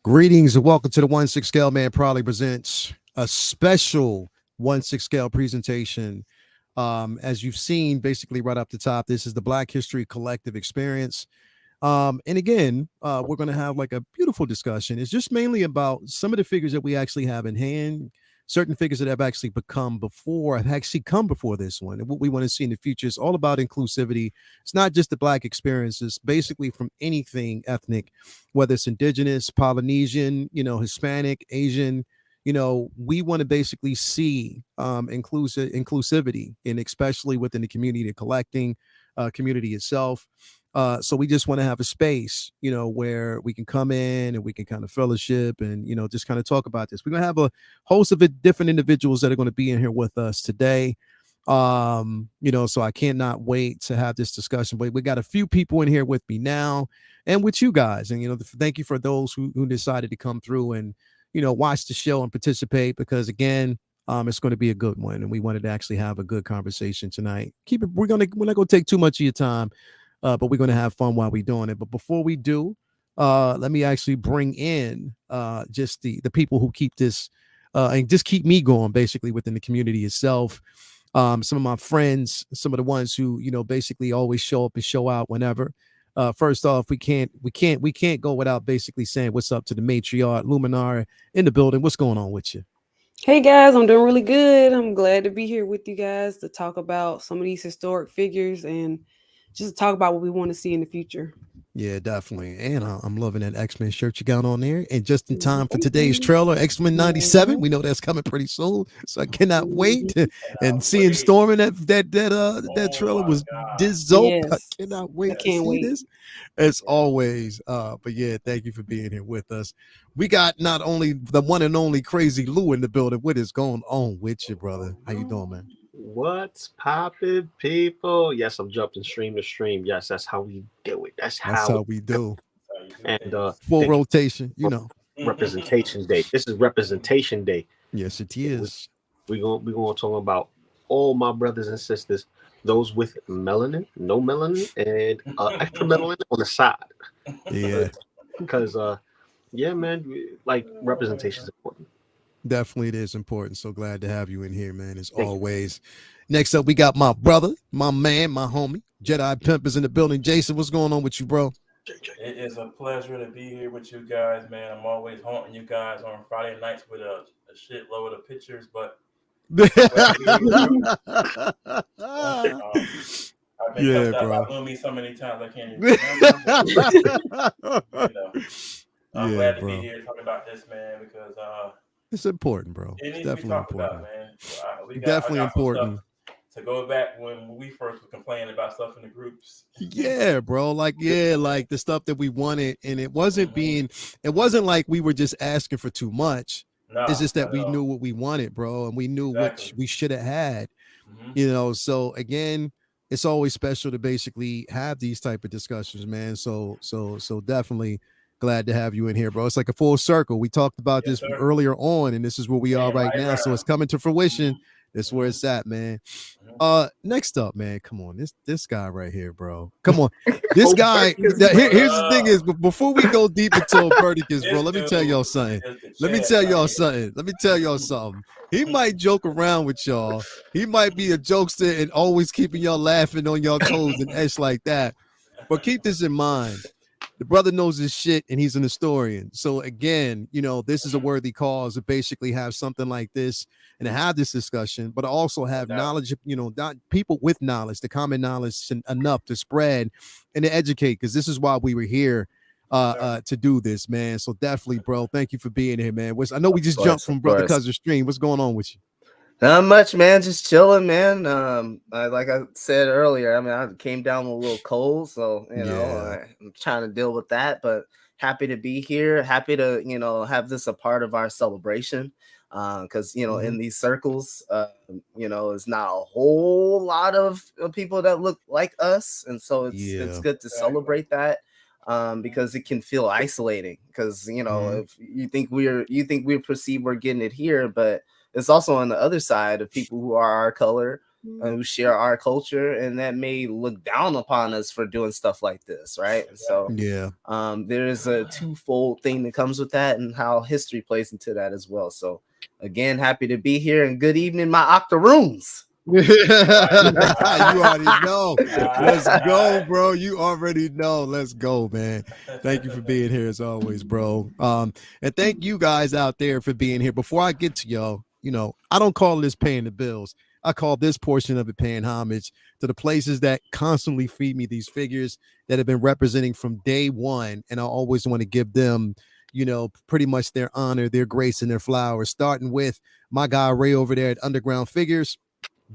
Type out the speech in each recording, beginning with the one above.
Greetings and welcome to the 1/6 Scale Man proudly presents a special 1/6 Scale presentation. As you've seen, basically right up the top, this is the Black History Collective experience. And again, we're going to have like a beautiful discussion. It's just mainly about some of the figures that we actually have in hand, certain figures that have actually have actually come before this one. And what we want to see in the future is all about inclusivity. It's not just the Black experiences, basically from anything ethnic, whether it's indigenous, Polynesian, Hispanic, Asian. We want to basically see inclusivity, and especially within the community, the collecting community itself. So we just want to have a space, where we can come in and we can kind of fellowship and, just kind of talk about this. We're going to have a host of different individuals that are going to be in here with us today. So I cannot wait to have this discussion. But we got a few people in here with me now and with you guys. And, thank you for those who decided to come through and, watch the show and participate because, again, it's going to be a good one. And we wanted to actually have a good conversation tonight. We're not going to take too much of your time. But we're going to have fun while we're doing it. But before we do, let me actually bring in just the people who keep this and just keep me going basically within the community itself. Some of my friends, some of the ones who, basically always show up and show out whenever. First off, we can't go without basically saying what's up to the matriarch, Luminar in the building. What's going on with you? Hey guys, I'm doing really good. I'm glad to be here with you guys to talk about some of these historic figures and just talk about what we want to see in the future. Yeah, definitely. And I'm loving that X-Men shirt you got on there. And just in time for Thank today's you. trailer, X-Men 97. We know that's coming pretty soon. So I cannot wait. And seeing Storm in that trailer was dope. I Yes, cannot I wait to can't see wait. this. As always. But yeah, thank you for being here with us. We got not only the one and only Crazy Lou in the building. What is going on with you, brother? How you doing, man? What's poppin', people? Yes, I'm jumping stream to stream. Yes, that's how we do it. That's That's how. how we do. And Full thank you rotation, for Representation Day. This is Representation Day. Yes, it We is. we gonna talk about all my brothers and sisters, those with melanin, no melanin, and extra melanin on the side. Yeah. Because yeah, man, like representation is important. Definitely, it is important. So glad to have you in here, man, as Thank you. always. Next up, we got my brother, my man, my homie, Jedi Pimp is in the building. Jason, what's going on with you, bro? It is a pleasure to be here with you guys, man. I'm always haunting you guys on Friday nights with a shitload of pictures, but I'm glad to be here with you. I've been Yeah, cussed out bro. by Lumi so many times I can't even remember. But, I'm Yeah, glad to be bro. here talking about this, man, because It's important, bro. it It's needs to be definitely talked about, important. man. I Definitely got some stuff important. to go back when we first were complaining about stuff in the groups. Yeah, bro. Like the stuff that we wanted, and it wasn't like we were just asking for too much. It's Nah, just that not at we knew all. what we wanted, bro, and we knew what Exactly. we should have had. Hmm. So again, it's always special to basically have these type of discussions, man. So definitely glad to have you in here, bro. It's like a full circle. We talked about Yes, this sir. earlier on, and this is where we are Came right right now. So it's around. coming to fruition. That's where Hmm. it's at, man. Hmm. Next up, man. Come on, this guy right here, bro. Come on, this Oh, guy. Berticus. What Here's the thing is, up? before we go deep into Verticus, bro, This let me tell dude y'all something. is the Let me champ tell right y'all here. something. Let me tell y'all something. He might joke around with y'all. He might be a jokester and always keeping y'all laughing on y'all toes and ish like that. But keep this in mind. The brother knows his shit and he's an historian. So again, this is a worthy cause to basically have something like this and to have this discussion, but also No have doubt. knowledge, not people with knowledge, the common knowledge enough to spread and to educate, because this is why we were here Yes, sir. to do this, man. So definitely, bro, thank you for being here, man. I know we Of just jumped course, from of Brother course. Cousin Stream. What's going on with you? Not much, man. Just chilling, man. Like I said earlier, I mean, I came down with a little cold, so Yeah. I'm trying to deal with that. But happy to be here. Happy to have this a part of our celebration. Because Mhm. in these circles, it's not a whole lot of people that look like us, and so it's Yeah. good to Exactly. celebrate that. Mhm. Because it can feel isolating. Because Mhm. if you think we perceive we're getting it here, but it's also on the other side of people who are our color, who share our culture and that may look down upon us for doing stuff like this, right? And so Yeah. there is a twofold thing that comes with that and how history plays into that as well. So again, happy to be here and good evening, my octoroons. You already know. Let's go, bro. You already know. Let's go, man. Thank you for being here as always, bro. And thank you guys out there for being here. Before I get to y'all, I don't call this paying the bills. I call this portion of it paying homage to the places that constantly feed me these figures that have been representing from day one. And I always want to give them, pretty much their honor, their grace, and their flowers, starting with my guy Ray over there at Underground Figures.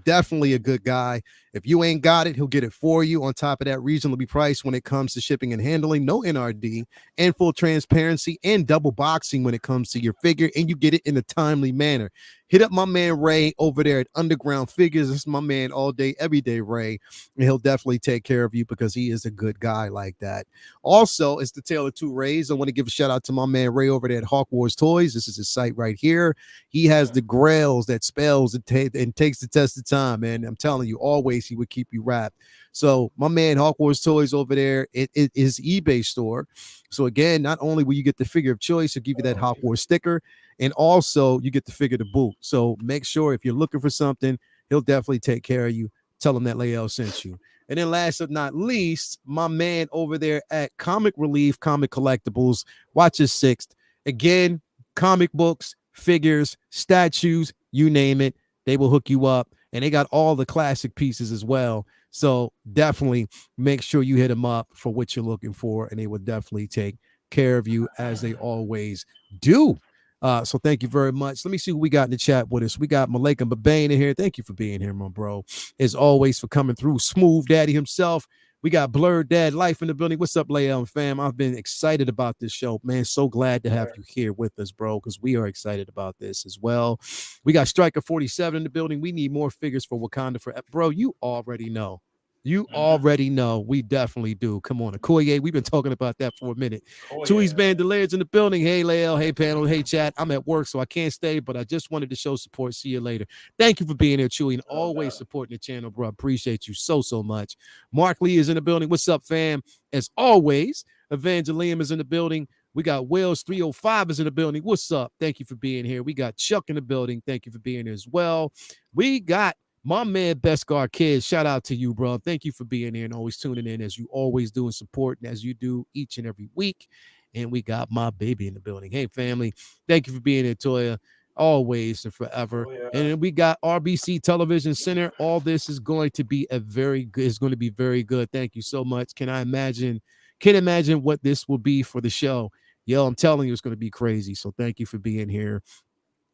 Definitely a good guy. If you ain't got it, he'll get it for you. On top of that, reasonably priced when it comes to shipping and handling, no NRD, and full transparency and double boxing when it comes to your figure, and you get it in a timely manner. Hit up my man Ray over there at Underground Figures. This is my man all day, every day, Ray. And he'll definitely take care of you because he is a good guy like that. Also, it's the Tale of Two Rays. I want to give a shout out to my man Ray over there at Hawk Wars Toys. This is his site right here. He has the grails that spells and takes the test of time, man. I'm telling you, always he would keep you wrapped. So my man Hawk Wars Toys over there, it is eBay store. So again, not only will you get the figure of choice, he'll give you that Hawk Wars sticker, and also you get the figure to boot. So make sure if you're looking for something, he'll definitely take care of you. Tell him that Lael sent you. And then last but not least, my man over there at Comic Relief Comic Collectibles. Watch his sixth. Again, comic books, figures, statues, you name it. They will hook you up. And they got all the classic pieces as well. So definitely make sure you hit them up for what you're looking for. And they will definitely take care of you as they always do. So thank you very much. Let me see who we got in the chat with us. We got Malika Babane in here. Thank you for being here, my bro. As always, for coming through. Smooth Daddy himself. We got Blurred Dad Life in the building. What's up, Lael fam? I've been excited about this show, man. So glad to have you here with us, bro, because we are excited about this as well. We got Striker 47 in the building. We need more figures for Wakanda forever. Bro, you already know. You already know. We definitely do. Come on, Okoye. We've been talking about that for a minute. Tui's Bandoliers in the building. Hey, Lael. Hey, panel. Hey, chat. I'm at work, so I can't stay, but I just wanted to show support. See you later. Thank you for being here, Chewy, and always supporting the channel, bro. Appreciate you so much. Mark Lee is in the building. What's up, fam? As always, Evangelium is in the building. We got Wells 305 is in the building. What's up? Thank you for being here. We got Chuck in the building. Thank you for being here as well. We got my man, Beskar Kids, shout out to you, bro. Thank you for being here and always tuning in as you always do and supporting as you do each and every week. And we got my baby in the building. Hey, family, thank you for being here, Toya, always and forever. And then we got RBC Television Center. All this is going to be very good. Thank you so much. Can imagine what this will be for the show. Yo, I'm telling you, it's going to be crazy. So thank you for being here.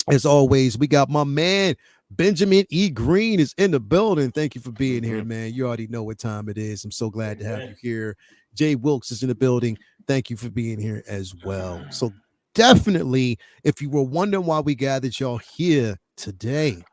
As always, we got my man, Benjamin E. Green is in the building. Thank you for being here, man. You already know what time it is. I'm so glad to have you here. Jay Wilkes is in the building. Thank you for being here as well. So definitely, if you were wondering why we gathered y'all here today,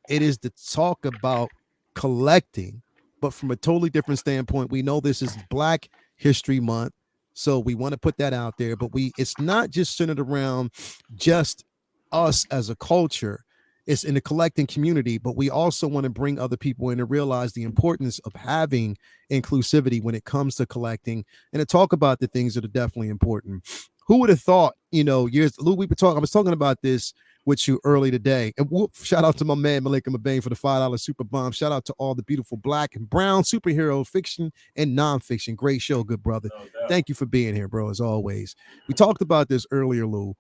it is to talk about collecting, but from a totally different standpoint. We know this is Black History Month, so we want to put that out there, but it's not just centered around just us as a culture. It's in the collecting community, but we also want to bring other people in to realize the importance of having inclusivity when it comes to collecting and to talk about the things that are definitely important. Who would have thought, Lou, I was talking about this with you early today. And shout out to my man, Malika Mabane, for the $5 super bomb. Shout out to all the beautiful Black and brown superhero fiction and nonfiction. Great show, good brother. Thank you for being here, bro, as always. We talked about this earlier, Lou.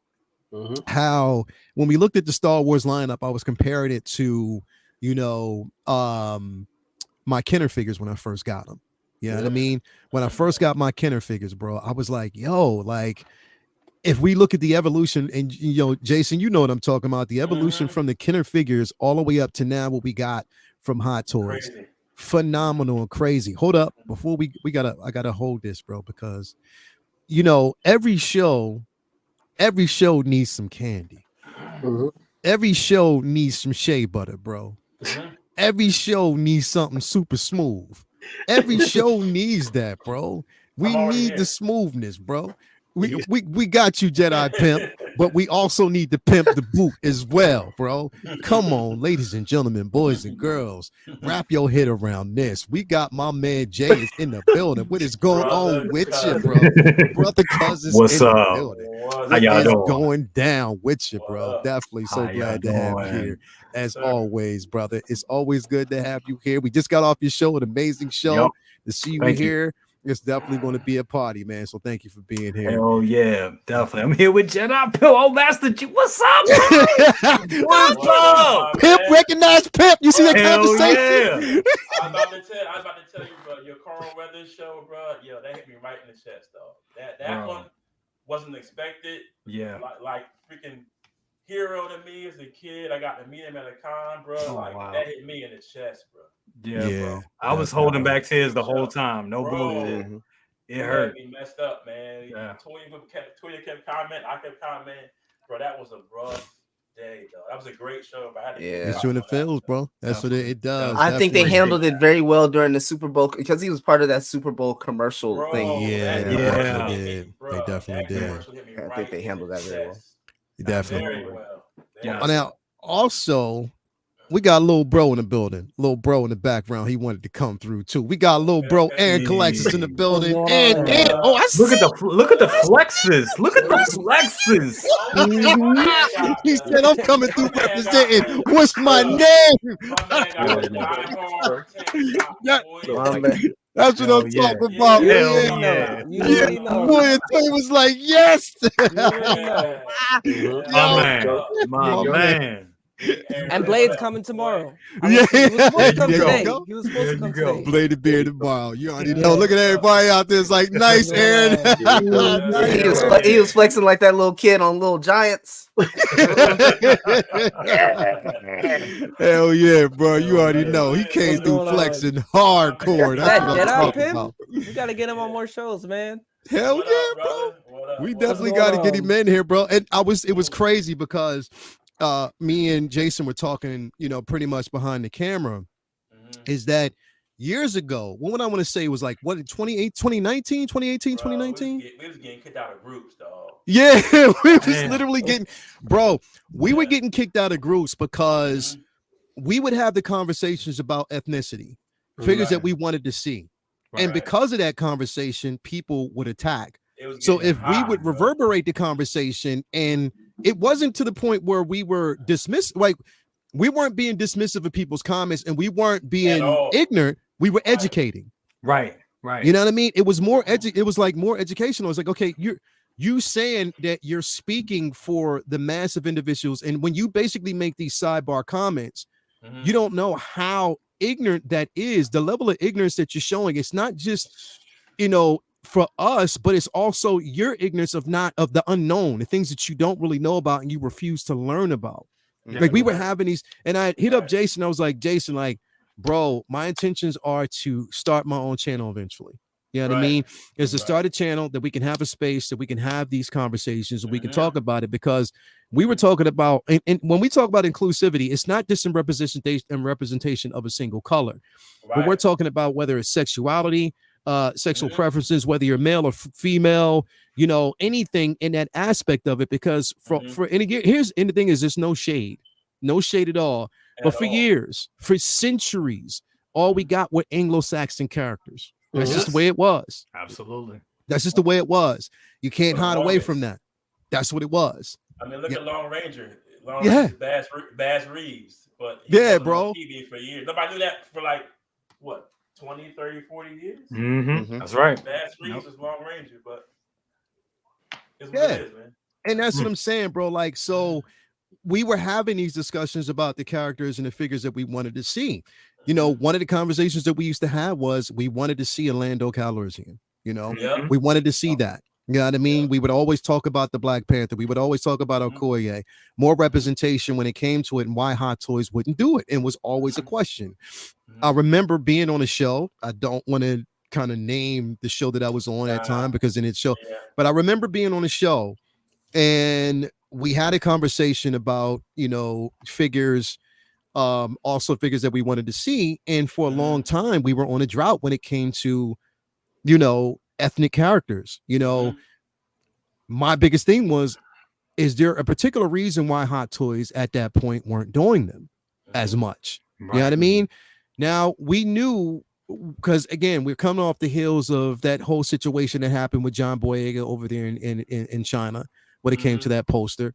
How when we looked at the Star Wars lineup, I was comparing it to, my Kenner figures when I first got them. You know what I mean? When I first got my Kenner figures, bro, I was like, if we look at the evolution, and Jason, you know what I'm talking about, the evolution from the Kenner figures all the way up to now what we got from Hot Toys. Crazy. Phenomenal and crazy. Hold up, before I gotta hold this, bro, because every show needs some candy. Every show needs some shea butter, bro. Every show needs something super smooth. Every show needs that, bro. We need the smoothness, bro. We got you, Jedi Pimp, but we also need to pimp the boot as well, bro. Come on, ladies and gentlemen, boys and girls, wrap your head around this. We got my man Jay is in the building. What is going on with you, bro? Brother Cousins What's in up? the building. What's What y'all is doing? going down with you, What bro? up? Definitely so How glad y'all to have you doing? here. As Sir. always, brother. It's always good to have you here. We just got off your show, an amazing show. Yep. To see you Thank you. here, it's definitely going to be a party, man. So thank you for being here. Hell yeah, definitely. I'm here with Jedi Pill. Oh, Master G. What's up, bro? What's up? my Pimp man? recognize Pimp. You see that Hell conversation? yeah. I was about to tell you, bro, your Carl Weathers show, bro. Yo, that hit me right in the chest, though. That Bro. one wasn't expected. Yeah. Like freaking hero to me as a kid. I got to meet him at a con, bro. Oh, like wow. that hit me in the chest, bro. Yeah, Yeah, bro. I was holding back tears the whole time. No Bro. bullshit. Mhm. It You hurt. had me messed up, man. Yeah. Toya kept commenting. I kept commenting. Bro, that was a rough day, though. That was a great show. But I had to Yeah. It's you in the feels, bro. That's what it does. I think they definitely. handled it very well during the Super Bowl because he was part of that Super Bowl commercial Bro, thing. Yeah, that they Yeah. definitely hit me, did. bro, They definitely that did. commercial hit me I right think they in handled the that very well. chest. Definitely. Very well. Yeah. Now, also, we got little bro in the building. Little bro in the background. He wanted to come through too. We got little bro Aaron Collections in the building. What's And going and on? oh, I see. Look at the flexes. Look at the flexes. He said, "I'm coming through My man representing. got- What's my Bro. name?" My man got the diehard tank top, That- boy. My man. That's what Hell I'm yeah. talking about. You Hell already man. yeah. know. You Yeah, already know. boy, and Tay was like, "Yes." You already know. My Yo, man. My my man. And Blade's coming tomorrow. Yeah. He was supposed There to come you go. today. Go. He was supposed There to come you go. today. Blade the beard tomorrow. You already Yeah. know. Look at everybody out there. It's like, nice, Aaron. Yeah. He was flexing like that little kid on Little Giants. Hell yeah, bro. You already What's know. He came What's through going on? flexing hardcore. That's That what I'm Jedi talking Pimp? about. We gotta get him on more shows, man. Hell What yeah, up, bro. brother? What up? We What definitely up? got to going get on? him in here, bro. And it was crazy because me and Jason were talking, pretty much behind the camera, is that years ago, what would I want to say was like, what, 2019, 2018, Bro, 2019? we was getting kicked out of groups, dog. Yeah, we was Damn. literally getting, bro, we were getting kicked out of groups because we would have the conversations about ethnicity, figures that Right. we wanted to see. Right. And because of that conversation, people would attack. It was So getting if we hot, would bro. reverberate the conversation, and it wasn't to the point where we were dismissed, like we weren't being dismissive of people's comments and we weren't being all. ignorant, we were educating. Right. Right. You know what I mean? It was more it was like more educational. It's like, okay, you saying that you're speaking for the mass of individuals, and when you basically make these sidebar comments, Mhm. you don't know how ignorant that is. The level of ignorance that you're showing, it's not just for us, but it's also your ignorance of the unknown, the things that you don't really know about and you refuse to learn about. Yeah. Like we were having these, and I hit up Jason. I was like, Jason, like, bro, my intentions are to start my own channel eventually. You know what I mean? Is to start a channel that we can have a space that we can have these conversations and we can talk about it, because we were talking about, and when we talk about inclusivity, it's not just in representation of a single color, but we're talking about whether it's sexuality, sexual preferences, whether you're male or female, anything in that aspect of it. Because and again, and the thing is, there's no shade at all. But for years, for centuries, all we got were Anglo-Saxon characters. That's just the way it was. Absolutely. That's just the way it was. You can't hide away from that. That's what it was. I mean, look at Lone Ranger. Lone Yeah. Ranger's Bass Reeves. But he wasn't bro. on TV for years. Nobody knew that for like, what, 20, 30, 40 years? That's right. Bass Reeves was Lone Ranger, but it's what Yeah. it is, man. And that's what I'm saying, bro. Like, so we were having these discussions about the characters and the figures that we wanted to see. One of the conversations that we used to have was we wanted to see a Lando Calrissian. Yeah. We wanted to see that. You know what I mean? We would always talk about the Black Panther. We would always talk about Okoye. More representation when it came to it, and why Hot Toys wouldn't do it. And was always a question. I remember being on a show. I don't want to kind of name the show that I was on at that time, because in its show, but I remember being on a show and we had a conversation about, figures, also figures that we wanted to see. And for a long time, we were on a drought when it came to, ethnic characters. my biggest thing was, is there a particular reason why Hot Toys at that point weren't doing them as much? Right. You know what I mean? Now we knew, because again, we're coming off the heels of that whole situation that happened with John Boyega over there in China when it came to that poster.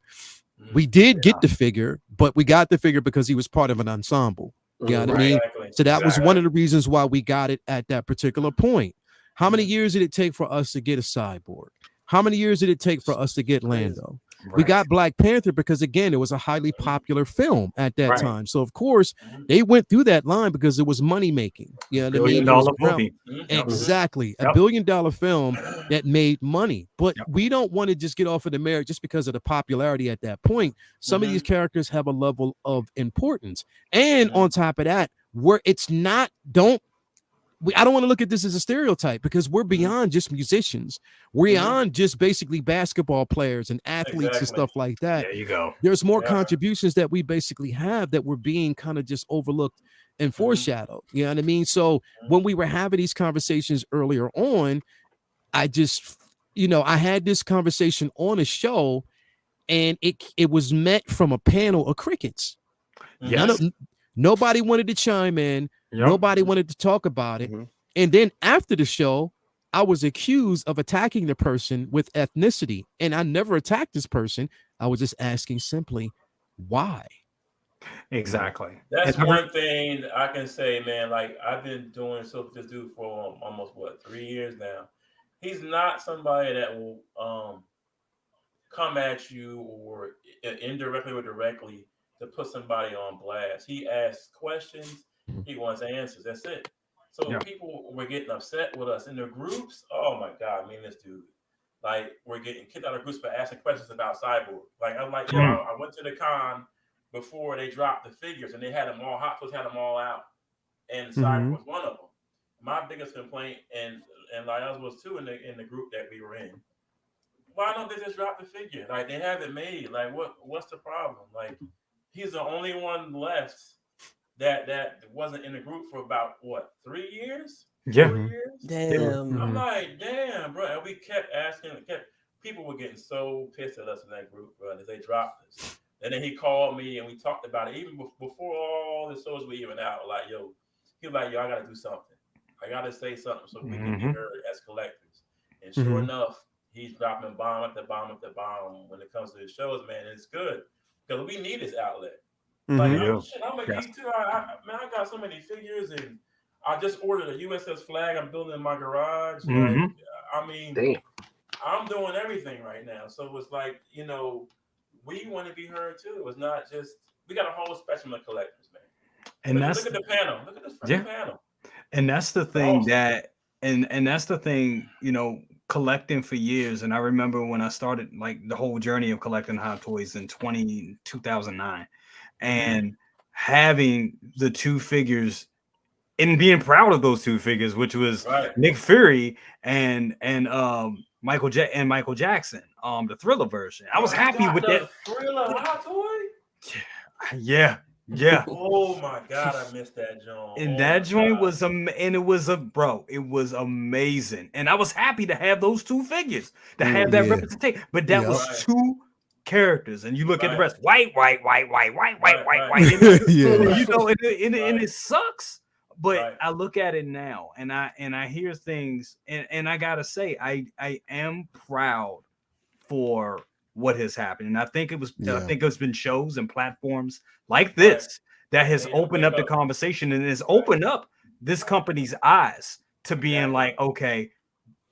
We did get the figure, but we got the figure because he was part of an ensemble. You know what I mean? Exactly. So that was one of the reasons why we got it at that particular point. How many years did it take for us to get a Cyborg? How many years did it take for us to get Lando? We got Black Panther because, again, it was a highly popular film at that time. So, of course, they went through that line because it was money making. You know what I mean? $1 billion movie. Exactly. A $1 billion film that made money. But we don't want to just get off of the merit just because of the popularity at that point. Some of these characters have a level of importance. And on top of that, where it's not, I don't want to look at this as a stereotype because we're beyond just musicians. We're beyond just basically basketball players and athletes and stuff like that. There you go. There's more contributions that we basically have that were being kind of just overlooked and foreshadowed. You know what I mean? So when we were having these conversations earlier on, I just, I had this conversation on a show and it was met from a panel of crickets. Yes. Nobody wanted to chime in. Nobody wanted to talk about it. And then after the show, I was accused of attacking the person with ethnicity. And I never attacked this person. I was just asking simply, why? Exactly. That's one thing I can say, man. Like, I've been doing so with this dude for almost 3 years now. He's not somebody that will come at you or indirectly or directly to put somebody on blast. He asks questions. He wants answers. That's it. So people were getting upset with us in their groups. Oh my God, me and this dude. Like, we're getting kicked out of groups for asking questions about Cyborg. Like, I'm like, I went to the con before they dropped the figures and they had them all, Hot Toys had them all out. And Cyborg was one of them. My biggest complaint, and Lyles was too in the group that we were in. Why don't they just drop the figure? Like, they have it made. Like, what's the problem? Like, he's the only one left that wasn't in the group for about 3 years? 4 years? Damn. I'm like, damn, bro. And we kept asking, people were getting so pissed at us in that group, bro, that they dropped us. And then he called me and we talked about it even before all the shows were even out. Like, he was like, I gotta do something. I gotta say something so we can be heard as collectors. And sure enough, he's dropping bomb after bomb after bomb when it comes to the shows, man. And it's good because we need this outlet. Like, I'm a geek too. I got so many figures, and I just ordered a USS flag. I'm building in my garage. Like, I mean, I'm doing everything right now. So it's like, we want to be heard too. It's not just, we got a whole spectrum of collectors, man. And look at the panel. Look at this panel. And that's the thing and that's the thing, collecting for years. And I remember when I started like the whole journey of collecting Hot Toys in 2009. And having the two figures and being proud of those two figures, which was Nick Fury and Michael Jackson, the Thriller version. I was happy with that. Thriller Hot Toy? Yeah. Oh my God, I missed that joint. And that joint was it was amazing. And I was happy to have those two figures to have that representation. But that was two characters, and you look at the rest, white. And it sucks. But I look at it now, and I hear things, and I gotta say, I am proud for what has happened, and I think it's been shows and platforms like this that has opened up the conversation and has opened up this company's eyes to being like, okay,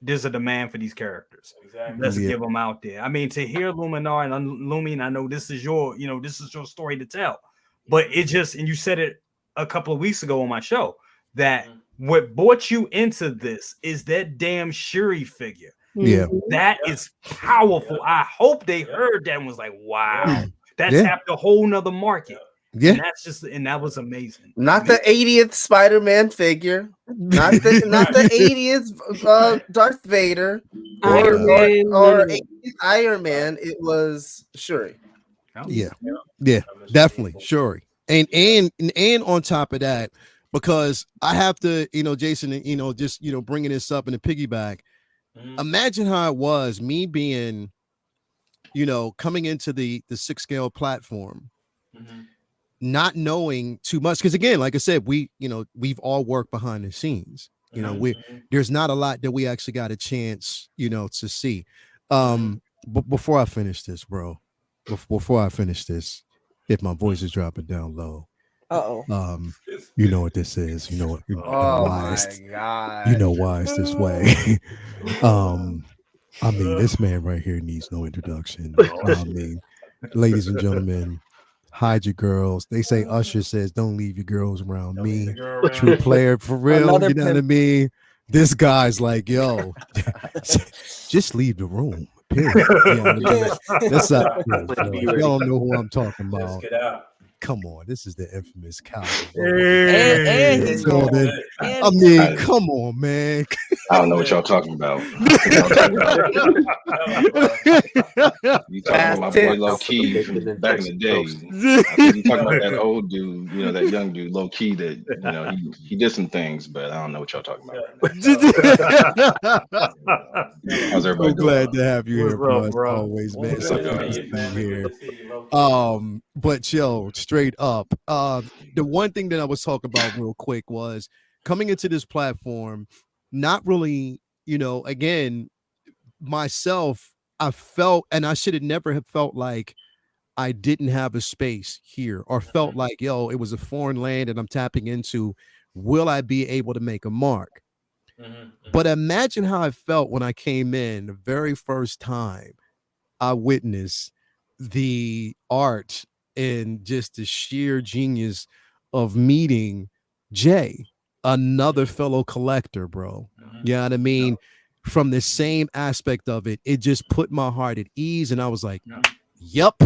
there's a demand for these characters. Let's give them out there. I mean, to hear Luminar and Lumin, I know this is your story to tell, but it just, and you said it a couple of weeks ago on my show, that what brought you into this is that damn Shuri figure. That is powerful. I hope they heard that and was like, wow, that's tapped a whole nother market. And that was amazing. Not the 80th Spider-Man figure, not the 80th Darth Vader Iron Man, or 80th Iron Man. It was Shuri. Definitely Shuri. And on top of that, because I have to, Jason, just bringing this up in a piggyback. Imagine how it was me being coming into the 6 scale platform, Mm-hmm. not knowing too much, because again, like I said, we've all worked behind the scenes. There's not a lot that we actually got a chance, to see. But before I finish this, bro, before I finish this, if my voice is dropping down low, you know what this is. You know what? Oh why my it's, god! why it's this way. I mean, this man right here needs no introduction. I mean, ladies and gentlemen, hide your girls. They say Usher says, "Don't leave your girls around me." True player for real. Another You know what I mean? This guy's like, yo, just leave the room. Period. You know what I mean? That's how it is, bro. If y'all don't know who I'm talking Just about, get out. come on. This is the infamous Calvin. And he's So going. then, I mean, come on, man. I don't know what y'all talking about. You talking about my boy Low Key from back in the day. You talking about that old dude, that young dude, Low Key, that he did some things, but I don't know what y'all talking about right now. How's everybody I'm doing? glad to have you here, bro. As bro? always, man. Good So to good see to you, see man. you Good here. to see you, low-key. But yo, straight up, the one thing that I was talking about real quick was coming into this platform, not really, again, myself, I felt, and I should have never have felt like I didn't have a space here, or felt like, yo, it was a foreign land and I'm tapping into. Will I be able to make a mark? But imagine how I felt when I came in the very first time I witnessed the art and just the sheer genius of meeting Jay, another fellow collector, bro. You know what I mean? From the same aspect of it, it just put my heart at ease. And I was like, yup.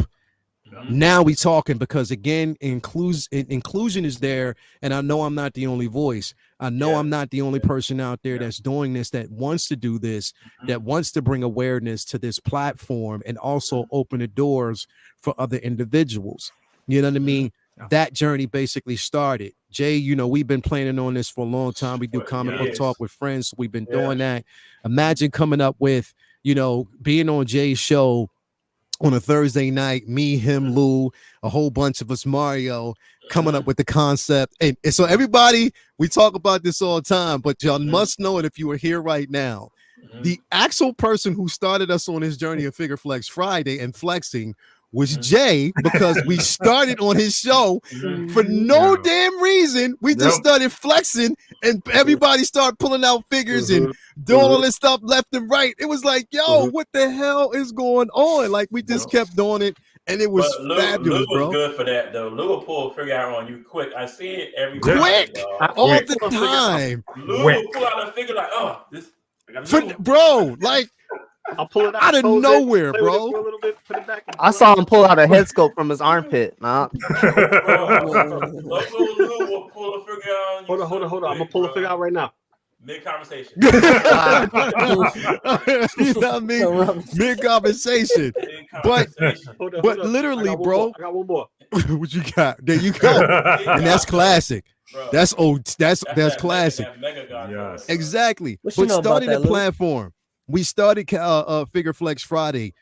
Now we talking, because again, inclusion is there, and I know I'm not the only voice. I know I'm not the only person out there that's doing this, that wants to do this, that wants to bring awareness to this platform and also open the doors for other individuals. You know what I mean? That journey basically started. Jay, we've been planning on this for a long time. We do comic book talk with friends. So we've been doing that. Imagine coming up with, being on Jay's show on a Thursday night, me, him, Lou, a whole bunch of us, Mario, coming up with the concept. And so everybody, we talk about this all the time, but y'all must know it if you were here right now. The actual person who started us on this journey of Figure Flex Friday and flexing was Jay, because we started on his show for no damn reason. We just started flexing, and everybody started pulling out figures and doing all this stuff left and right. It was like, yo, what the hell is going on? Like, we just kept doing it, and it was fabulous, Lou was bro. good for that, though. Lou will pull a figure out on you quick. I see it every Quick, time, all the time. Lou will pull out a figure like, oh, this. Bro, like, I'll pull it out of nowhere, bro. For a little bit, put it back. I saw him pull out a head scope from his armpit. Nah. Local Lou will pull a figure out on you. Hold on. I'm gonna pull a figure out right now. Mid-conversation. You know what I mean? Mid-conversation. But literally, bro. I got one more. What you got? There you go. And that's classic. Bro, that's old. That's classic. Yes. Exactly. But starting the platform, we started Figure Flex Friday.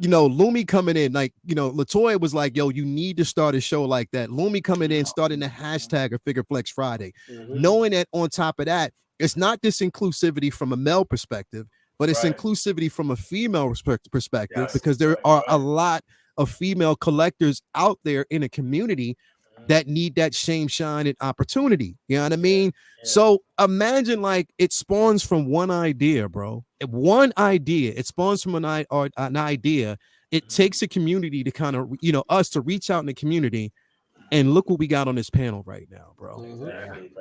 Lumi coming in, like, Latoya was like, yo, you need to start a show like that. Lumi coming in, starting the hashtag of Figure Flex Friday, knowing that on top of that, it's not this inclusivity from a male perspective, but it's inclusivity from a female perspective, because there are a lot of female collectors out there in a community that need that same shine and opportunity. You know what I mean? So imagine, like, it spawns from one idea, bro. One idea. It spawns from an idea. It takes a community to kind of, us to reach out in the community. And look what we got on this panel right now, bro. Exactly,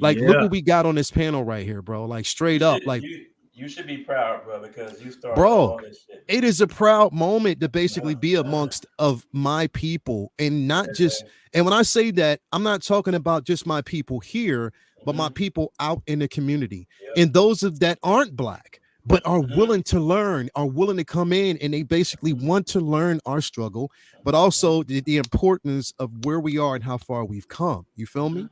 like, look what we got on this panel right here, bro. Like, straight up, like, you should be proud, bro, because you started all this shit. It is a proud moment to basically be amongst of my people, and not just. And when I say that, I'm not talking about just my people here, but my people out in the community, and those that aren't Black but are willing to learn, are willing to come in, and they basically want to learn our struggle, but also the importance of where we are and how far we've come. You feel me?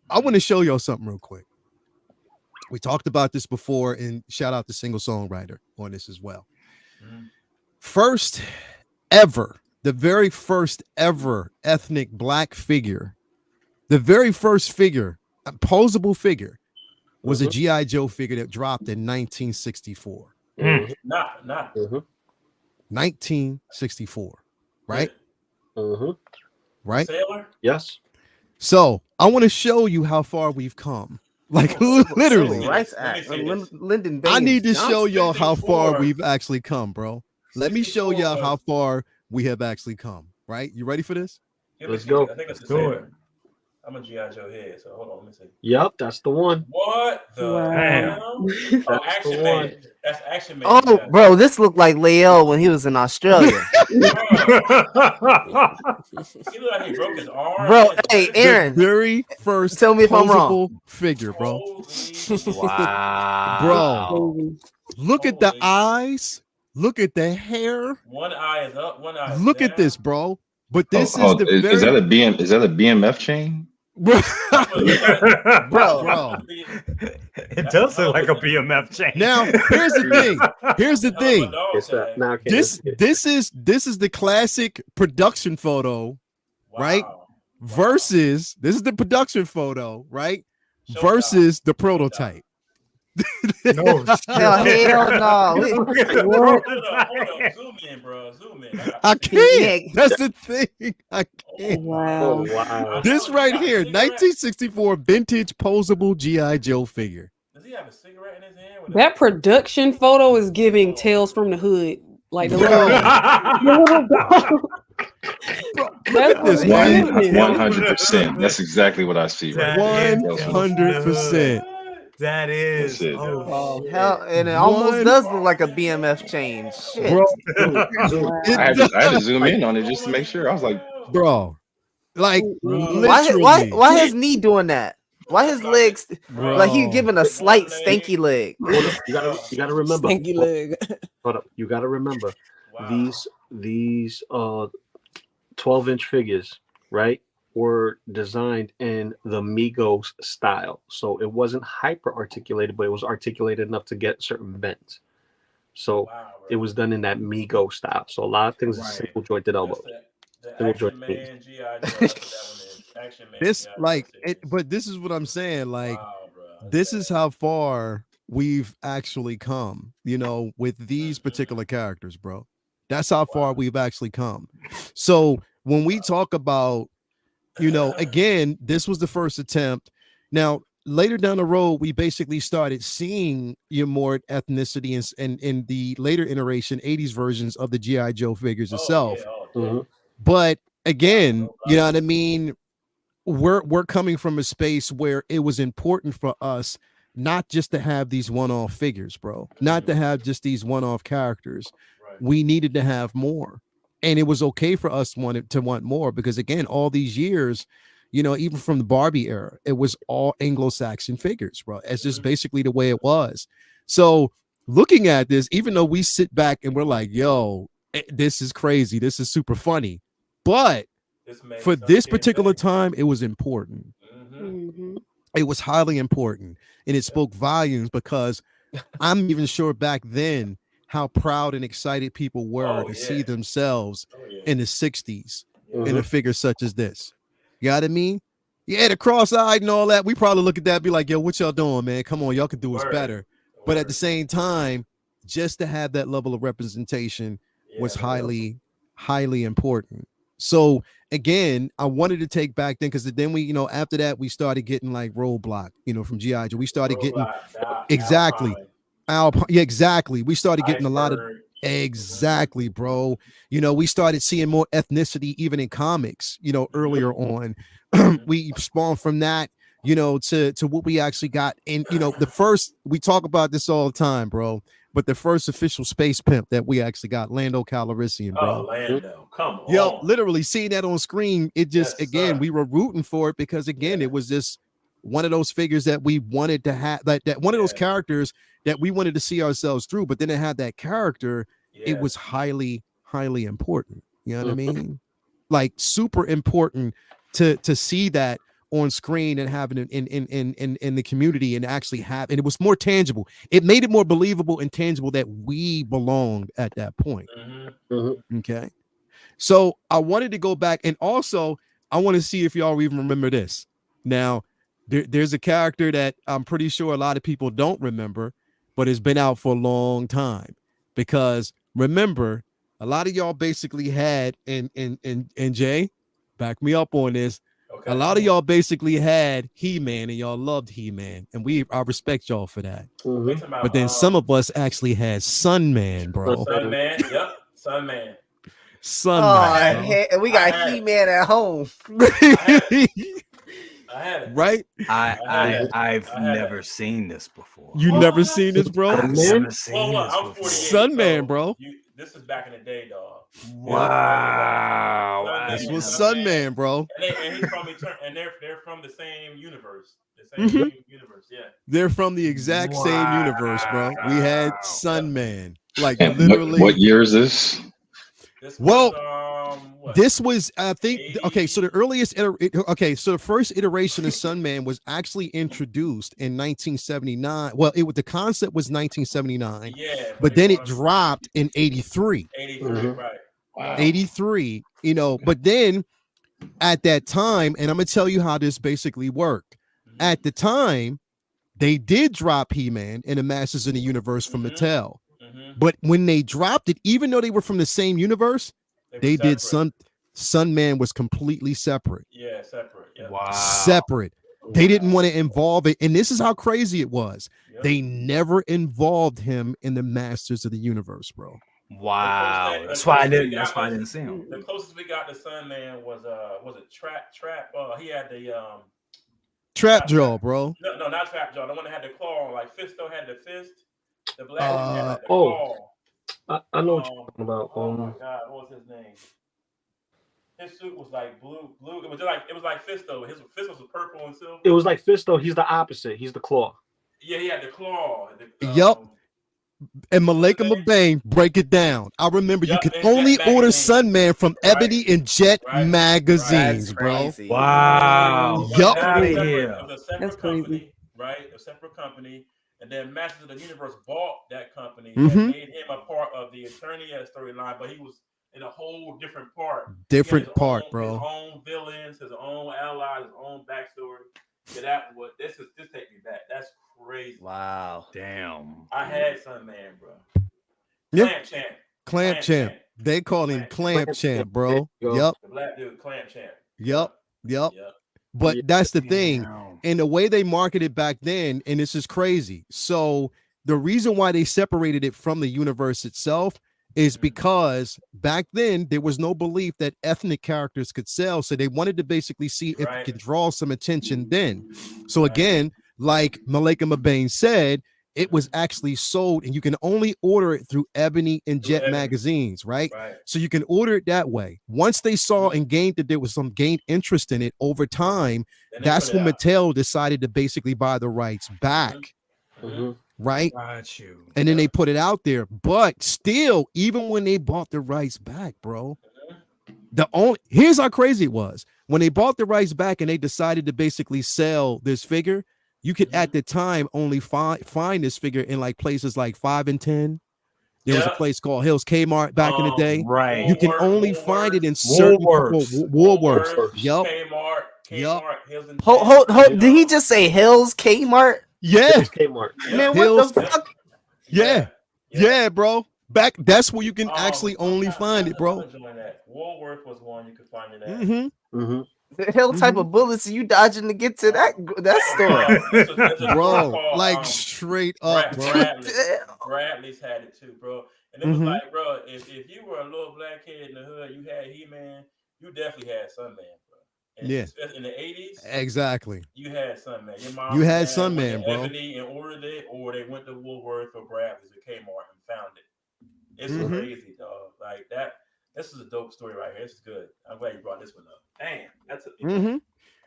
I want to show y'all something real quick. We talked about this before, and shout out to Single Songwriter on this as well. first ever, the very first ever ethnic black figure, the very first figure, a posable figure, was a G.I. Joe figure that dropped in 1964. Not 1964, right? Right? Sailor? Yes. So I want to show you how far we've come. Like literally. Rights Act. Lyndon I need to Baines show y'all how far 64. we've actually come, bro. Let me show y'all how far we have actually come. Right? You ready for this? Let's go. I think it's the Sailor. I'm a G.I. Joe head, so hold on, let me see. Yep, that's the one. What the hell? Oh, Action Man. That's Action Man. Oh, bro, this looked like Leo when he was in Australia. He looked like he broke his arm. Bro, hey, Aaron. The very first tell me if I'm wrong. Figure, bro. Wow. Bro, look at the eyes. Look at the hair. One eye is up, one eye is Look down. at this, bro. But this is that a BMF chain? Bro. It does look like a BMF chain. Now, here's the thing. Here's the thing. This is the classic production photo, right? Versus this is the production photo, right? Versus the prototype. No, hell no. Hold on. Zoom in, bro. Zoom in. I can't. That's the thing. I can't. Wow. This right here, 1964 vintage posable G.I. Joe figure. Does he have a cigarette in his hand? That production photo is giving Tales from the Hood. Like the Bro. Look at this, 100%. That's exactly what I see right 100%. That is. Oh, hell, and it almost does look like a BMF chain. Shit. Bro. I had to zoom in on it just to make sure. I was like, bro, like why his knee doing that? Why his legs? Bro. Like he's giving a slight stanky leg. You gotta remember. Stanky leg. Hold up. You gotta remember these 12-inch figures, right? Were designed in the Migos style. So it wasn't hyper articulated, but it was articulated enough to get certain bends. So it was done in that Migos style. So a lot of things are single jointed elbows. This like it, but this is what I'm saying. Like this is how far we've actually come, you know, with these particular characters, bro. That's how far we've actually come. So when we talk about, you know, again, this was the first attempt. Now, later down the road, we basically started seeing more ethnicity and in the later iteration, 80s versions of the G.I. Joe figures itself. But again, you know what I mean? We're coming from a space where it was important for us not just to have these one-off figures, bro, not to have just these one-off characters. We needed to have more. And it was okay for us to want more because, again, all these years, you know, even from the Barbie era, it was all Anglo-Saxon figures, bro. It's just basically the way it was. So looking at this, even though we sit back and we're like, yo, this is crazy. This is super funny. But for this particular time, it was important. It was highly important. And it spoke volumes because I'm even sure back then how proud and excited people were to see themselves in the 60s in a figure such as this. You know what I mean? Yeah, the cross-eyed and all that. We probably look at that and be like, yo, what y'all doing, man? Come on, y'all can do us better. But at the same time, just to have that level of representation was highly, highly important. So again, I wanted to take back then because then we, you know, after that, we started getting like Roadblock, you know, from G.I. Joe. We started getting exactly. Exactly. We started getting a lot of exactly, bro. You know, we started seeing more ethnicity even in comics, you know, earlier on. We spawned from that, you know, to what we actually got in, you know, the first, we talk about this all the time, bro. But the first official space pimp that we actually got, Lando Calrissian, bro. Oh, Lando, come on. Yo, literally seeing that on screen, it just, again, we were rooting for it because, again, it was just one of those figures that we wanted to have, that one of those characters that we wanted to see ourselves through, but then it had that character. It was highly, highly important. You know what I mean? Like super important to see that on screen and having it in the community and actually have, and it was more tangible. It made it more believable and tangible that we belonged at that point. Okay. So I wanted to go back, and also I want to see if y'all even remember this. Now, there's a character that I'm pretty sure a lot of people don't remember, but it's been out for a long time. Because remember, a lot of y'all basically had, and Jay, back me up on this. Okay. A lot of y'all basically had He-Man, and y'all loved He-Man, and I respect y'all for that. But then some of us actually had Sunman, bro. Sunman, yep, Sunman. Sunman. We got He-Man at home. I had it. Right? I've never seen this before. You never seen this, bro? I've never seen this I'm before. 48, Sunman, bro. This is back in the day, dog. Wow. This was Sunman, bro. And he's from and they're from the same universe. The same universe, yeah. They're from the exact same universe, bro. We had Sunman. Like literally. What year is this? This was, I think, 80? Okay, so the so the first iteration of Sunman was actually introduced in 1979. Well, the concept was 1979, but then it dropped in 83. 83, right. Wow. 83, but then at that time, and I'm going to tell you how this basically worked. At the time, they did drop He-Man and the Masters of the Universe from Mattel. But when they dropped it, even though they were from the same universe, they did Sunman was completely separate. Yeah, separate. Yeah. Wow. Separate. They didn't want to involve it. And this is how crazy it was. Yep. They never involved him in the Masters of the Universe, bro. Wow. That's why I didn't see him. The closest we got to Sunman was it Trap? He had the Trap Jaw, bro. No, not Trap Jaw. The one that had the claw, like Fisto had the fist. The black one had the claw. I know what you're talking about. Oh my God, what was his name? His suit was like blue. It was like Fisto. His Fisto was purple and silver. It was like Fisto. He's the opposite. He's the claw. Yeah, he had the claw. Yep. And Malika Mabane, break it down. I remember you could only order Sunman from Ebony and Jet magazines, bro. Wow. Yup. That's crazy. Right? A separate company. And then Masters of the Universe bought that company and made him a part of the Eternia storyline, but he was in a whole different part. Bro. His own villains, his own allies, his own backstory. Yeah, this take me back. That's crazy. Wow. Damn. I had Sunman, bro. Yep. Clamp Champ. They called him Clamp Champ, bro. Yep. The black dude, Clamp Champ. Yep. But that's the thing. And the way they marketed back then, and this is crazy. So the reason why they separated it from the universe itself is because back then there was no belief that ethnic characters could sell. So they wanted to basically see if it could draw some attention then. So again, like Malika Mabane said, it was actually sold and you can only order it through Ebony and Jet magazines, right? So you can order it that way. Once they saw and gained that there was some gained interest in it over time, that's when Mattel decided to basically buy the rights back. Right? Got you. And then they put it out there. But still, even when they bought the rights back, bro, here's how crazy it was. When they bought the rights back and they decided to basically sell this figure, you could at the time only find this figure in like places like 5 and 10. There was a place called Hills Kmart back in the day. Right. You can only find it in certain Woolworths. Yup. Kmart. Hold. Did he just say Hills Kmart? Yeah. Kmart. Man, what the fuck? Yeah, bro. That's where you can actually only find it, bro. Woolworth was one you could find it at. The hell type of bullets are you dodging to get to that store? That's a bro, called, like straight up, bro. Bradley's had it too, bro. And it was like, bro, if you were a little black kid in the hood, you had He-Man, you definitely had Sunman, bro. And in the 80s, exactly. You had Sunman. Your mom you had Sunman, bro. Ebony and ordered it, or they went to Woolworth or Bradley's or Kmart and found it. It's crazy, dog. Like that. This is a dope story right here. This is good. I'm glad you brought this one up. Damn, that's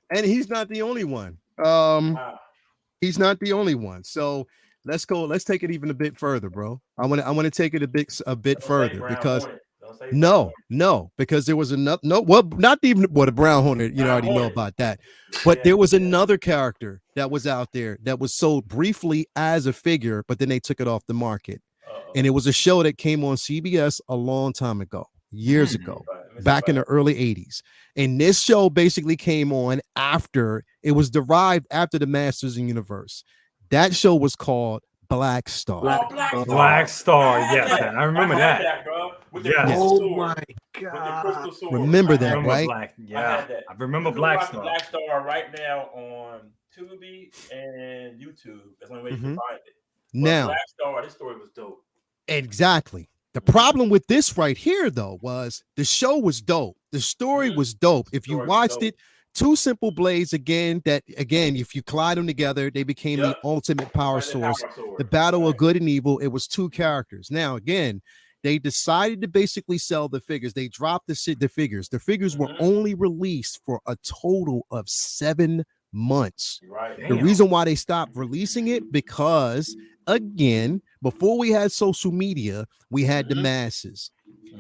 and he's not the only one. He's not the only one. So let's go. Let's take it even a bit further, bro. I want to take it a bit further because because there was another not even the Brown Hornet. You already know about that. But there was another character that was out there that was sold briefly as a figure, but then they took it off the market. And it was a show that came on CBS a long time ago, years ago, back in the early 80s. And this show basically came on after, it was derived after the Masters in Universe. That show was called Black Star. Black Star. Yes, I remember that. Bro. Yes. Oh my God. Remember that, right? I remember Black Star. Black Star right now on Tubi and YouTube. That's the only way you can find it. But Now, Black Star, this story was dope. Exactly. The problem with this right here, though, was the show was dope. The story was dope. If you watched it, two simple blades again, if you collide them together, they became the ultimate power source. The battle of good and evil. It was two characters. Now, again, they decided to basically sell the figures. They dropped the figures. The figures were only released for a total of 7 months. The reason why they stopped releasing it, because again, before we had social media, we had the masses,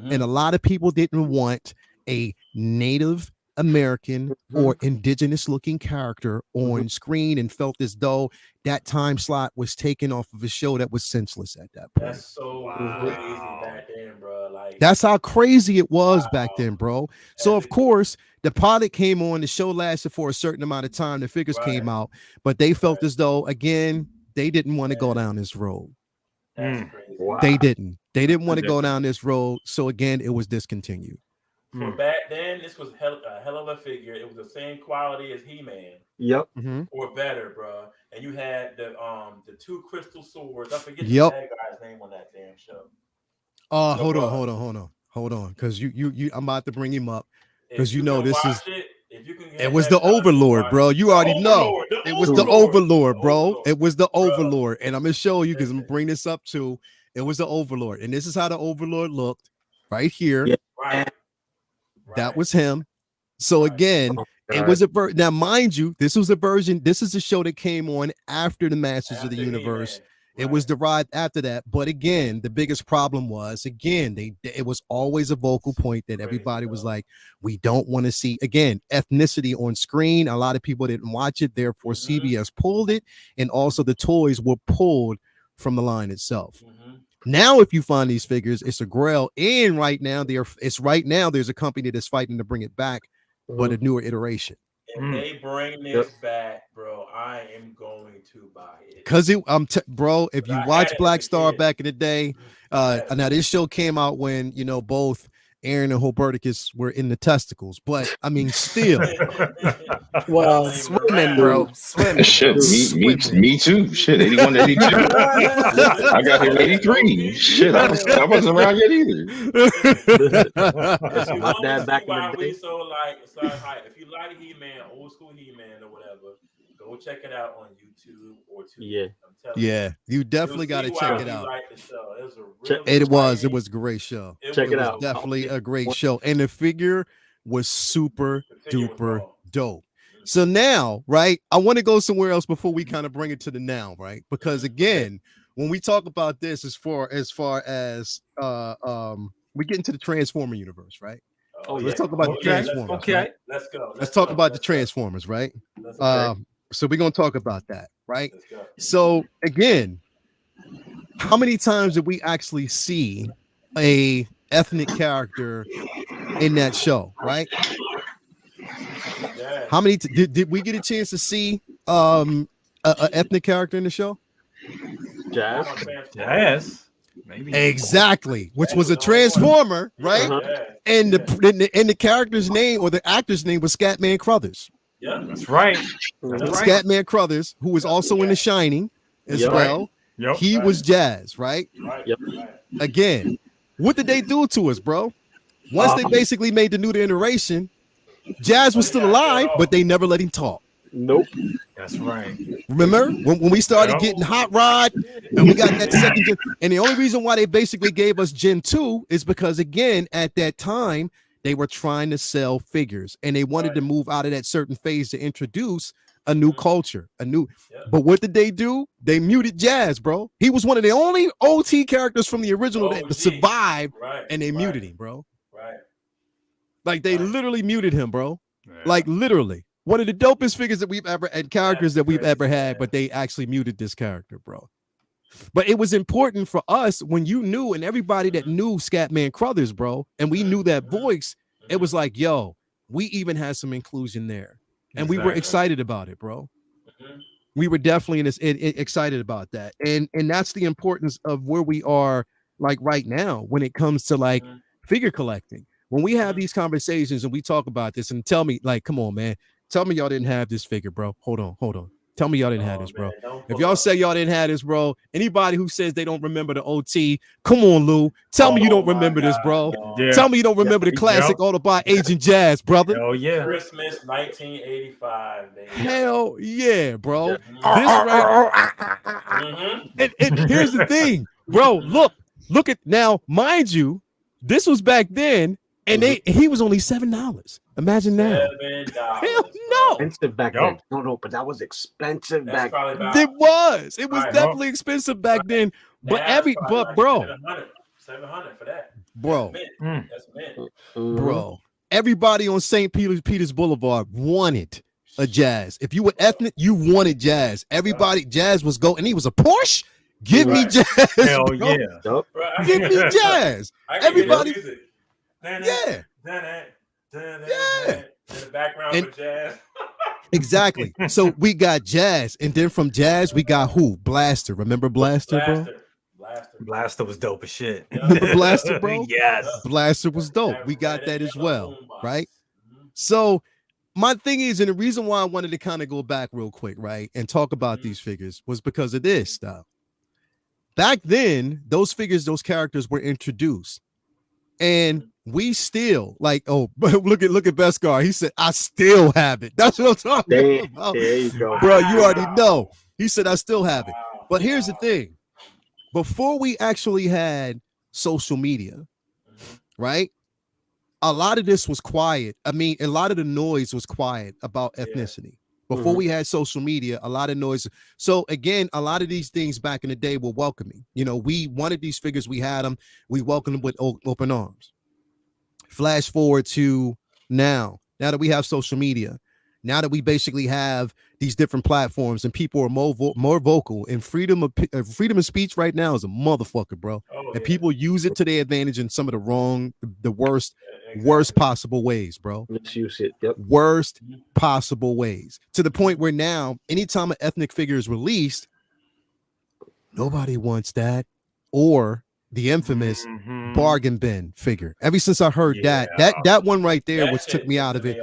and a lot of people didn't want a Native American or indigenous looking character on screen, and felt as though that time slot was taken off of a show that was senseless at that point. That's so crazy back then, bro. Like, that's how crazy it was back then, bro. So of course the pilot came on, the show lasted for a certain amount of time, the figures came out, but they felt as though, again, they didn't want to go down this road. That's crazy. Wow. They didn't want to go down this road. So again, it was discontinued. For back then, this was a hell of a figure. It was the same quality as He-Man. Yep. Or better, bro. And you had the two crystal swords. I forget the bad guy's name on that damn show. Hold on, because you I'm about to bring him up, because you know this is it was the Overlord, bro. You already know it was the Overlord, bro. It was the Overlord, and I'm gonna show you because I'm gonna bring this up too. It was the Overlord, and this is how the Overlord looked right here. Right. That was him. So again, it was a now, mind you, this was a version. This is a show that came on after the Masters of the Universe. It was derived after that. But again, the biggest problem was, again, it was always a vocal point that everybody was like, we don't want to see, again, ethnicity on screen. A lot of people didn't watch it. Therefore, CBS pulled it. And also the toys were pulled from the line itself. Now, if you find these figures, it's a grail. And right now, there's a company that's fighting to bring it back, but a newer iteration. If they bring this back, bro, I am going to buy it. Cause bro, if you watch Black Star back in the day, now this show came out when both Aaron and Hoberticus were in the testicles, but I mean, still, well, swimming, bro, swimming. Shit, me too. Shit, 81, 82. I got here in 83. Shit, I wasn't around yet either. My dad back in the day. So if you like He-Man, old school He-Man or whatever, go check it out on YouTube or Tubi. Yeah, you definitely got to check it out. Like the show. It was a great show. Check it out. Definitely a great show, and the figure was super duper dope. So now, right, I want to go somewhere else before we kind of bring it to the now, right? Because again, when we talk about this, as far as we get into the Transformer universe, right? Let's talk about the Transformers. Okay, right? Let's go. Let's talk about the Transformers, right? So we're gonna talk about that, right? So again, how many times did we actually see a ethnic character in that show, right? How many did we get a chance to see a ethnic character in the show? Jazz. Maybe. Exactly, which was a Transformer, right? And the character's name or the actor's name was Scatman Crothers. Yeah, that's right. Scatman Crothers, who was also in The Shining as well. He was Jazz, right? Again, what did they do to us, bro? Once they basically made the new iteration, Jazz was still alive, but they never let him talk. Nope. That's right. Remember when we started getting Hot Rod and we got that second gen, and the only reason why they basically gave us Gen 2 is because, again, at that time, they were trying to sell figures and they wanted to move out of that certain phase to introduce a new culture, but what did they do? They muted Jazz, bro. He was one of the only OT characters from the original that survived, and they muted him, bro. Like they literally muted him, bro. Like literally. One of the dopest figures that we've ever and characters that we've ever had, but they actually muted this character, bro. But it was important for us when you knew, and everybody that knew Scatman Crothers, bro, and we knew that voice, it was like, yo, we even had some inclusion there. And we were excited about it, bro. We were definitely excited about that. And that's the importance of where we are like right now when it comes to like figure collecting. When we have these conversations and we talk about this, and tell me, like, come on, man, tell me y'all didn't have this figure, bro. Hold on. Tell me y'all didn't have this, bro. If y'all say y'all didn't have this, bro, anybody who says they don't remember the OT, come on, Lou. Tell me you don't remember this, bro. Yeah. Tell me you don't remember the classic Autobot Agent Jazz, brother. Hell yeah. Christmas 1985, baby. Hell yeah, bro. This right. And here's the thing, bro. Look at now, mind you, this was back then, and he was only $7. Imagine now. $7. Hell no. Expensive back then. No, but that was expensive back then. It was definitely expensive back then. But bro, 700 for that. Bro. That's mint. Bro. Everybody on St. Peter's Boulevard wanted a Jazz. If you were ethnic, you wanted Jazz. Everybody, Jazz was go, and he was a Porsche. Give me Jazz. Hell bro. Yeah. Give me Jazz. Everybody. Yeah. In the background for Jazz. Exactly. So we got Jazz, and then from Jazz we got who? Blaster. Remember Blaster, bro? Blaster was dope as shit. Remember Blaster, bro? Yes. Blaster was dope. We got that as well, right? So my thing is, and the reason why I wanted to kind of go back real quick, right, and talk about these figures was because of this stuff. Back then, those figures, those characters were introduced, and we still like, oh, look at Beskar. He said, I still have it. That's what I'm talking about. There you go. Bro, you already know. He said, I still have it. But here's the thing. Before we actually had social media, right? A lot of this was quiet. I mean, a lot of the noise was quiet about ethnicity. Before we had social media, a lot of noise. So again, a lot of these things back in the day were welcoming. You know, we wanted these figures. We had them. We welcomed them with open arms. Flash forward to now that we have social media, now that we basically have these different platforms and people are more vocal, and freedom of speech right now is a motherfucker, bro. And people use it to their advantage in some of the worst possible ways, bro. Misuse it. Yep. Worst possible ways, to the point where now anytime an ethnic figure is released, nobody wants that, or the infamous bargain bin figure. Ever since I heard that one right there, which took me out of it.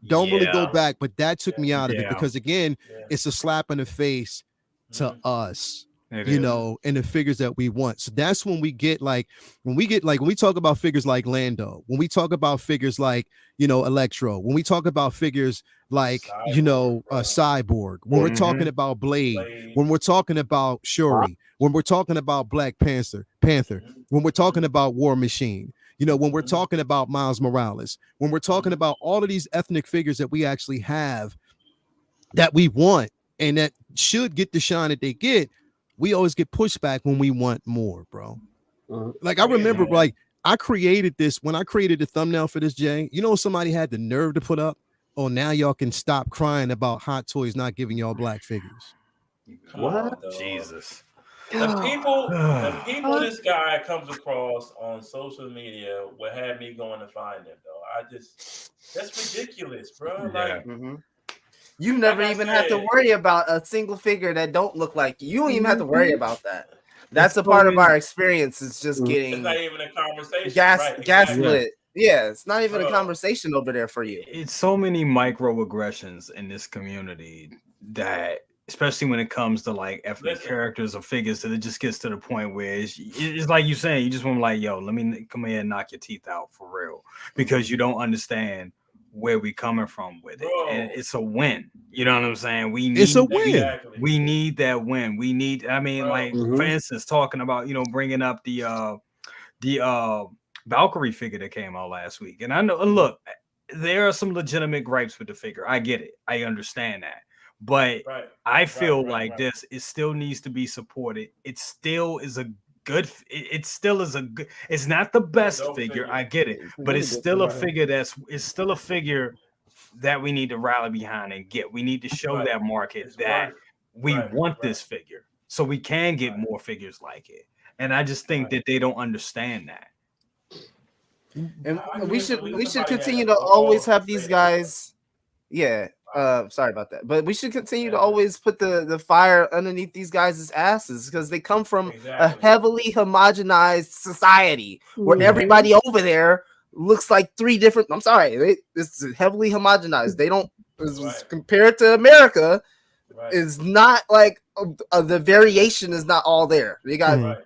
Don't really go back, but that took me out of it because again, it's a slap in the face to us, you know, and the figures that we want. So that's when we get like, when we talk about figures like Lando, when we talk about figures like, you know, Electro, when we talk about figures like, Cyborg, you know, Cyborg, when we're talking about Blade, when we're talking about Shuri, when we're talking about Black Panther, when we're talking about War Machine, you know, when we're talking about Miles Morales, when we're talking about all of these ethnic figures that we actually have that we want and that should get the shine that they get, we always get pushback when we want more, bro. Like I remember, like I created this when I created the thumbnail for this, Jay. You know, somebody had the nerve to put up, oh, now y'all can stop crying about Hot Toys not giving y'all black figures. What? Jesus. The people this guy comes across on social media will have me going to find him, though. That's ridiculous, bro. Like, you never even have to worry about a single figure that don't look like you. You don't even have to worry about that. That's a part of our experience. Is just getting. It's not even a conversation. Gaslit. Yeah, it's not even a conversation over there for you. It's so many microaggressions in this community that, especially when it comes to like ethnic characters or figures, that it just gets to the point where it's like you saying, you just want to like, yo, let me come here and knock your teeth out for real, because you don't understand where we coming from with it. And it's a win. You know what I'm saying? It's a win. We need that win. We need, I mean, like for instance, talking about, you know, bringing up the Valkyrie figure that came out last week. And I know, look, there are some legitimate gripes with the figure. I get it. I understand that. But I feel like this, it still needs to be supported. It still is a good, it's not the best figure. I get it, but it's still a figure that we need to rally behind and get. We need to show that market that we want this figure. so we can get more figures like it. And I just think that they don't understand that. And we should continue to always have these guys. Yeah. Sorry about that. But we should continue to always put the fire underneath these guys' asses because they come from a heavily homogenized society where everybody over there looks like three different. I'm sorry, it's heavily homogenized. They don't compared to America is not like the variation is not all there. They got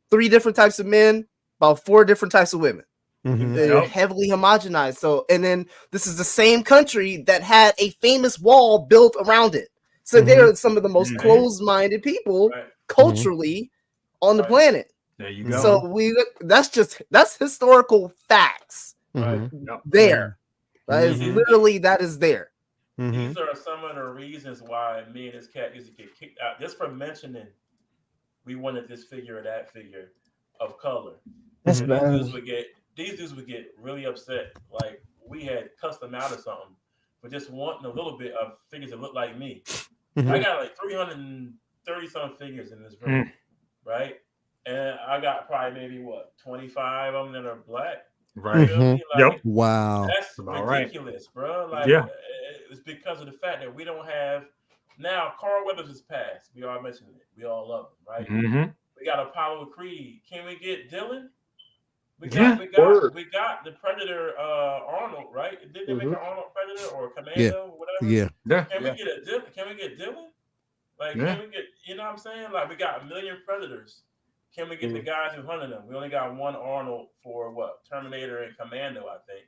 3 different types of men, about 4 different types of women. They're heavily homogenized. So, and then this is the same country that had a famous wall built around it. So they're some of the most closed-minded people culturally on the planet. There you go. So that's historical facts. There. That is literally that is there. These are some of the reasons why me and this cat used to get kicked out just for mentioning we wanted this figure or that figure of color. That's bad. These dudes would get really upset, like we had cussed them out or something, for just wanting a little bit of figures that look like me. I got like 330 some figures in this room, right? And I got probably maybe 25 of them that are black. Right. Like, wow. That's ridiculous, bro. Like, it's because of the fact that we don't have now. Carl Weathers is passed. We all mentioned it. We all love him, right? We got Apollo Creed. Can we get Dylan? We got the Predator Arnold, right? Did they make an Arnold Predator or Commando, whatever? Can we get Dylan? Like, can we get, you know what I'm saying? Like, we got a million Predators. Can we get the guys who hunted them? We only got one Arnold for what? Terminator and Commando, I think.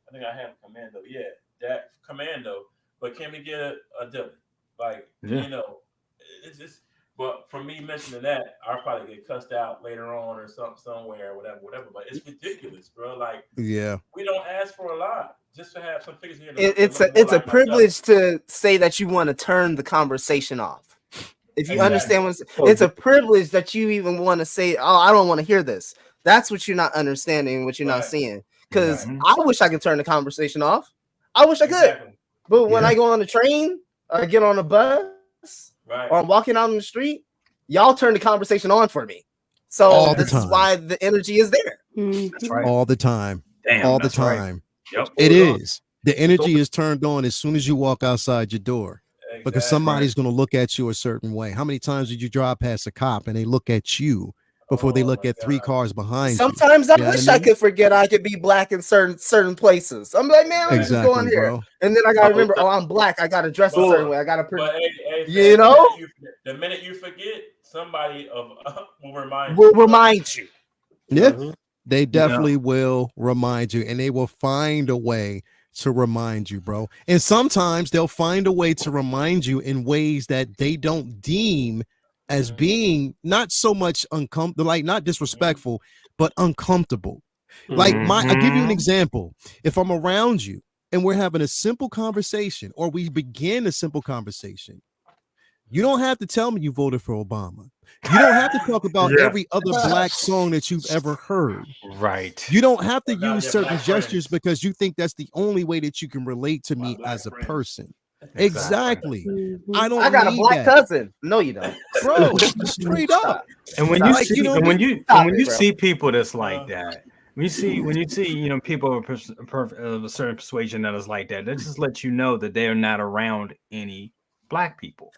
I think I have Commando. Yeah, that Commando. But can we get a Dylan? Like, you know, it's just. But for me mentioning that, I'll probably get cussed out later on or somewhere or whatever. But it's ridiculous, bro. Like, we don't ask for a lot just to have some figures here. It's a privilege to say that you want to turn the conversation off. If you understand what it's a privilege that you even want to say, oh, I don't want to hear this. That's what you're not understanding, what you're not seeing. Because I wish I could turn the conversation off. I wish I could. But when I go on the train, or get on a bus, or I'm walking out on the street, y'all turn the conversation on for me. So this is why the energy is there. That's right. All the time. Damn, all the time. Right. It is. The energy is turned on as soon as you walk outside your door. Because somebody's going to look at you a certain way. How many times did you drive past a cop and they look at you before they look at 3 cars behind Sometimes you? I wish I could forget I could be black in certain places. I'm like, man, I'm just going here. Bro. And then I got to remember, oh, I'm black. I got to dress a certain way. I got to you know? The minute you forget, somebody will remind you. Yeah, they definitely will remind you. And they will find a way to remind you, bro. And sometimes they'll find a way to remind you in ways that they don't deem as being not so much uncomfortable, like not disrespectful, but uncomfortable. Like I'll give you an example. If I'm around you and we're having a simple conversation, or we begin a simple conversation, you don't have to tell me you voted for Obama. You don't have to talk about every other black song that you've ever heard. Right. You don't have to use certain gestures because you think that's the only way that you can relate to me as a person. Exactly. I got a black cousin. No, you don't, bro. Straight up. And when you see, when you see people that's like that, when you see, you know, people of a certain persuasion that is like that, that just lets you know that they are not around any black people.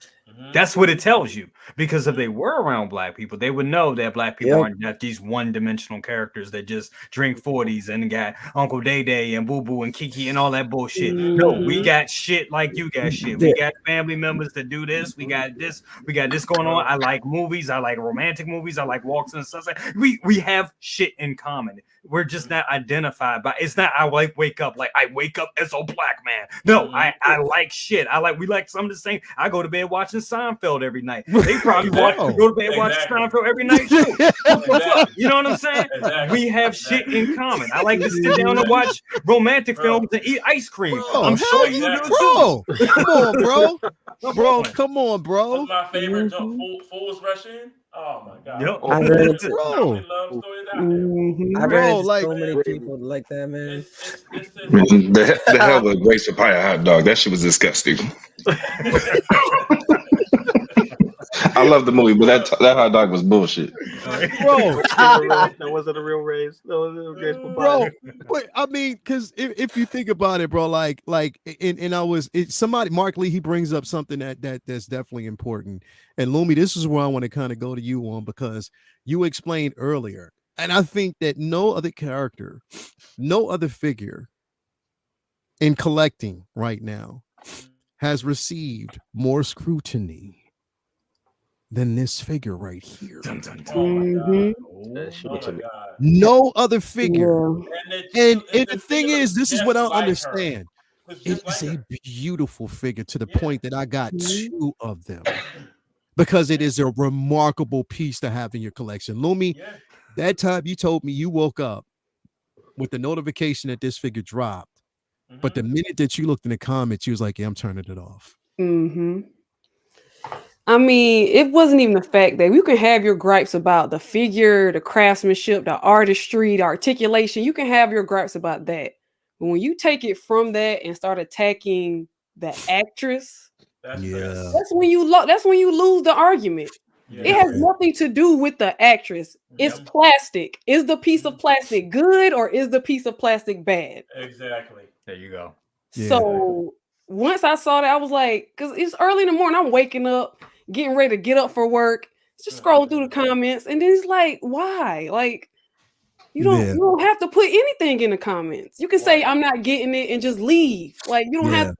That's what it tells you, because if they were around black people, they would know that black people aren't just these one-dimensional characters that just drink 40s and got Uncle Day Day and Boo Boo and Kiki and all that bullshit. No, we got shit like you got shit. We got family members that do this. We got this going on. I like movies. I like romantic movies. I like walks in the sunset. We have shit in common. We're just not identified by. It's not. I wake up like I wake up as a black man. No, I like shit. We like some of the same. I go to bed watching Seinfeld every night. They probably go to bed watching Seinfeld every night too. You know what I'm saying? We have shit in common. I like to sit down and watch romantic films and eat ice cream. I'm sure you do too. Come on, bro. Come on, bro. What's my favorite jump? Fools Rush In. Oh my god. Yep. I've ran into like, so many people like that, man. The hell of a Grace Papaya hot dog. That shit was disgusting. I love the movie, but that hot dog was bullshit. Bro. That wasn't a real raise. That was a raise for Bro, body. but I mean, because if you think about it, bro, and I was somebody, Mark Lee, he brings up something that's definitely important. And Lumi, this is where I want to kind of go to you on, because you explained earlier, and I think that no other character, no other figure in collecting right now has received more scrutiny than this figure right here. Oh my Mhm. God. Show Oh it to my me. God. No other figure. Yeah. And the thing is, this is what I just like her. understand. Looks It just is like a her. beautiful figure to the Yeah. point that I got Mhm. 2 of them, because it is a remarkable piece to have in your collection. Lumi, Yeah. that time you told me you woke up with the notification that this figure dropped, but the minute that you looked in the comments, you was like, yeah, I'm turning it off. Mm-hmm. I mean, it wasn't even the fact that you can have your gripes about the figure, the craftsmanship, the artistry, the articulation. You can have your gripes about that. But when you take it from that and start attacking the actress, That's Yeah. crazy. that's when you lose the argument. It Yeah. has nothing to do with the actress. It's Yep. plastic. Is the piece of plastic good or is the piece of plastic bad? Exactly. There you go. Yeah. So once I saw that, I was like, because it's early in the morning, I'm waking up, getting ready to get up for work, just scrolling through the comments, and then it's like, why? Like, you Yeah. don't have to put anything in the comments. You can say Right. I'm not getting it and just leave. Like, you don't have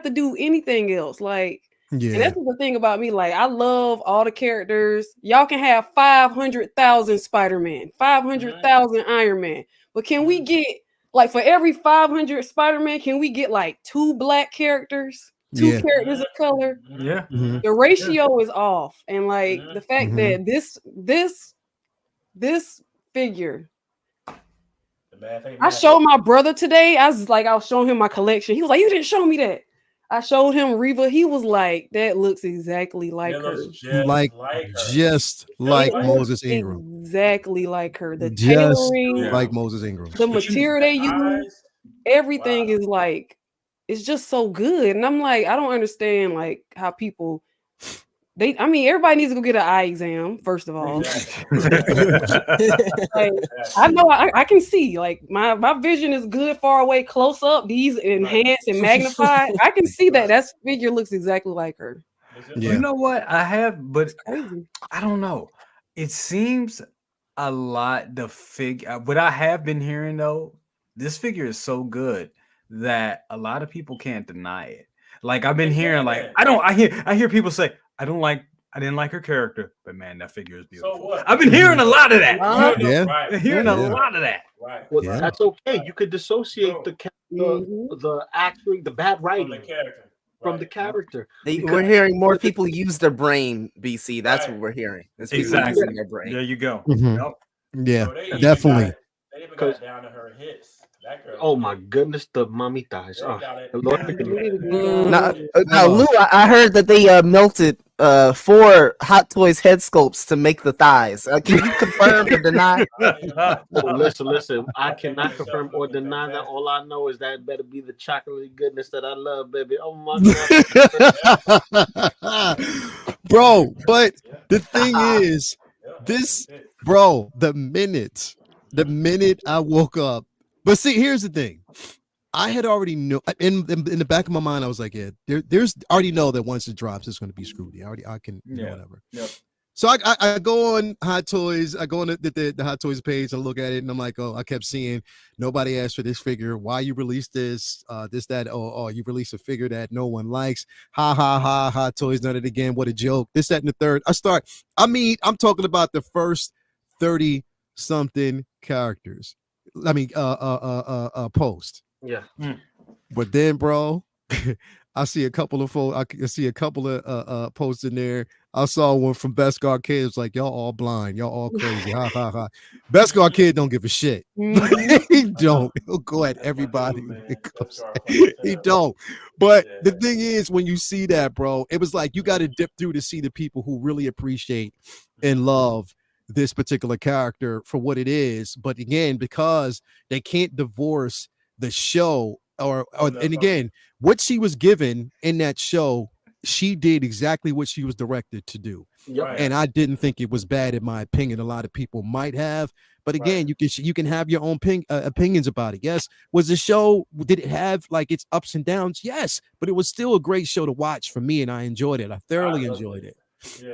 to do anything else. Like, and Yeah. that's the thing about me. Like, I love all the characters. Y'all can have 500,000 Spider-Man, 500,000 Iron Man, but can we get, like, for every 500 Spider-Man, can we get like 2 black characters, 2 Yeah. characters of color? Yeah. Mhm. The ratio is off, and like the fact Mhm. that this figure, The math ain't I math. showed my brother today. I was showing him my collection. He was like, "You didn't show me that." I showed him Reva. He was like, "That looks exactly like It her. looks just Like like her. just like It looks Moses Ingram. exactly like her. The Just tailoring, like Moses Ingram. the But you see material the they use, eyes. everything Wow. is like, it's just so good." And I'm like, I don't understand like how people everybody needs to go get an eye exam, first of all. Like, I know I can see, like, my vision is good far away, close up, these enhanced and magnified. I can see that figure looks exactly like her. Yeah. You know what? I have, but Crazy. I don't know. It seems a lot what I have been hearing though, this figure is so good that a lot of people can't deny it. Like I've been hearing, like, I hear people say, I didn't like her character, but man, that figure is beautiful. So what? I've been hearing a lot of that. Yeah. Right. Hearing a Yeah. lot of that. Right. Well, Yeah. that's okay. You could dissociate Mhm. the acting, the bad From writing the character. from Right. the character. We're hearing more people use their brain, BC. That's what Right. we're hearing. It's people Exactly. using their brain. There you go. Mhm. Yep. Yeah. So they even Definitely. They even got down to her hips. That girl. Oh my goodness, the mommy thighs. They Oh, got it. the Lord down forgive to me. her Now, hips. Lou, I heard that they melted 4 Hot Toys head sculpts to make the thighs. Can you confirm or deny? Oh, listen. I cannot confirm or deny that. All I know is that it better be the chocolatey goodness that I love, baby. Oh my God. Bro, but the thing is, the minute I woke up, but see, here's the thing. I had already know in the back of my mind, I was like, yeah, there's already know that once it drops, it's going to be screwed. I can, whatever. Yep. So I go on Hot Toys, I go on the Hot Toys page and look at it, and I'm like, oh, I kept seeing nobody asked for this figure. Why you released this, that, oh, you released a figure that no one likes. Ha ha ha, Hot Toys done it again. What a joke. This, that, and the third. I'm talking about the first 30 something characters. Post. Yeah. But then, bro, I see a couple of posts in there. I saw one from Best God Kid. It's like, y'all all blind, y'all all crazy. Ha ha ha. Best God Kid don't give a shit. He don't. He'll go at everybody. He don't. But the thing is, when you see that, bro, it was like you got to dip through to see the people who really appreciate and love this particular character for what it is. But again, because they can't divorce the show and again, what she was given in that show she did exactly what she was directed to do. Yep. And I didn't think it was bad, in my opinion. A lot of people might have, but again, you can have your own opinions about it. Yes, was the show, did it have like its ups and downs? Yes, but it was still a great show to watch for me, and I enjoyed it. I thoroughly enjoyed it.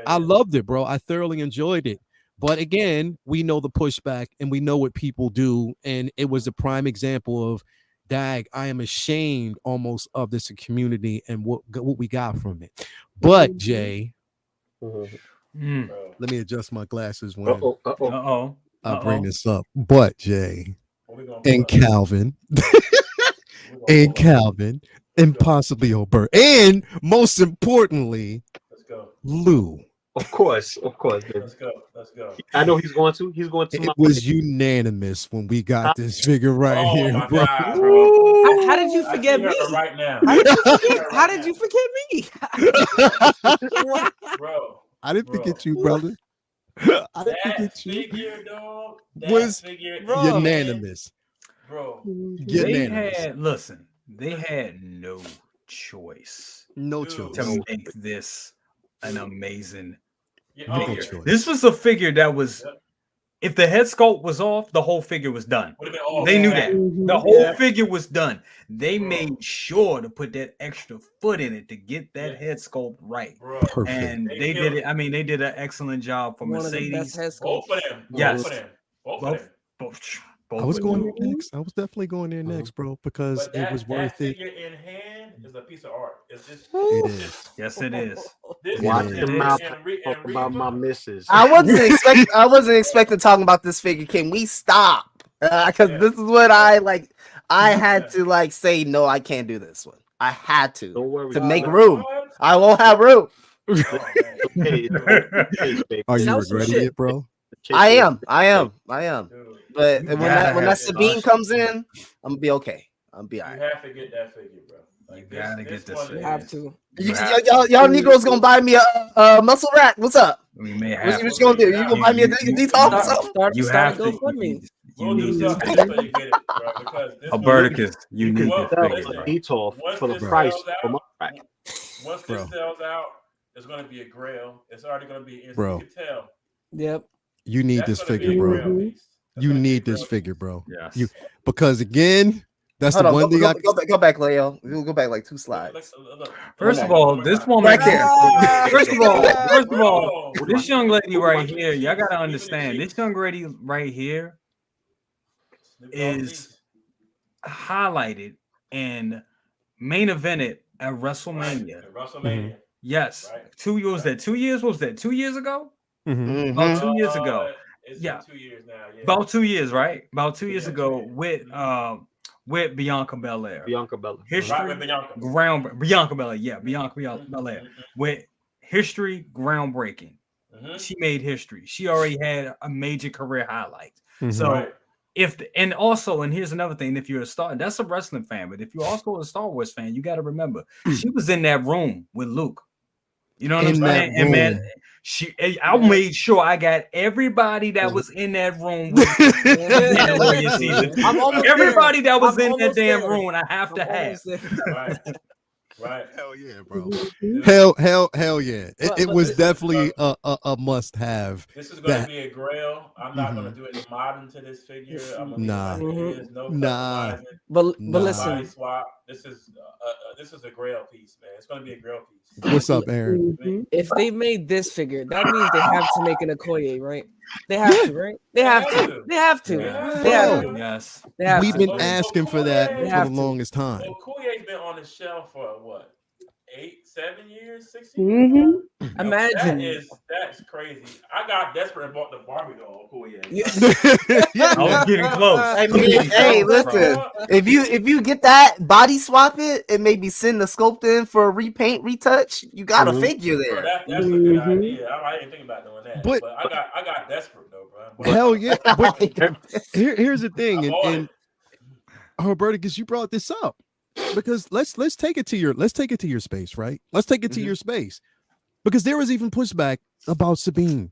I loved it, bro. I thoroughly enjoyed it. But again, we know the pushback, and we know what people do, and it was a prime example of, dag, I am ashamed almost of this community and what we got from it. But Jay, let me adjust my glasses when I bring this up. But Jay and Calvin and Calvin and possibly Obert, and most importantly, Lou. Of course. Let's go. I know he's going to. It was unanimous when we got this figure right here, my bro. God, bro. How did you forget me? Right now. How did you forget me? Bro. I didn't forget you, brother. I didn't forget you. Figure, dog. Was bro, unanimous. Bro. Unanimous. They had no choice. No Dude. choice. To make this an amazing No figure. choice. This was a figure that was, if the head sculpt was off, the whole figure was done. They knew that. The whole figure was done. They made sure to put that extra foot in it to get that head sculpt right. Bro. Perfect. And they did it. I mean, they did an excellent job for One of the Mercedes. best head Both sculpts. of them. Yes. Both of them. Both I was of going them. there next. I was definitely going there next, bro, because But it was worth that it. figure in hand is a piece of art. It's just, It is. Yes, it is. This Watch is. your mouth about my missus. I wasn't expecting talking about this figure. Can we stop? Because this is what I like. I had to like say no. I can't do this one. I had to Don't worry. to make room. I won't have room. Hey, Are you Sell some regretting shit. it, bro? I am. But You when gotta that have Sabine to. comes in, I'm gonna be okay. I'm gonna be all You right. have to get that figure, bro. Like, You gotta get this one figure. You have to. Y'all Negroes gonna buy me a muscle rack? What's up? We may What have you to. gonna do? You gonna buy me a detox or something? You have to. GoFundMe. You We'll do need this something figure. so you get it, bro. Because this Alberticus, you need Well, this figure, listen, bro. detox for the Once this price sells for my out, rack. Once Bro. this sells out, there's gonna be a grail. It's already gonna be instant. Bro. You can tell. Yep. You need That's this gonna be figure, a bro. grail piece. That's You gonna be a need this grail figure, bro. Yes. You because again, that's Hold the on, one thing go back, Leo. We'll go back like 2 slides. First of all, this woman. Right there. First of all, Bro. this young lady right here, y'all gotta understand. This young lady right here is highlighted and main evented at WrestleMania. WrestleMania. Yes. Right. 2 years. Was that 2 years? What was that 2 years ago? Mhm. About 2 years ago. It's Yeah. 2 years now. Yeah. About 2 years, right? About 2 years Yeah, ago 2 years. with Bianca Belair. Bianca Bella. History, Right with Bianca. Bianca Belair, yeah, Bianca Belair. With history, groundbreaking. Mhm. She made history. She already had a major career highlight. Mhm. So Right. and here's another thing: if you're that's a wrestling fan, but if you're also a Star Wars fan, you got to remember she was in that room with Luke. You know what I'm In that saying? And man, room. I made sure I got everybody that was in that room with Mandalorian season. I'm almost Everybody there. that was I'm in that almost damn there. room, I have to I'm have. almost there. Right. Right. Hell yeah, bro. Dude, Hell yeah. It But was this- definitely a must have. This is going That- to be a grail. I'm not going to do any modding to this figure. I'm gonna Nah. leave it like it is. No Nah. customizing, But Nah. listen, body swap. This is a grail piece, man. It's going to be a grail piece. What's up, Aaron? if they made this figure, that means they have to make an Okoye, right? They have to, right? They have to. They have to. Yeah. They have Bro. to. Yes. They have We've to. been asking for that They for have the to. longest time. Okoye's been on the shelf for what? 8, 7 years, 6 years. Mhm. Yo, Imagine. that's crazy. I got desperate and bought the Barbie doll. Okoye. I was getting close. I mean, hey, listen. If you get that body swap it and maybe send the sculpt in for a repaint retouch, you got a Mhm. figure Bro, there. that's a good idea. I didn't think about doing that. But- But I got desperate though, bro. Hell yeah. But here's the thing, I bought and Roberticus, you brought this up because let's take it to your space, right? Let's take it to your space because there was even pushback about Sabine.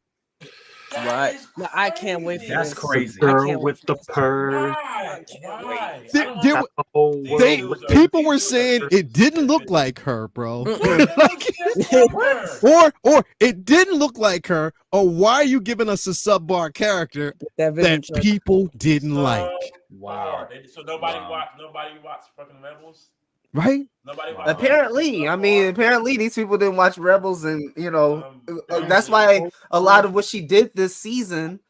Right. is No, I can't wait for crazy. That's this. crazy. I Girl can't wait with for the this. purse. Why? can't Why? wait. There- I don't there Got were- the whole These world. they dudes are- people these were dudes are saying just it didn't look stupid. like her, bro. What? It looks just like her. or it didn't look like her, or why are you giving us a sub-bar character That vision that check. people didn't So like? Wow. So nobody Wow. watched. Nobody watched fucking Rebels. Right? Nobody Wow. watched. Apparently, I mean, apparently these people didn't watch Rebels, and that's Apparently. why a lot of what she did this season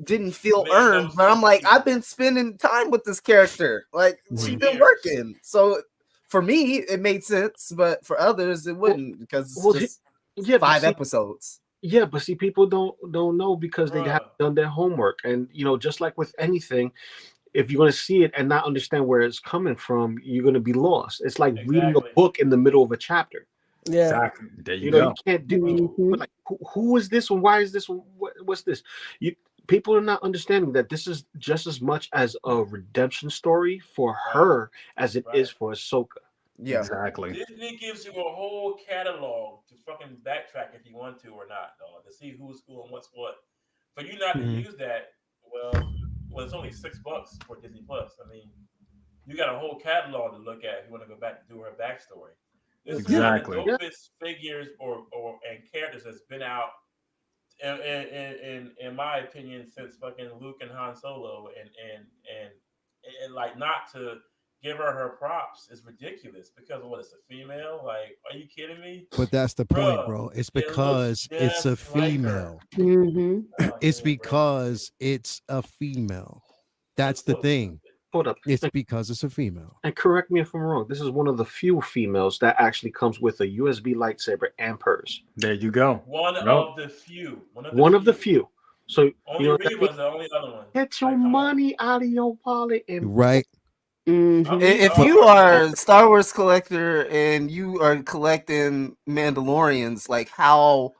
didn't feel Made no earned. But I'm sense like, to I've been spending time with this character. Like, she's been Years. working. So for me, it made sense, but for others, it wouldn't because it's Well, just Yeah, but 5 see, episodes. yeah, but see, people don't know because they Bruh. haven't done their homework. And just like with anything, if you're going to see it and not understand where it's coming from, you're going to be lost. It's like reading a Exactly. book in the middle of a chapter. Yeah. Exactly. There you You know, go. you can't do Mhm. like who is this one? Why is this one? What's this? People are not understanding that this is just as much as a redemption story for her as it is for Ahsoka. Yeah. Exactly. Disney gives you a whole catalog to fucking backtrack if you want to or not, dog, to see who's who and what's what. For you not to Mhm. use that, well, it's only $6 for Disney Plus. I mean, you got a whole catalog to look at if you want to go back to do her backstory. This Exactly. is one of the dopest figures and characters that's been out in my opinion since fucking Luke and Han Solo, and like not to give her props is ridiculous because of what, it's a female. Like, are you kidding me? But that's the point, Bruh, bro. It's it looks because it's a just like her. female. Mhm. It's Yeah, bro. because it's a female. That's the so thing. stupid. Hold up. It's because it's a female. And correct me if I'm wrong. This is one of the few females that actually comes with a USB lightsaber and purse. There you go. One Nope. of the few. One of the few. So Only that Reva's means the only other one. get your Like, come on. money out of your wallet and Right? Mhm. If you are a Star Wars collector and you are collecting Mandalorians, like how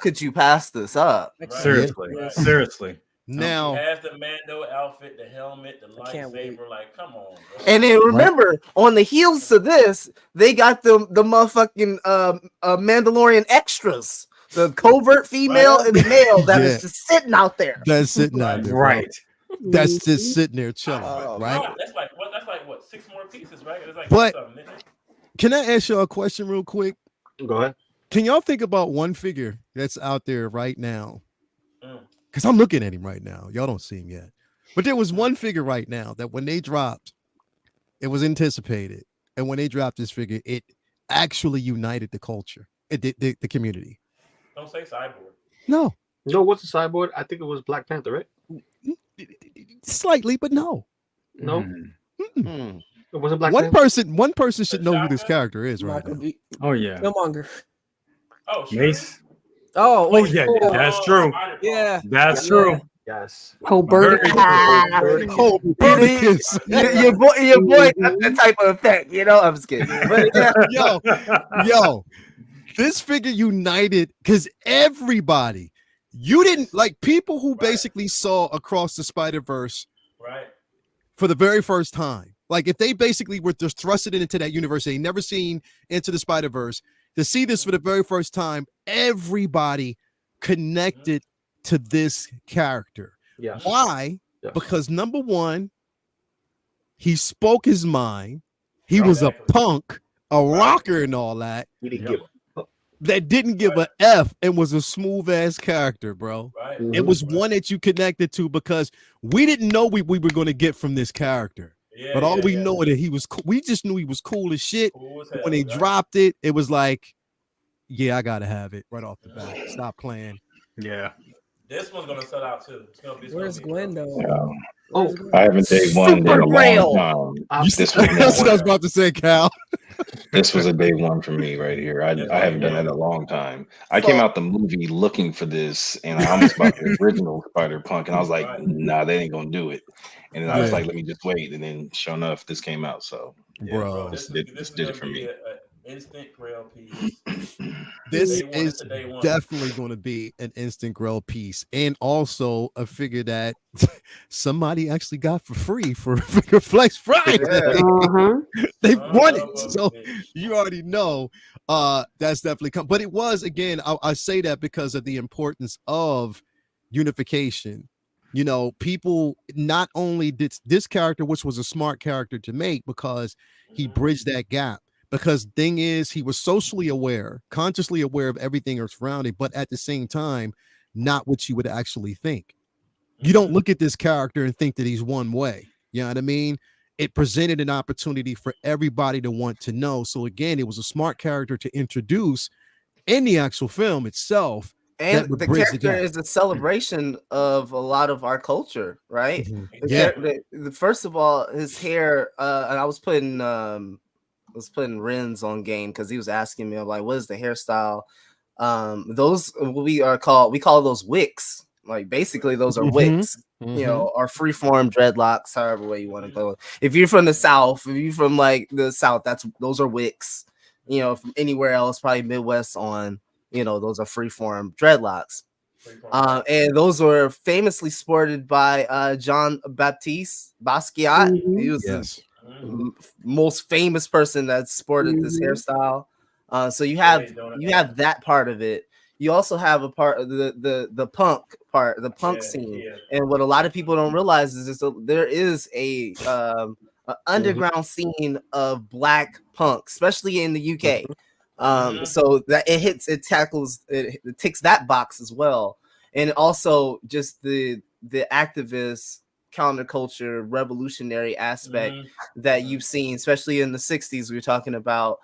could you pass this up? Right. Seriously. Right. Seriously. Now, She has the Mando outfit, the helmet, the can't wait. lightsaber. Like, come on, bro. And then remember, on the heels of this, they got the motherfucking Mandalorian extras, the covert female and the male that is just sitting out there. that's sitting out there, bro. Right. That's just sitting there chilling, Oh, right? Right, that's like what 6 more pieces, right? It's like But- something, isn't it? Can I ask y'all a question real quick? go ahead. Can y'all think about one figure that's out there right now? Mm. Because I'm looking at him right now. Y'all don't see him yet. But there was one figure right now that when they dropped, it was anticipated. And when they dropped this figure, it actually united the culture, the community. Don't say cyborg. No, No, what's the cyborg? I think it was Black Panther, right? slightly, but no. No, Mhm. Mm-mm. it wasn't Black One Panther. person should know who this character is right Michael now. B. Oh yeah. Killmonger. Oh, shit. Mace. Oh, Oh yeah, that's true. Yeah. That's Yeah. true. Yes. Hobertic. Very Oh, Birdicus. Your boy got that type of effect, you know. I'm just kidding. But yeah, Yo, this figure united because everybody, you didn't like people who basically saw Across the Spider-Verse Right. for the very first time. Like if they basically were just thrusted into that universe, they never seen Into the Spider-Verse, to see this for the very first time, everybody connected to this character. Yeah. Why? Yeah. Because number one, he spoke his mind. He was a Exactly. punk, a rocker, and all that. He didn't Yep. give That didn't give a F and was a smooth ass character, bro. Right. Mhm. It was one that you connected to because we didn't know we were going to get from this character. Yeah, But all yeah, we yeah. know that he was cool. We just knew he was cool as shit. Cool as hell, When they right? dropped it, it was like, yeah, I gotta have it right off the bat. Stop playing. Yeah. This one's gonna sell out too. Where's Gwen though? Yeah. Oh, I haven't day one in a Rail. long time. You This see- was That's what I was one. about to say, Cal. This was a day one for me right here. I haven't done that in a long time. I came out the movie looking for this, and I almost bought the original Spider Punk, and I was like, Right. nah, they ain't gonna do it. And then I was Yeah. like, let me just wait. And then sure enough, this came out. So Bro, this This did is it gonna for be me. an instant grail piece. this Day one, is it's a day one. definitely going to be an instant grow piece, and also a figure that somebody actually got for free for Figure Flex Friday. Uh-huh. They Son won of it, a so bitch. you already know that's definitely come. But it was, again, I say that because of the importance of unification. You know, people not only did this character, which was a smart character to make because he bridged that gap. Because thing is, he was socially aware, consciously aware of everything surrounding, but at the same time, not what you would actually think. You don't look at this character and think that he's one way. You know what I mean? It presented an opportunity for everybody to want to know. So again, it was a smart character to introduce in the actual film itself. And the character is a celebration of a lot of our culture, right? First of all, his hair, and I was putting Renz on game because he was asking me like, what is the hairstyle? Those we call those wicks. Like basically those are wicks, you know, or freeform dreadlocks, however way you want to go. If you're from the South, if you're from like the South, those are wicks. You know, from anywhere else, probably Midwest on, you know, those are freeform dreadlocks. And those were famously sported by John Baptiste Basquiat. He was the most famous person that sported this hairstyle. So you have that part of it. You also have a part of the punk scene. And what a lot of people don't realize is there is a underground scene of black punk, especially in the UK. So that it ticks that box as well. And also just the activist counterculture revolutionary aspect that you've seen, especially in the 60s. We were talking about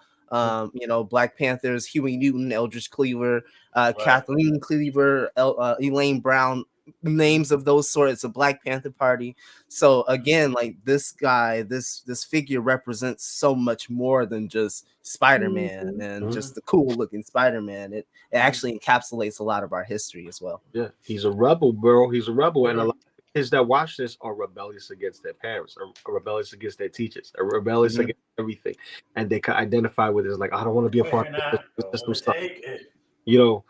you know, Black Panthers, Huey Newton, Eldridge Cleaver, Kathleen Cleaver, Elaine Brown, names of those sorts of Black Panther Party. So again, like this guy, this figure represents so much more than just Spider-Man and just the cool looking Spider-Man. It actually encapsulates a lot of our history as well. Yeah, he's a rebel, bro. He's a rebel, and a lot of kids that watch this are rebellious against their parents, are rebellious against their teachers, are rebellious against everything, and they can identify with it as like, I don't want to be a part of the system stuff. You know,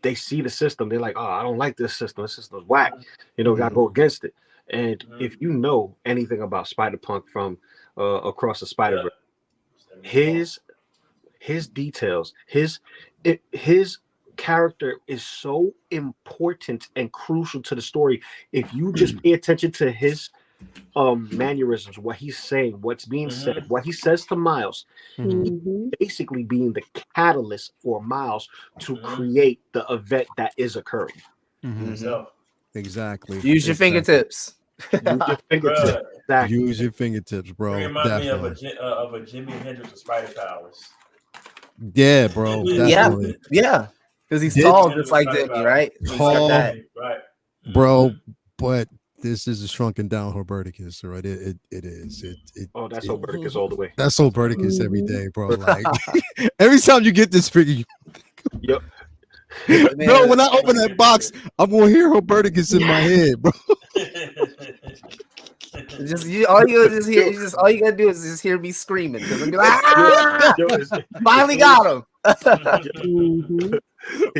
they see the system, they're like, oh, I don't like this system. This system's whack. You know, gotta go against it. And if you know anything about Spider-Punk from Across the Spider-Verse, his details, his character is so important and crucial to the story. If you just pay attention to his mannerisms, what he's saying, what's being said, what he says to Miles, he's basically being the catalyst for Miles to create the event that is occurring. Exactly. Use your fingertips. Use your fingertips. Exactly. Use your fingertips, bro. It reminds me of a Jimi Hendrix with spider powers. Yeah, bro. Definitely. Yeah. Because he's tall, just like Jimmy, right? Tall, bro. But this is a shrunken down Herberticus, right? It is. That's Herberticus all the way. That's Herberticus every day, bro. Like every time you get this figure, yep. Bro, when I open that box, I'm gonna hear Herberticus in my head, bro. All you gotta do is just hear me screaming because I'm like, ah! Finally got him.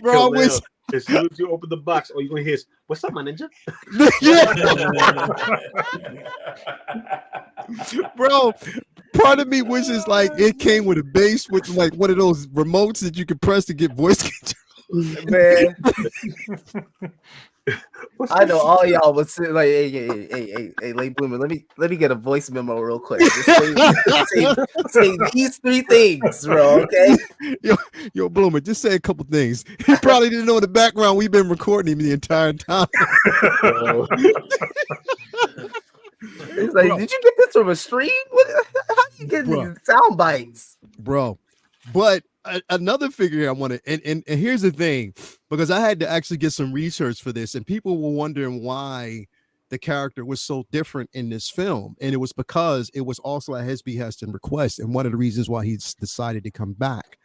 Bro, I wish as soon as you open the box, all you're gonna hear is, "What's up, my ninja?" Bro, part of me wishes like it came with a base, which like one of those remotes that you can press to get voice control. Man, I know all y'all would say like, hey, Late Bloomer, let me get a voice memo real quick. Just say these three things, bro. Okay. Yo, Bloomer, just say a couple things. He probably didn't know in the background we've been recording him the entire time. He's like, did you get this from a stream? How you getting these sound bites, bro? But another figure I want to, and here's the thing, because I had to actually get some research for this, and people were wondering why the character was so different in this film, and it was because it was also at his behest and request, and one of the reasons why he's decided to come back,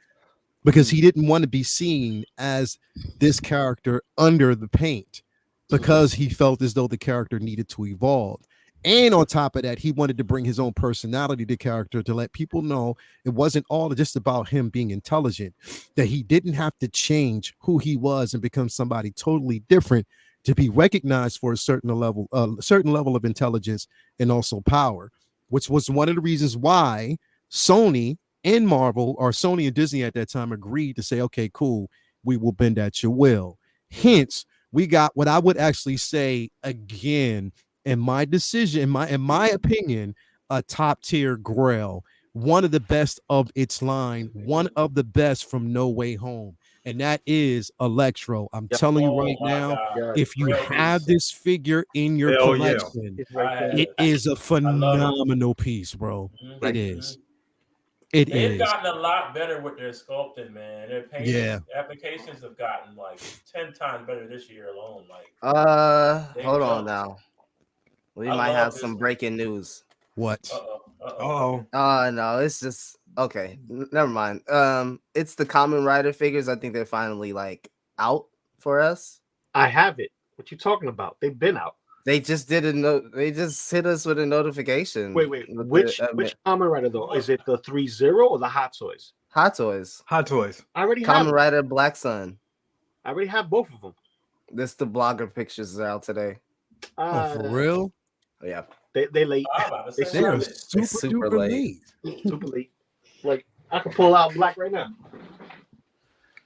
because he didn't want to be seen as this character under the paint, because he felt as though the character needed to evolve. And on top of that, he wanted to bring his own personality to character to let people know it wasn't all just about him being intelligent, that he didn't have to change who he was and become somebody totally different to be recognized for a certain level of intelligence and also power, which was one of the reasons why Sony and Marvel, or Sony and Disney at that time, agreed to say, okay, cool, we will bend at your will. Hence, we got what I would actually say again in my decision, in my opinion, a top tier Grail, one of the best of its line, one of the best from No Way Home, and that is Electro. I'm telling you right now, if you have this figure in your collection, it is a phenomenal piece, bro. It is. It They've is. gotten a lot better with their sculpting, man. Their painting applications have gotten like 10 times better this year alone. Like, hold on now. We might have some breaking news. What? Oh. No, it's just okay. Never mind. It's the Common Rider figures. I think they're finally like out for us. I have it. What you talking about? They've been out. They just did They just hit us with a notification. Wait. Which Common Rider though? Is it the 3-0 or the Hot Toys? Hot Toys. Hot Toys. I already Common have Rider Black Sun. I already have both of them. This the blogger pictures are out today. For real? Yeah. They late. They're super late. Super late. Like I can pull out black right now.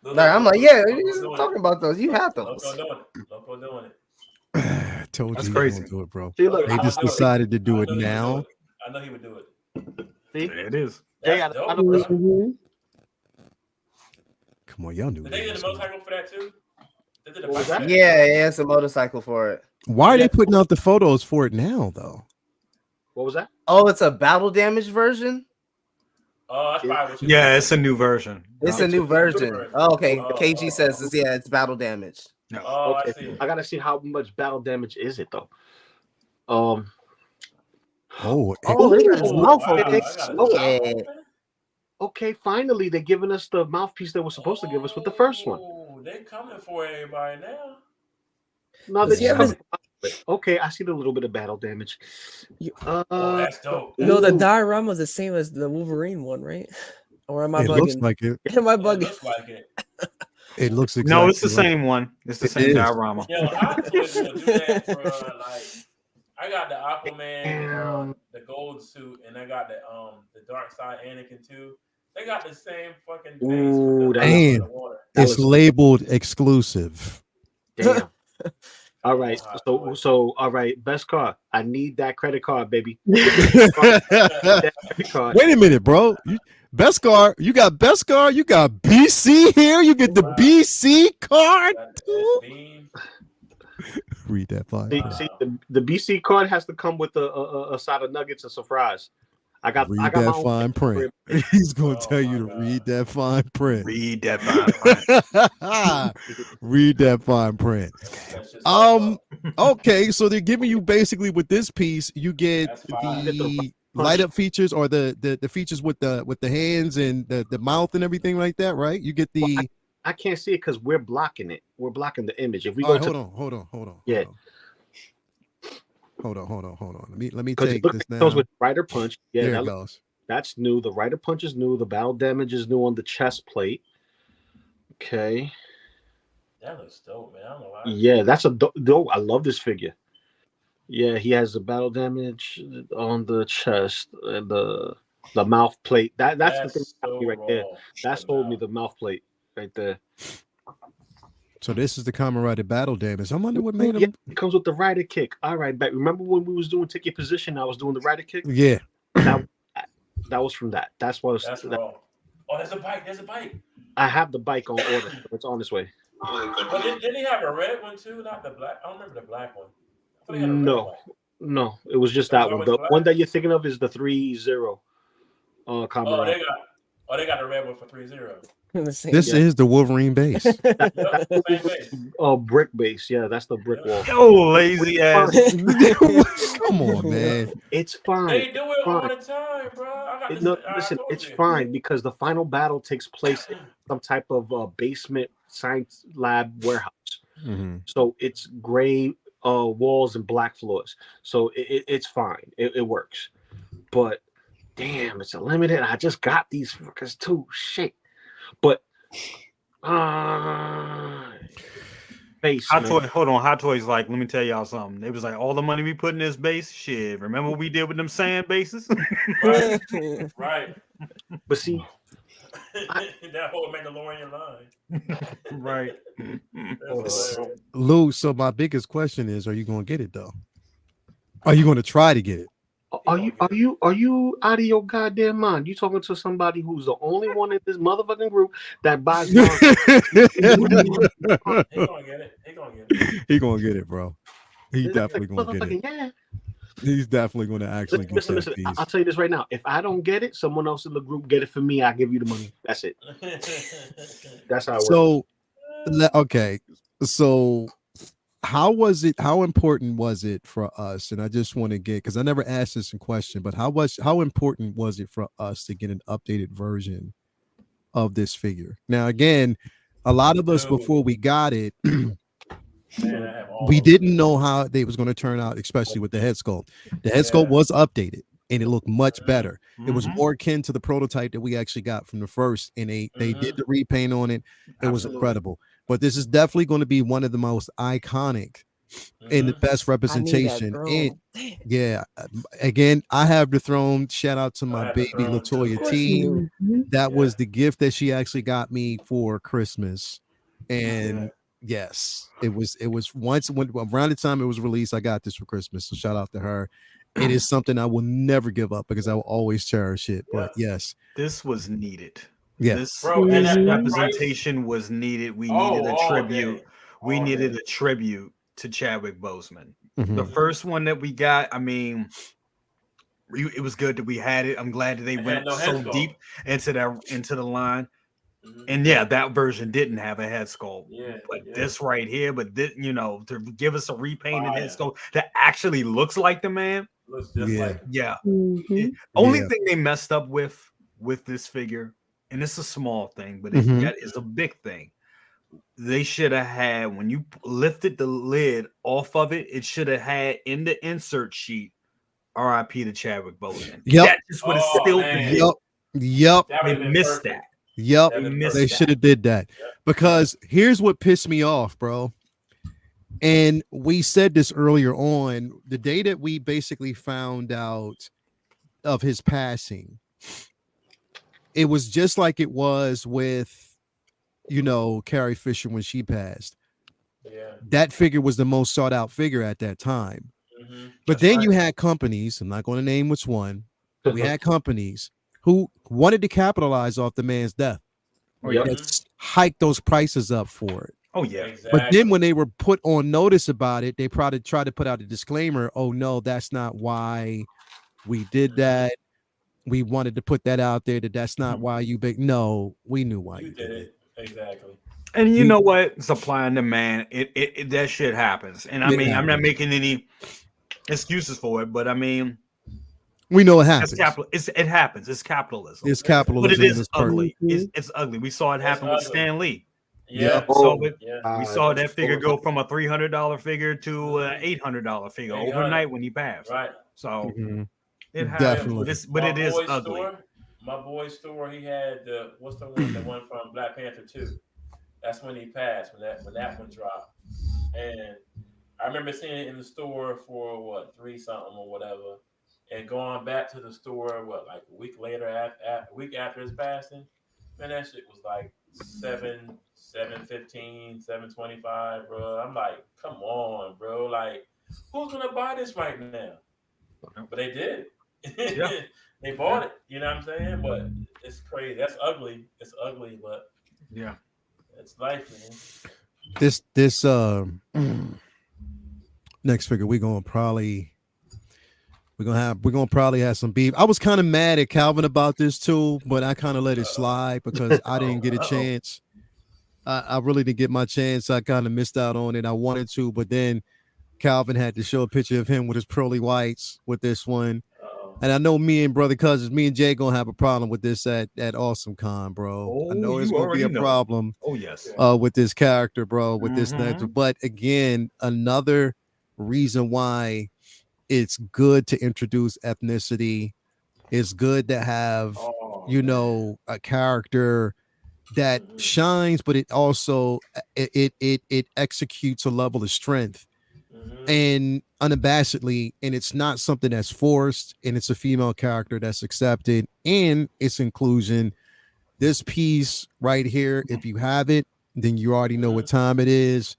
I'm like, yeah, you're talking about those. You have those. Loco doing it. Told That's you crazy. Do it, bro. See, look, they just decided to do it now. I know he would do it. See? There it is. That's dope, Come on, y'all knew. Did they get a motorcycle for that too? Yeah, it's a motorcycle for it. Why are they putting out the photos for it now, though? What was that? Oh, it's a battle damage version. Oh, that's probably what you Yeah, it's a new version. It's a new version. Oh, okay. KG says this. Yeah, it's battle damage. No. Oh, Okay. I see. I gotta see how much battle damage is it though. Oh, they got his mouth wow, open. Okay, finally they're giving us the mouthpiece they were supposed to give us with the first one. They're coming for everybody now. No, they just coming. Okay, I see the little bit of battle damage. That's dope. No, the diorama is the same as the Wolverine one, right? Or am I bugging? Looks like it. Am I bugging? It looks like it. It looks exactly No, it's the like same one. It's the same diorama. Yeah, Hot Toys will do that for like. I got the Aquaman, the gold suit, and I got the Dark Side Anakin too. They got the same fucking base with the water. It's labeled exclusive. Damn. All right. So all right, best card. I need that credit card, baby. That credit card. Wait a minute, bro. Best card. You got best card. You got BC here. You get the BC card. Read that fine. See, the BC card has to come with a side of nuggets and some fries. I got that fine print. He's gonna tell you to read that fine print. Read that fine print. Read that fine print. Okay, so they're giving you basically with this piece, you get the light up features or the features with the hands and the mouth and everything like that, right? You get the. I can't see it because we're blocking it. We're blocking the image. If we go, hold on. Yeah. Hold on. Let me take this now. Comes with Rider Punch. Yeah, there it goes. That's new. The Rider Punch is new. The battle damage is new on the chest plate. Okay. That looks dope, man. I don't know why. Yeah, that's a dope. I love this figure. Yeah, he has the battle damage on the chest and the mouth plate. That's the thing so right there. That sold me the mouth plate right there. So this is the Kamen Rider battle damage. I wonder what made him. Yeah, it comes with the rider kick. All right, back. Remember when we was doing take your position? I was doing the rider kick. Yeah, that was from that. That's what. That's wrong. Oh, there's a bike. There's a bike. I have the bike on order. So it's on its way. But didn't he have a red one too? Not the black. I don't remember the black one. No, it was just that one. The one that you're thinking of is the 3-0. Kamen Rider. They got a red one for 3-0. This is the Wolverine base. Brick base. Yeah, that's the brick wall. Oh, lazy ass. Come on, man. It's fine. They do it all the time, bro. Listen, it's fine because the final battle takes place in some type of basement science lab warehouse. Mm-hmm. So it's gray walls and black floors. So it's fine. It works. But damn, it's a limited. I just got these fuckers too. Shit. But base. Hot Toys like, let me tell y'all something. It was like all the money we put in this base. Shit, remember what we did with them sand bases? Right. But see, That whole Mandalorian line. Right. Lou, so my biggest question is, are you going to get it though? Are you going to try to get it? Are you out of your goddamn mind? You talking to somebody who's the only one in this motherfucking group that buys manga? He gonna get it. He gonna get it. He gonna get it, bro. He definitely gonna get it. Yeah. He's definitely going to actually get Listen. that piece. I'll tell you this right now. If I don't get it, someone else in the group get it for me. I give you the money. That's it. That's how it works. So, okay. So, how important was it for us? And I just want to get, because I never asked this in question, but how important was it for us to get an updated version of this figure? Now, again, a lot of us before we got it, we didn't know how they was going to turn out, especially with the head sculpt. The head sculpt was updated and it looked much better. It was more akin to the prototype that we actually got from the first, and they did the repaint on it. It was incredible. But this is definitely going to be one of the most iconic and the best representation. And yeah, again, I have the throne. Shout out to my baby Latoya T. That was the gift that she actually got me for Christmas. And yes, it was once when around the time it was released, I got this for Christmas. So shout out to her. It is something I will never give up because I will always cherish it. But yes, this was needed. Yeah, this representation was needed. We needed a tribute. We needed a tribute to Chadwick Boseman. The first one that we got, I mean, it was good that we had it. I'm glad that they went so deep into the line. And yeah, that version didn't have a head sculpt. But this right here, this, to give us a repainted head sculpt that actually looks like the man. Looks just like Only thing they messed up with this figure, and it's a small thing, but it's a big thing. They should have had, when you lifted the lid off of it, it should have had in the insert sheet, R.I.P. to Chadwick Boseman. That just would have still been. Yep. They missed that. Yep. They should have did that. Because here's what pissed me off, bro. And we said this earlier on, the day that we basically found out of his passing, it was just like it was with, Carrie Fisher when she passed. That figure was the most sought out figure at that time. But then you had companies, I'm not going to name which one, we had companies who wanted to capitalize off the man's death. Let's hike those prices up for it. Oh yeah. Exactly. But then when they were put on notice about it, they probably tried to put out a disclaimer. Oh no, that's not why we did that. We wanted to put that out there that's not why you big. No, we knew why you did it. Exactly. And you know what? Supply and demand. It that shit happens. And I mean, I'm not making any excuses for it, but I mean, we know it happens. It happens. It's capitalism. It's capitalism. But it is ugly. It's ugly. We saw it happen with Stan Lee. Yeah. We saw that figure go from a $300 figure to an $800 figure overnight when he passed. Right. So it happens. Definitely. But it is ugly. My boy's store, he had the one from Black Panther 2. That's when he passed, when that one dropped. And I remember seeing it in the store for $3 something or whatever. And going back to the store, like a week later, a week after his passing, man, that shit was like $715, $725, bro. I'm like, come on, bro. Like, who's gonna buy this right now? But they did. Yeah. They bought it. You know what I'm saying? But it's crazy. That's ugly. It's ugly, but yeah, it's life, man. This next figure we're gonna probably have some beef. I was kind of mad at Calvin about this too, but I kind of let it slide because I didn't get a chance. I really didn't get my chance. I kind of missed out on it. I wanted to, but then Calvin had to show a picture of him with his pearly whites with this one. And I know me and Jay gonna have a problem with this at Awesome Con, bro. I know it's gonna be a problem. Oh yes. With this character, bro. With this next, but again, another reason why it's good to introduce ethnicity. It's good to have, a character that shines, but it also it executes a level of strength and unabashedly, and it's not something that's forced, and it's a female character that's accepted, and its inclusion this piece right here, if you have it, then you already know what time it is.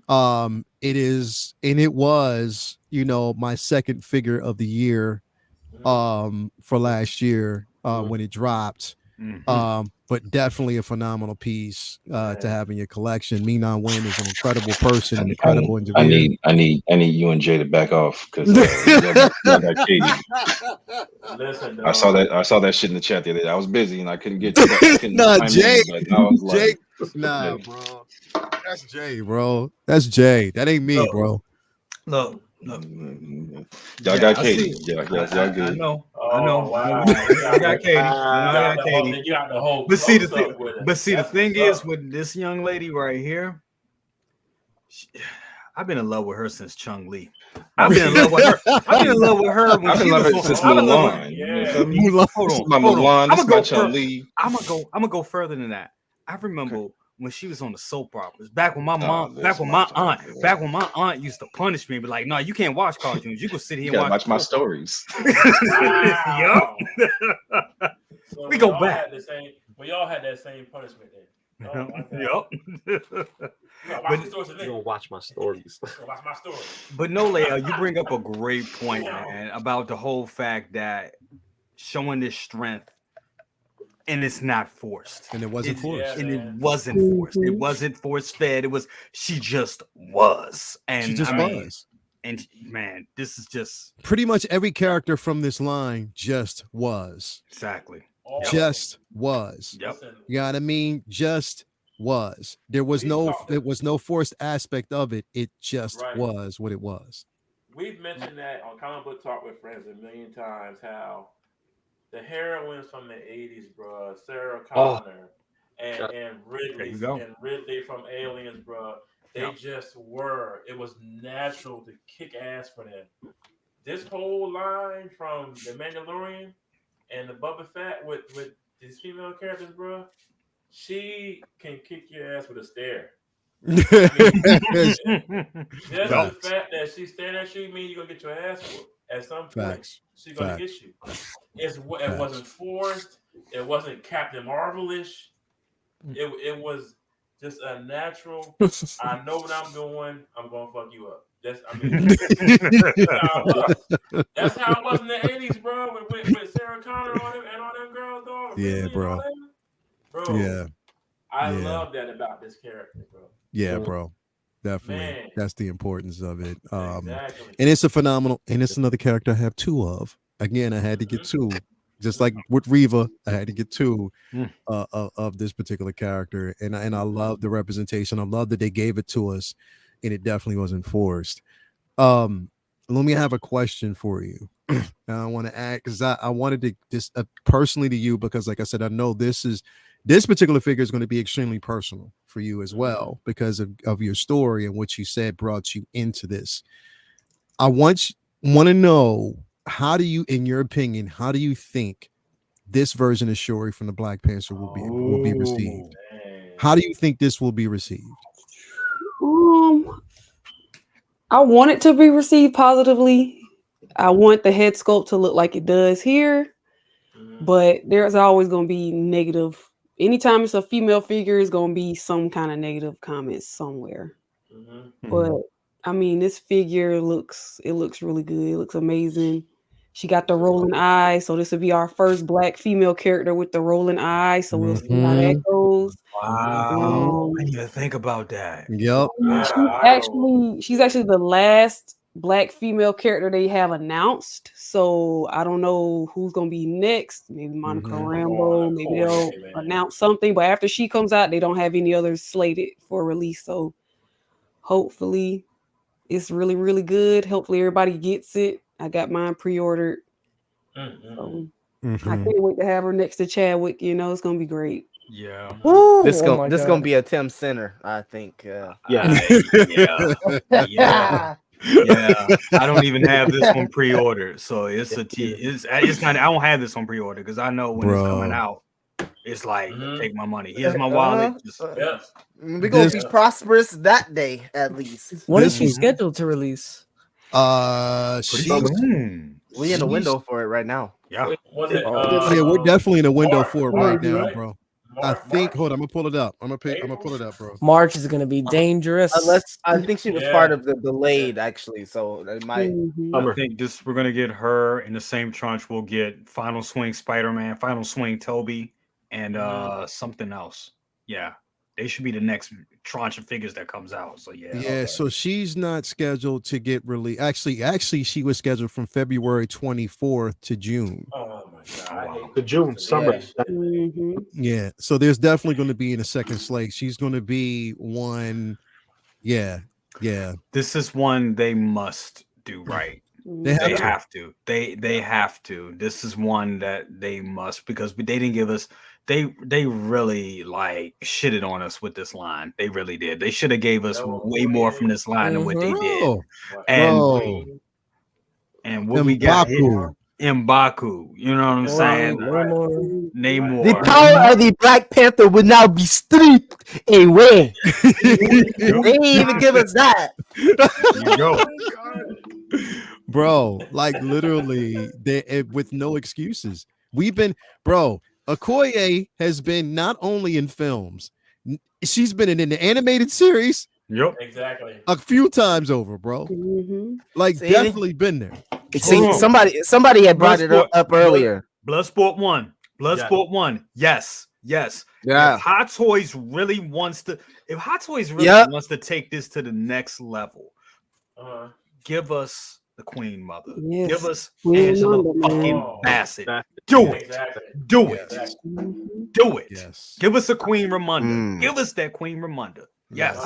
It is, and it was, my second figure of the year for last year when it dropped. But definitely a phenomenal piece to have in your collection. Meenon Win is an incredible person, an incredible individual. I need you and Jay to back off because y'all got Katie. Listen, dog. I saw that shit in the chat the other day. I was busy and I couldn't get to it. Nah, Jay. But I was like, nah, bro. That's Jay, bro. That's Jay. That ain't me, bro. Look. Y'all got Katie. Y'all good. I know. Wow. I got Katie. I got Katie. You got the whole. But see the thing is with this young lady right here, I've been in love with her since Chung Lee. I've been in love with her. I've been in love with her when she was since Mulan. Hold on. Mulan. This is my Chung Lee. I'm gonna go further than that. I remember when she was on the soap operas, back when my aunt used to punish me, but like, no, you can't watch cartoons. You can sit here and watch my stories. Yup. So we go back. We all had that same punishment then. Yup. You don't watch my stories. Watch my stories. But no, Leia, you bring up a great point, man, about the whole fact that showing this strength. And it's not forced. And it wasn't forced. And it wasn't forced. It wasn't force fed. It was, she just was. And she just was. And man, this is just pretty much every character from this line just was. Exactly. Just was. Yep. You know what I mean? Just was. There was no forced aspect of it. It just was what it was. We've mentioned that on Comic Book Talk with Friends a million times, how the heroines from the 80s, bro, Sarah Connor and Ridley from Aliens, bro, they just were. It was natural to kick ass for them. This whole line from The Mandalorian and the Boba Fett with these female characters, bro, she can kick your ass with a stare. Just the fact that she's staring at you means you're gonna get your ass whooped at some point. She's gonna get you. It wasn't forced. It wasn't Captain Marvel-ish. It was just a natural. I know what I'm doing. I'm gonna fuck you up. That's how it was in the 80s, bro. With Sarah Connor on him and all them girls, dog. Yeah, bro. Yeah. I love that about this character, bro. Yeah, bro. Definitely. Man. That's the importance of it. Exactly. And it's a phenomenal, and it's another character I have two of. Again, I had to get two. Just like with Reva, I had to get two of this particular character. And I love the representation. I love that they gave it to us, and it definitely wasn't forced. Let me have a question for you. I want to add, because I wanted to this personally to you, because like I said, I know this particular figure is going to be extremely personal for you as well, because of your story and what you said brought you into this. I want to know, how do you, in your opinion, how do you think this version of Shuri from the Black Panther will be received? How do you think this will be received? I want it to be received positively. I want the head sculpt to look like it does here, but there's always going to be negative. Anytime it's a female figure, it's going to be some kind of negative comments somewhere. But I mean, this figure looks really good. It looks amazing. She got the rolling eye, so this will be our first Black female character with the rolling eye. So we'll see how that goes. Wow, I didn't even think about that. Yep. She's actually the last Black female character they have announced. So I don't know who's gonna be next. Maybe Monica Rambeau. Maybe they'll announce something. But after she comes out, they don't have any others slated for release. So hopefully it's really, really good. Hopefully everybody gets it. I got mine pre-ordered. So I can't wait to have her next to Chadwick. You know, it's gonna be great. Yeah. Ooh, this gonna be a Tim Center, I think. Yeah. I don't even have this one pre-ordered, so it's kind of, I don't have this one pre-ordered because I know when it's coming out. It's like, take my money. Here's my wallet. We're gonna be prosperous that day, at least. When is she scheduled to release? We in the window for it right now. Yeah. Was it? Yeah, we're definitely in a window March, for it right March, now, right? bro. I March, think. March? Hold on, I'm gonna pull it up. I'm gonna April? pull it up, bro. March is gonna be dangerous. Unless I think she was Yeah. part of the delayed, actually. So it might. Mhm. I think this we're gonna get her in the same tranche. We'll get Final Swing Spider-Man, Final Swing Toby, and something else. Yeah, they should be the next tranche of figures that comes out. So yeah. Yeah, so she's not scheduled to get released. Actually, she was scheduled from February 24th to June. Oh my god! The June summer. Mhm. Yeah, so there's definitely going to be in a second slate. She's going to be one. Yeah. This is one they must do right. They They have to. have to. They have to. This is one that they must, because they didn't give us. They really like shitted on us with this line. They really did. They should have gave us way more from this line than what they did. Bro, And bro. and what we got here, M'Baku. You know what I'm saying? Namor. The power of the Black Panther would now be stripped away. They didn't even give us that. You go. Bro, like literally, with no excuses. We've been, bro. Okoye has been not only in films, she's been in the animated series. Yep, exactly. A few times over, bro. Mhm. Like definitely been there. See, somebody had brought it up earlier. Bloodsport 1. Bloodsport 1. Yes. Yes. Yeah. If Hot Toys really wants to, wants to take this to the next level, give us the Queen Mother. Yes. Give us Queen Angela Mother, fucking man. Bassett. Do it. Exactly. Do it. Do it. Yes. Give us a Queen Ramonda. Give us that Queen Ramonda. Yes.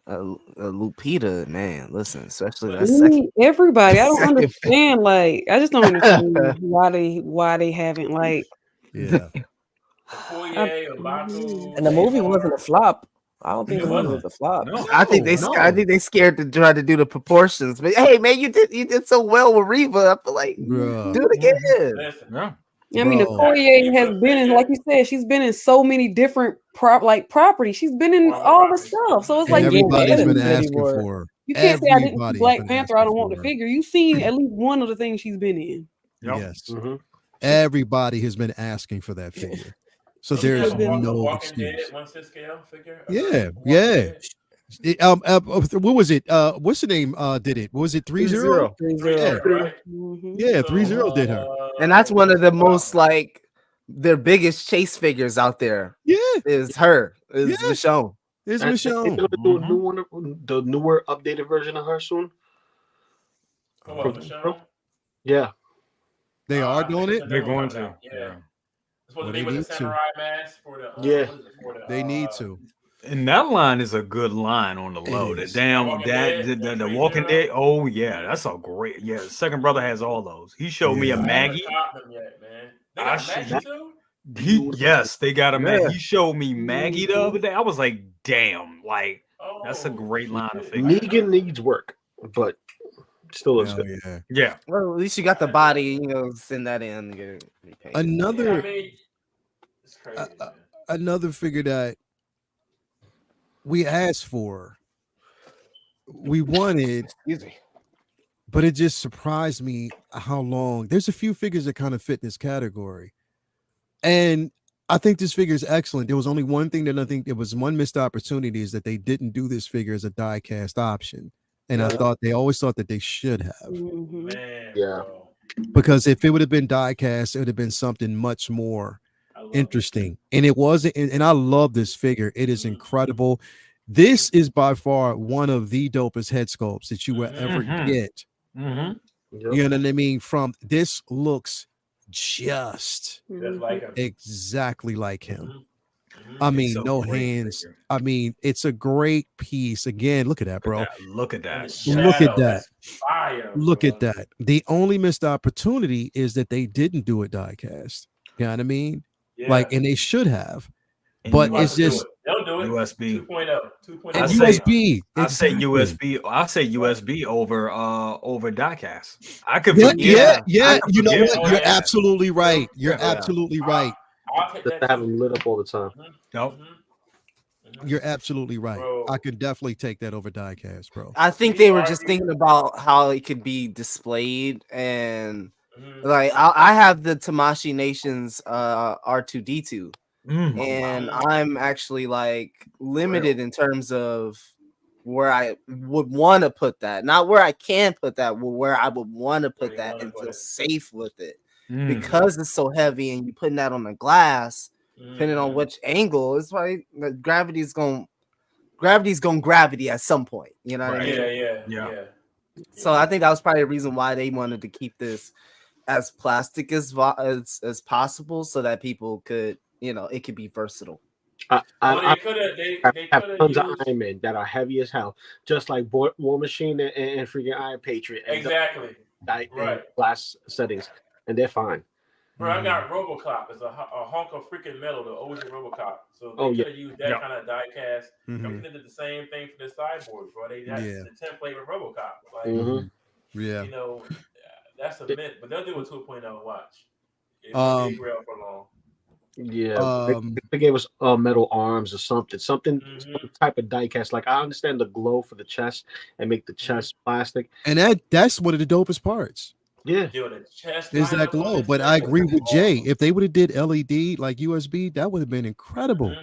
Lupita, man, listen, especially that We second. need everybody. I don't second- understand. Like, I just don't understand why they haven't like. Yeah. And the movie wasn't a flop. I don't think the movie was a flop. I think they scared to try to do the proportions. But hey, man, you did so well with Reva. I feel like Bruh. do it again. Yeah. I mean, Okoye has been in, like you said, she's been in so many different properties. She's been in all the stuff. So it's like everybody's been asking for her. You can't say I didn't see Everybody's Black been Panther. I don't asking want the for her. figure. You've seen at least one of the things she's been in. Yes. Everybody has been asking for that figure. So there's no excuse. Yeah. What was it? What's the name? Did it? Was it 3-0? 3-0. Yeah, 3-0 did her. And that's one of the most like their biggest chase figures out there. Yeah, is her. Is Michonne. It's And Michonne. they're gonna do a new one, the newer updated version of her soon. Yeah, they are doing it. They're going to. Yeah. Well, they need to. They need to. And that line is a good line on the low. The the Walking Dead. Oh yeah, that's a great. Yeah, the second brother has all those. He showed me a Maggie. Yes, they got a Maggie. He showed me Maggie the other day. I was like, damn, like that's a great line of figures. Negan needs work, but still looks good. Yeah. Well, at least you got the body. Send that in. Another figure that we asked for, we wanted, but it just surprised me how long. There's a few figures that kind of fit this category, and I think this figure is excellent. There was only one thing that I think it was one missed opportunity, is that they didn't do this figure as a die cast option, and I thought they always thought that they should have. Yeah, because if it would have been die cast, it would have been something much more interesting, and it wasn't. And I love this figure. It is incredible. This is by far one of the dopest head sculpts that you will ever get. You know what I mean? From this looks just exactly like him. I mean, no hands. Figure. I mean, it's a great piece. Again, look at that, bro. Look at that. Look at that. Look at that. The only missed opportunity is that they didn't do it die cast. You know what I mean? Yeah. Like, and they should have. And but it's just they'll do it. USB 2.0. And USB. I say USB. I say USB over diecast. I could. Yeah. You know what? You're absolutely right. You're absolutely right. Just have them lit up all the time. Nope. You're absolutely right. Bro. I could definitely take that over diecast, bro. I think they were just thinking about how it could be displayed, and like I have the Tamashii Nations R2D2, and I'm actually like limited in terms of where I would want to put that, not where I can put that, but where I would want to put that and feel safe with it, because it's so heavy, and you putting that on the glass, depending on which angle, it's like gravity's gonna gravity at some point, you know what I mean? Yeah. So I think that was probably the reason why they wanted to keep this as plastic as possible, so that people could, you know, it could be versatile. They could have tons of Iron Men that are heavy as hell, just like War Machine and freaking Iron Patriot. Exactly. Right. Glass settings, and they're fine. Bro, I got RoboCop. It's a hunk of freaking metal, the OG RoboCop. So they could have used that kind of die cast. Company did the same thing for the cyborgs, bro. They had the template with RoboCop. Like, you know, that's a myth, but they'll do a 2.0 watch. If they did for long. Yeah, they gave us metal arms or something some type of die cast. Like, I understand the glow for the chest and make the chest plastic, and that's one of the dopest parts. Yeah, the chest is that glow. But I agree with Jay. If they would have did LED like USB, that would have been incredible.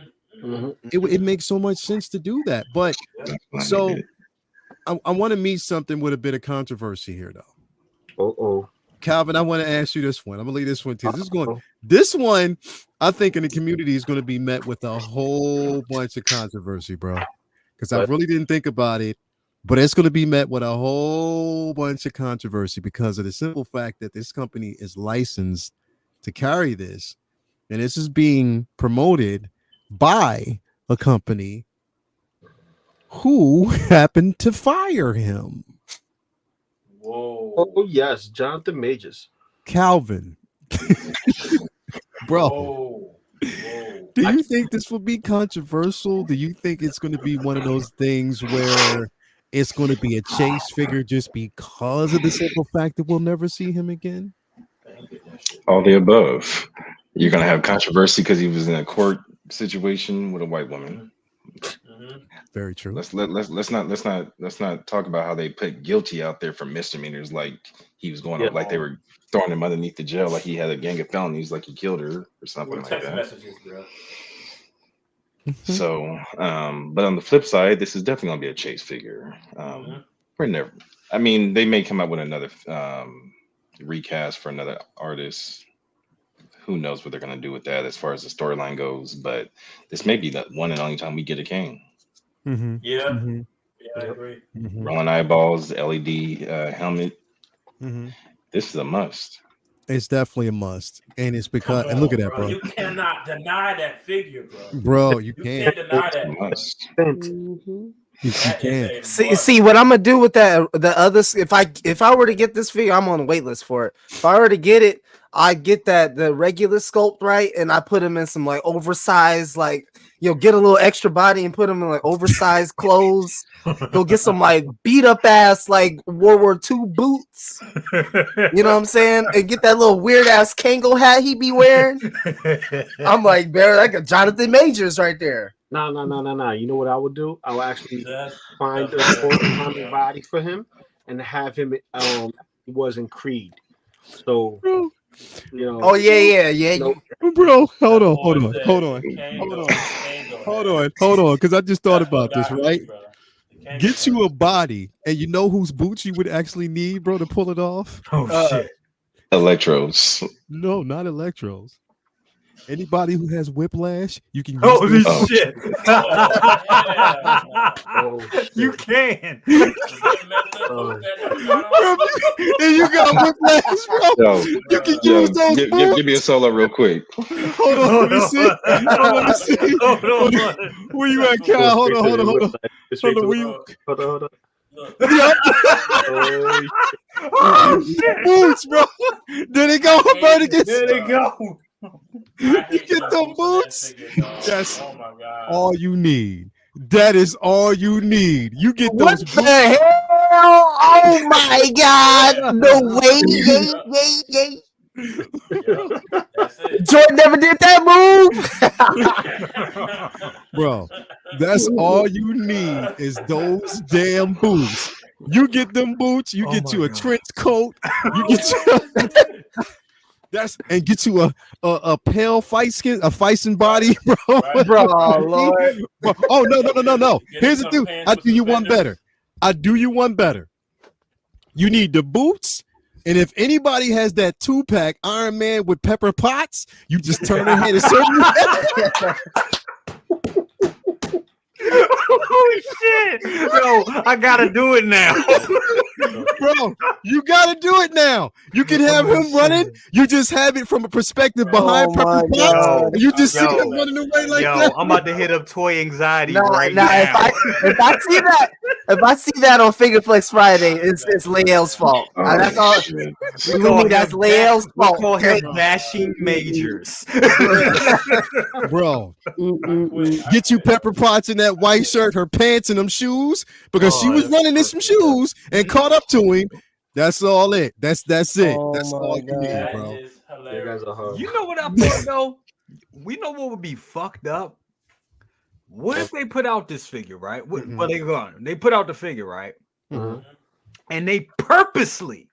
It makes so much sense to do that. But so I want to meet something with a bit of controversy here, though. Calvin, I want to ask you this one. I'm gonna leave this one to this one. I think in the community is going to be met with a whole bunch of controversy, bro. Because I really didn't think about it, but it's going to be met with a whole bunch of controversy because of the simple fact that this company is licensed to carry this, and this is being promoted by a company who happened to fire him. Whoa! Oh yes, Jonathan Majors. Calvin. Bro, Whoa. Do you think this will be controversial? Do you think it's going to be one of those things where it's going to be a chase figure just because of the simple fact that we'll never see him again? All the above. You're going to have controversy because he was in a court situation with a white woman. Very true. Let's not talk about how they put guilty out there for misdemeanors, like he was going up, like they were throwing him underneath the jail, like he had a gang of felonies, like he killed her or something like that. Messages, bro. So, but on the flip side, this is definitely gonna be a chase figure. We're never. I mean, they may come out with another recast for another artist. Who knows what they're gonna do with that as far as the storyline goes? But this may be the one and only time we get a King. Yeah, I agree. Rolling eyeballs, LED helmet. This is a must. It's definitely a must, and it's because and look at that, bro. You cannot deny that figure, bro. Bro, you can't deny that. Must. You can't. See what I'm gonna do with that. The others, if I were to get this figure, I'm on the wait list for it. If I were to get it, I get the regular sculpt, right, and I put him in some like oversized, like, you know, get a little extra body and put him in like oversized clothes. Go get some like beat up ass like World War II boots. You know what I'm saying? And get that little weird ass Kango hat he be wearing. I'm like, Barry, like a Jonathan Majors right there. No. You know what I would do? I would actually find a body for him and have him. He was in Creed, so you know. Oh yeah. No. Bro, hold on, because I just thought about this, right? Get you a body, and you know whose boots you would actually need, bro, to pull it off? Shit. Electros. No, not electros. Anybody who has whiplash, you can use. Holy shit! You can. And you got whiplash, bro. You can use those. Give me a solo real quick. Hold on, let me see. Let me see. Hold on. Where you at, Kyle? Hold on. Hold on. Boots, bro. There they go. There they go. You get them boots. That's all you need. That is all you need. You get those what boots. The hell? Oh my God! No way! That's it. Jordan never did that move. Bro, That's all you need is those damn boots. You get them boots, you get you a trench coat, you get you and get you a pale feistin body, bro. Right. Bro, Lord. Oh no. Get Here's the some thing. pants I with do you one suspenders. better. I do you one better. You need the boots, and if anybody has that 2-pack Iron Man with Pepper Potts, you just turn their head a certain way. Holy shit! Yo, I gotta do it now. Bro, you gotta do it now. You can have him running. You just have it from a perspective behind Pepper my Potts. God. And you just see Yo. him running away like Yo, that. I'm about to hit up toy anxiety Nah, right nah, now. if I see that on Fingerflex Friday, it's Lael's fault. Oh, That's all. shit. That's Lael's We'll fault. call him Okay? Bashing Majors. Bro, get you Pepper Potts in that white shirt, her pants, and them shoes, because she was running in some shoes and caught up to him. That's all it. That's it. Oh That's my all you need, That bro. is You guys hilarious. are hard. You know what I thought though? We know what would be fucked up. What if they put out this figure, right? Well, they're gone. They put out the figure, right? Mhm. And they purposely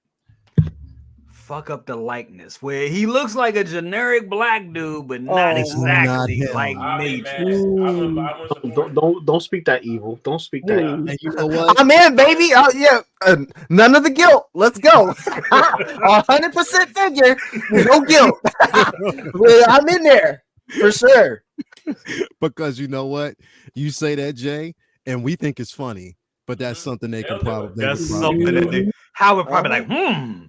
fuck up the likeness where he looks like a generic black dude, but not Oh, exactly not him. like I mean, Major. man, I want to support. Don't speak that evil. Don't speak that. Yeah. Evil. And you know what? I'm in, baby. Oh yeah, none of the guilt. Let's go. 100% figure, no guilt. Well, I'm in there for sure. Because you know what? You say that, Jay, and we think it's funny, but that's something they can They'll do it. probably. That's something that they Howard probably like, Right.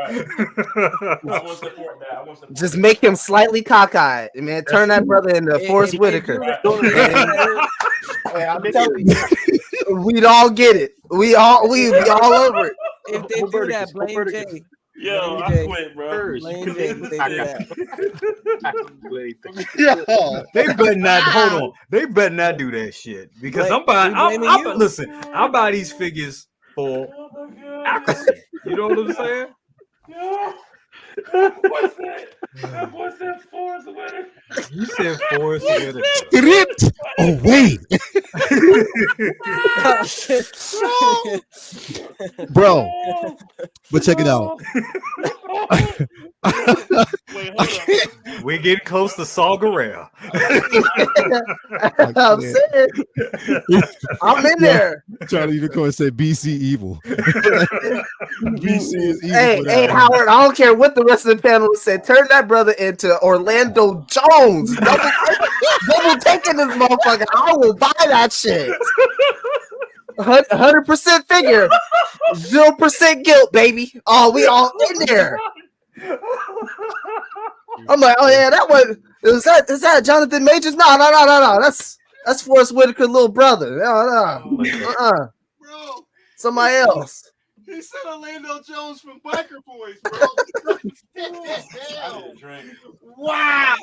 I want to support that. I want to support Just that. make him slightly cockeyed, man. Turn that brother into Forrest Whitaker. Hey, I'm telling you, we'd all get it. We'd be all over it. If they do that, blame Jay. Yo, Blame I Jay. quit, bro. First, Blame you Jay if couldn't they do that. Yeah. they better not hold on. They better not do that shit because Blame- I'm we blaming you. listen. I buy these figures for Oh my God. accuracy. You know what I'm saying? Yo. What's that? What's that Forrest Whitaker? You said Forrest Whitaker. Ripped away, bro. Oh, But check it out. wait, hold on. We're getting close to Saul Guerrero. I'm saying, I'm in there. Charlie, you go and say BC evil. BC is evil. Hey, for hey, that. Howard, I don't care what the rest of the panel said. Turn that brother into Orlando Jones. Double taking this motherfucker. I will buy that shit. 100% figure. 0% guilt, baby. Oh, we all in there. I'm like, oh yeah, that was is that Jonathan Majors? No. That's Forrest Whitaker's little brother. No. Bro, Somebody else. he said Orlando Jones from Biker Boys, bro. I didn't drink. Wow.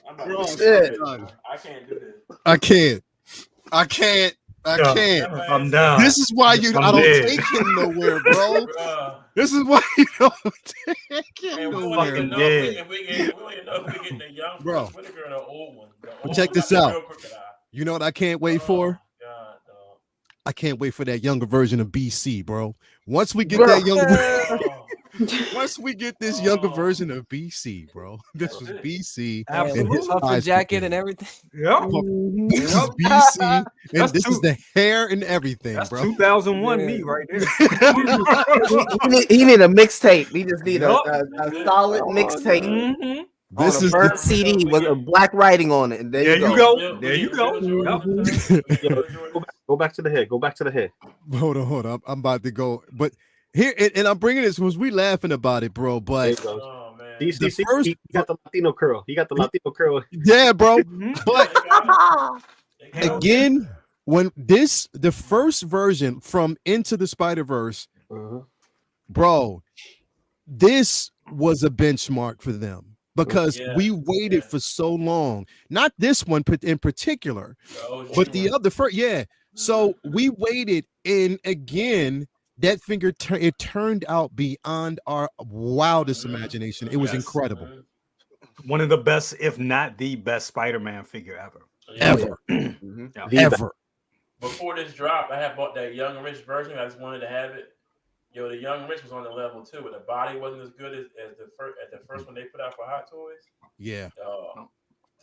I'm not Bro, Shit. I can't do this. I can't. I'm down. This is why I I'm don't dead. take him nowhere, bro. Bruh. This is why you don't take him And we don't nowhere. even know if we getting the young Bro. Forrest Whitaker or the old one. The old check one, this not the out. real crocodile. You know what I can't wait Oh, for? God, dog. I can't wait for that younger version of BC, bro. Once we get Bro. that younger, Oh, once we get this younger version of BC, bro. This was BC. And Absolutely. his puffer eyes jacket were and everything. Yep. This is BC, and That's this is the hair and everything, That's bro. 2001 me right there. He need a mixtape. He just need a Yup. solid mixtape Mhm. This on is a burnt CD with a black writing on it. And there you go. There you go. Go back to the head. Go back to the head. Hold on. I'm about to go, but here and I'm bringing this was we laughing about it, bro. There you But go. Oh, man. See, The first- he got the Latino curl. He got the Latino curl. yeah, bro. Mhm. But They got it. again, when the first version from Into the Spider-Verse, bro, this was a benchmark for them because Yeah, we waited yeah. for so long. Not this one in particular, OG but the one. other first. Yeah. So we waited, and again, that finger it turned out beyond our wildest imagination. It was Yes. incredible. One of the best, if not the best, Spider-Man figure ever. ever, ever. Before this drop, I had bought that Young Rich version. I just wanted to have it. Yo, the Young Rich was on the level too, but the body wasn't as good as the first one they put out for Hot Toys. Yeah.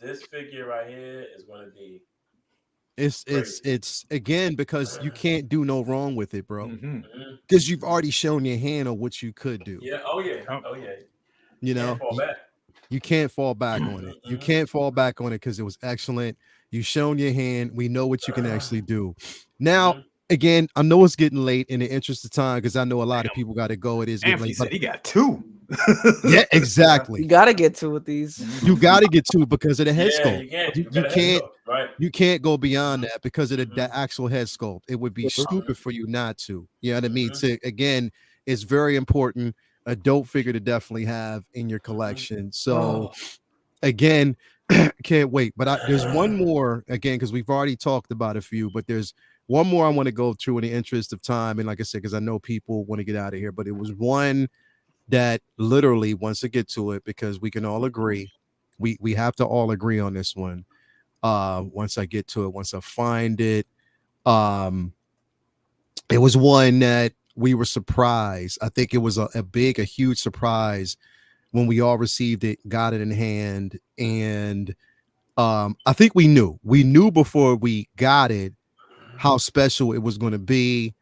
This figure right here is going to be. It's again because you can't do no wrong with it, bro. Because you've already shown your hand on what you could do. Yeah. Oh yeah. You know, you can't fall back on it. You can't fall back on it because it was excellent. You've shown your hand. We know what you can actually do. Now, again, I know it's getting late in the interest of time because I know a lot of people got to go. It is getting late. Said he got 2. Yeah, exactly. You got to get 2 with these. You got to get 2 because of the head sculpt. Right. You can't go beyond that because of the actual head sculpt. It would be stupid for you not to. You know what I mean? So again, it's very important. A dope figure to definitely have in your collection. So again, can't wait. But there's one more again because we've already talked about a few, but there's one more I want to go through in the interest of time. And like I said, because I know people want to get out of here, but it was one that literally once to get to it, because we can all agree, we have to all agree on this one. Once I get to it, once I find it, it was one that we were surprised. I think it was a huge surprise when we all received it, got it in hand, and I think we knew before we got it how special it was going to be.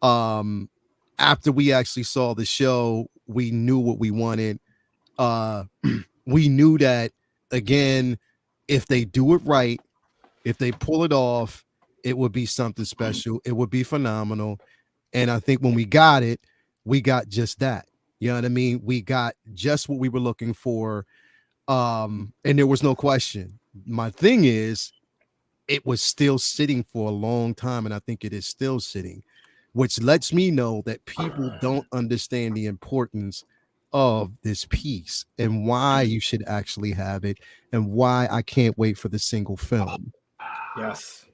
After we actually saw the show, we knew what we wanted. We knew that again, if they do it right, if they pull it off, it would be something special. It would be phenomenal. And I think when we got it, we got just that. You know what I mean? We got just what we were looking for. And there was no question. My thing is, it was still sitting for a long time, and I think it is still sitting, which lets me know that people don't understand the importance of this piece and why you should actually have it and why I can't wait for the single film. Yes.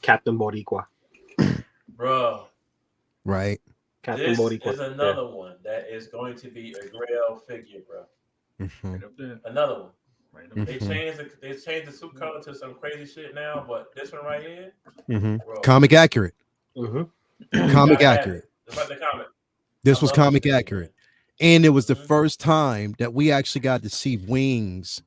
Captain Boricua. Bro. Right. Captain This Boricua. is another one that is going to be a Grail figure, bro. Right up there. Another one. Right up there. They changed the suit color to some crazy shit now, but this one right here, bro. Comic accurate. Comic I accurate. It's like the comic. This was comic accurate. And it was the first time that we actually got to see wings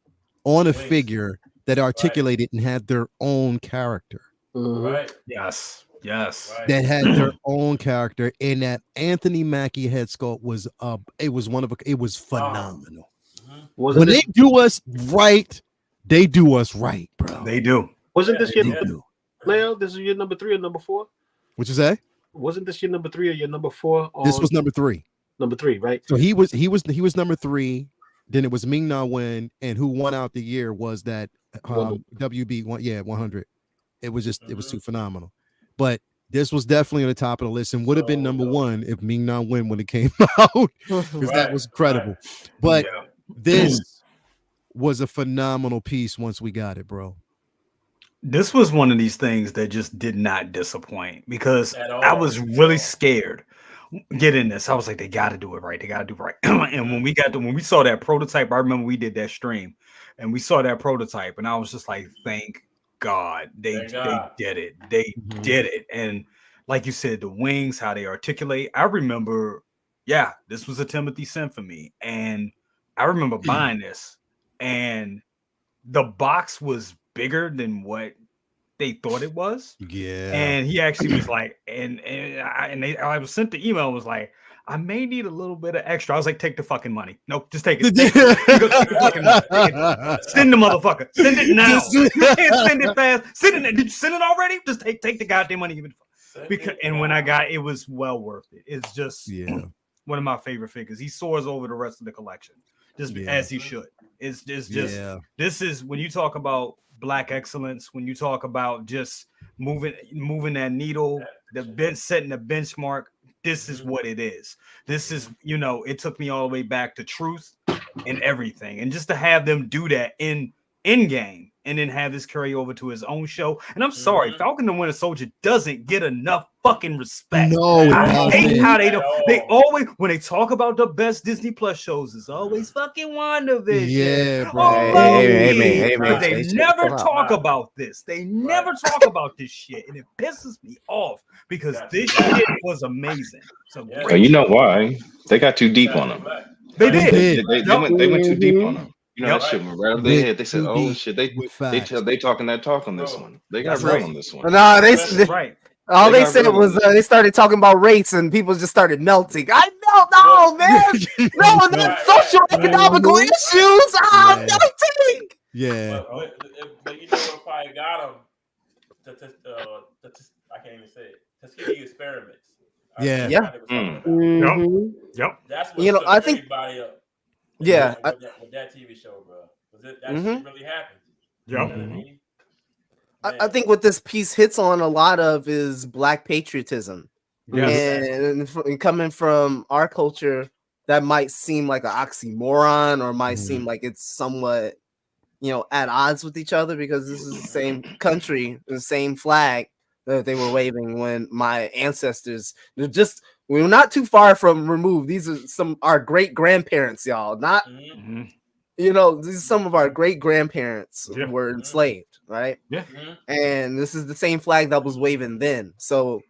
on a figure that articulated and had their own character. Right. Yes. Right. That had their own character, and that Anthony Mackie head sculpt was it was phenomenal. When they do us right, they do us right, bro. They do. Wasn't this your Leo? This is your number 3 or number 4? What you say? Wasn't this your number 3 or your number 4? This was number 3. Number 3, right? So he was number 3. Then it was Ming Na Wen, and who won out the year was that WB 100. It was just it was too phenomenal. But this was definitely on the top of the list and would have been number 1 if Ming Na Wen when it came out, because that was incredible. But this was a phenomenal piece once we got it, bro. This was one of these things that just did not disappoint, because I was really scared getting this. I was like, they got to do it right. They got to do it right. And when we saw that prototype, I remember we did that stream and we saw that prototype, and I was just like, thank God they did it. They did it. And like you said, the wings, how they articulate. I remember, this was a Timothy Sin for me. And I remember buying this, and the box was bigger than what they thought it was. Yeah. And he actually was like, I was sent the email, was like, I may need a little bit of extra. I was like, take the fucking money. Nope, just take it. Take the fucking money. Send the motherfucker. Send it now. You can't send it fast. Send it. Did you send it already? Just take the goddamn money. And when I got it, was well worth it. It's just one of my favorite figures. He soars over the rest of the collection, just as he should. It's just this is when you talk about Black excellence, when you talk about just moving that needle, setting the benchmark. This is what it is. This is, it took me all the way back to Truth and everything. And just to have them do that in in game and then have this carry over to his own show. And I'm sorry, Falcon the Winter Soldier doesn't get enough fucking respect. No, it I hate doesn't. how they don't. They always, when they talk about the best Disney Plus shows, it's always fucking WandaVision. Yeah, bro. Oh, Hey, but they Jay, never come on. talk about this. They never talk about this shit, and it pisses me off because this shit was amazing. So Well, you know why? They got too deep on them. They They did. did. They went too deep on them. You know, that shit went right over their Went head. They said, too "Oh deep shit, with facts. they talking that talk on this one. They got That's real right. on this one." No, That's right. all They they got said real was on this. they started talking about race and people just started melting. I melt, no, man, no, social economical issues. I'm Yeah. melting. Yeah. But you know what probably got them? I can't even say it. Tuskegee experiments. Yeah. Yeah. Yep. That's what You know, shook I think- everybody up. Yeah, with that TV show, bro. That shit really happened. You know what I mean? I think what this piece hits on a lot of is Black patriotism. Yes. And coming from our culture, that might seem like an oxymoron or might seem like it's somewhat, at odds with each other because this is the same country, the same flag that they were waving when my ancestors we were not too far from removed. These are our great grandparents, y'all. Not these are some of our great grandparents were enslaved, right? Yeah. And this is the same flag that was waving then. So,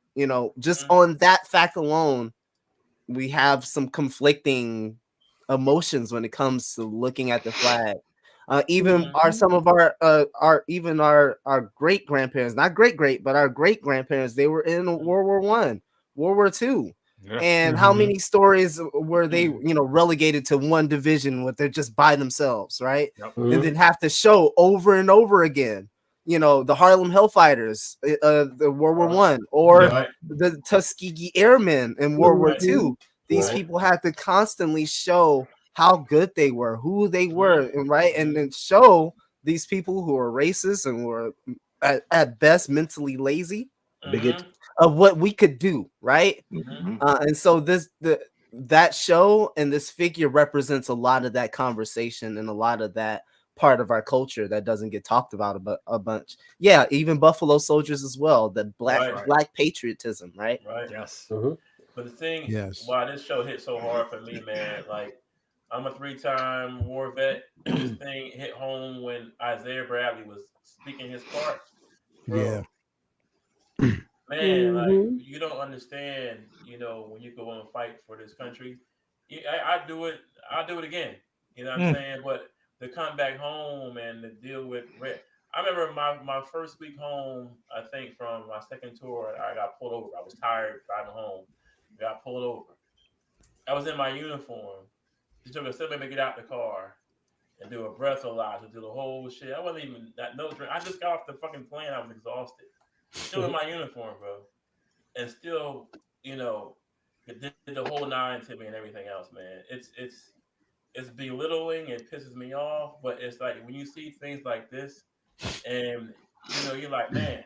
just on that fact alone, we have some conflicting emotions when it comes to looking at the flag. Even some of our great grandparents, not great, but our great grandparents, they were in World War I, World War II. Yeah. And how many stories were they, relegated to one division where they're just by themselves, right? And then have to show over and over again, the Harlem Hellfighters, the World War I, or the Tuskegee Airmen in World War II. These people had to constantly show how good they were, who they were, and then show these people who are racist and were at best mentally lazy of what we could do, right? And so that show and this figure represents a lot of that conversation and a lot of that part of our culture that doesn't get talked about a bunch. Yeah, even Buffalo Soldiers as well, the black patriotism, right? Yes. But the thing, why this show hit so hard for me, man, like I'm a 3-time war vet. This thing hit home when Isaiah Bradley was speaking his part. Bro. Yeah. Man, like you don't understand, when you go and fight for this country. I do it. I'll do it again. You know what I'm saying? But to come back home and to deal with I remember my first week home, I think from my second tour, I got pulled over. I was tired driving home. Got pulled over. I was in my uniform. It took a second to get out the car and do a breathalyzer, do the whole shit. I wasn't even no drink. I just got off the fucking plane. I was exhausted. Still in my uniform, bro. And still, it did the whole 9 to me and everything else, man. It's belittling. It pisses me off. But it's like when you see things like this, and you're like, man,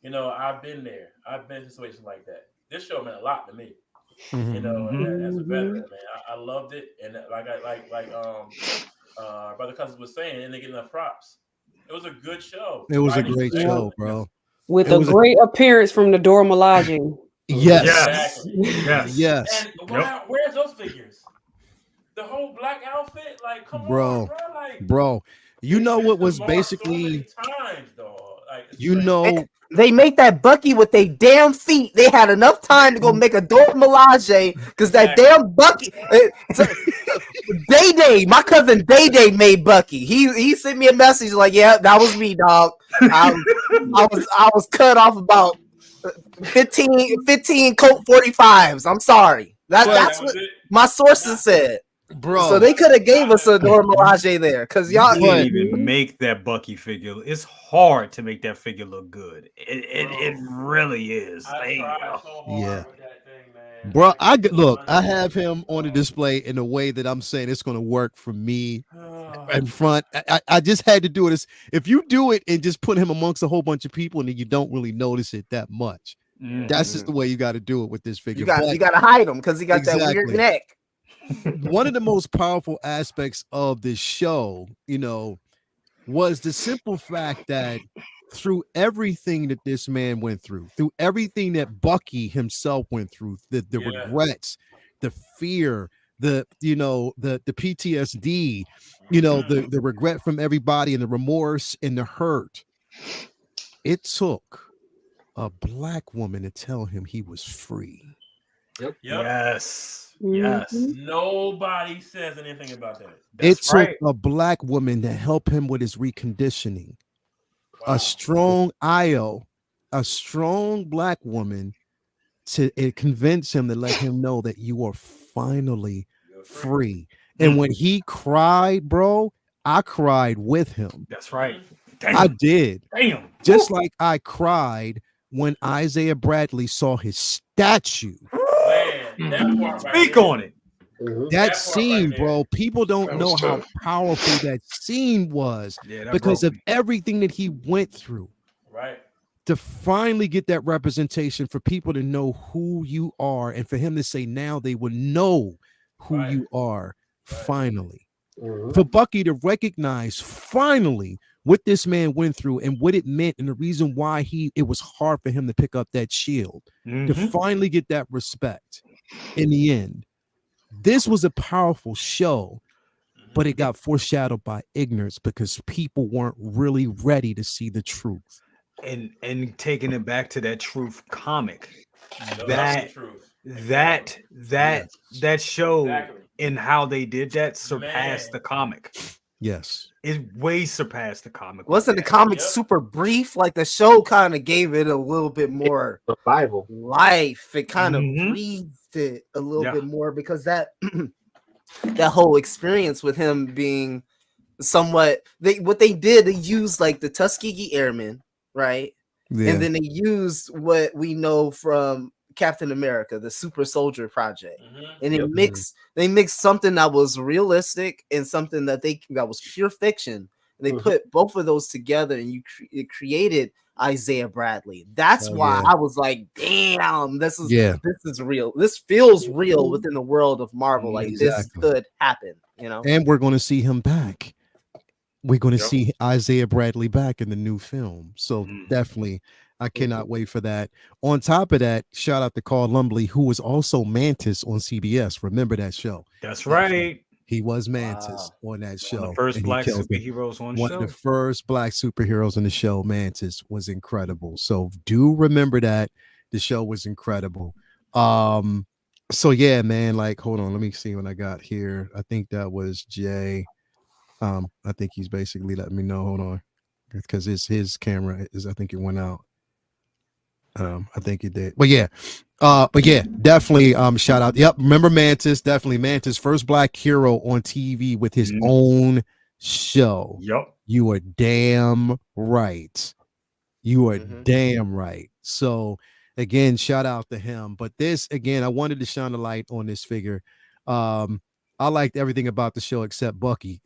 I've been there. I've been in situations like that. This show meant a lot to me. As a veteran, man, I loved it, and Brother Cousins was saying, and they get enough props. It was a good show. It was a great show, bro. With a great appearance from the Dora Milaje. Yes. Exactly. Yes. And where's those figures? The whole black outfit, like, come on, bro. Like, bro. You know what was basically times, dog. Like, they make that Bucky with their damn feet. They had enough time to go make a Dora Milaje because that damn Bucky. Day, my cousin Day made Bucky. He sent me a message like, "Yeah, that was me, dog. I was cut off about 15 Colt 45s. I'm sorry. That's what my sources said." Bro, so they could have gave us a Dora Milaje there because y'all can't even make that Bucky figure. It's hard to make that figure look good. It really is. Yeah, bro. I have him on the display in a way that I'm saying it's going to work for me in front. I just had to do it. If you do it and just put him amongst a whole bunch of people and then you don't really notice it that much, that's just the way you got to do it with this figure. You got to hide him because he got that weird neck. One of the most powerful aspects of this show, was the simple fact that through everything that this man went through everything that Bucky himself went through, the regrets, the fear, the PTSD, the regret from everybody and the remorse and the hurt, it took a black woman to tell him he was free. Yep. Yes. Yes. Nobody says anything about that. It took a black woman to help him with his reconditioning. Wow. A strong a strong black woman to convince him to let him know that you are finally free. And when he cried, bro, I cried with him. That's right. Damn. I did. Damn. Just like I cried when Isaiah Bradley saw his statue. Man, that part Speak on it. That scene, bro, people don't know how powerful that scene was because of everything that he went through. Right. To finally get that representation, for people to know who you are, and for him to say now they will know who you are finally. For Bucky to recognize finally what this man went through and what it meant, and the reason why it was hard for him to pick up that shield, to finally get that respect in the end. This was a powerful show, but it got foreshadowed by ignorance because people weren't really ready to see the truth. And taking it back to that truth comic, that show and how they did that surpassed the comic. Yes, it way surpassed the comic. Wasn't the comic super brief? Like the show kind of gave it a little bit more survival life. It kind of breathed it a little bit more because that that whole experience with him being somewhat what they did, they used like the Tuskegee Airmen, right? Yeah. And then they used what we know from Captain America, the Super Soldier Project, and they mixed something that was realistic and something that was pure fiction. And they put both of those together, and it created Isaiah Bradley. That's why I was like, "Damn, this is real. This feels real within the world of Marvel. Like this could happen, you know." And we're going to see him back. We're going to see Isaiah Bradley back in the new film. So definitely, I cannot wait for that. On top of that, shout out to Carl Lumbly, who was also Mantis on CBS. Remember that show? That's right. He was Mantis on that show. One of the first black superheroes on the show. One of the first black superheroes on the show, Mantis, was incredible. So do remember that. The show was incredible. So yeah, man, like, hold on. Let me see what I got here. I think that was Jay. I think he's basically letting me know. Hold on. Because his camera I think it went out. I think it did. But yeah, definitely shout out. Yep, remember Mantis, definitely Mantis, first black hero on TV with his own show. Yep. You are damn right. You are damn right. So again, shout out to him. But this, again, I wanted to shine a light on this figure. I liked everything about the show except Bucky.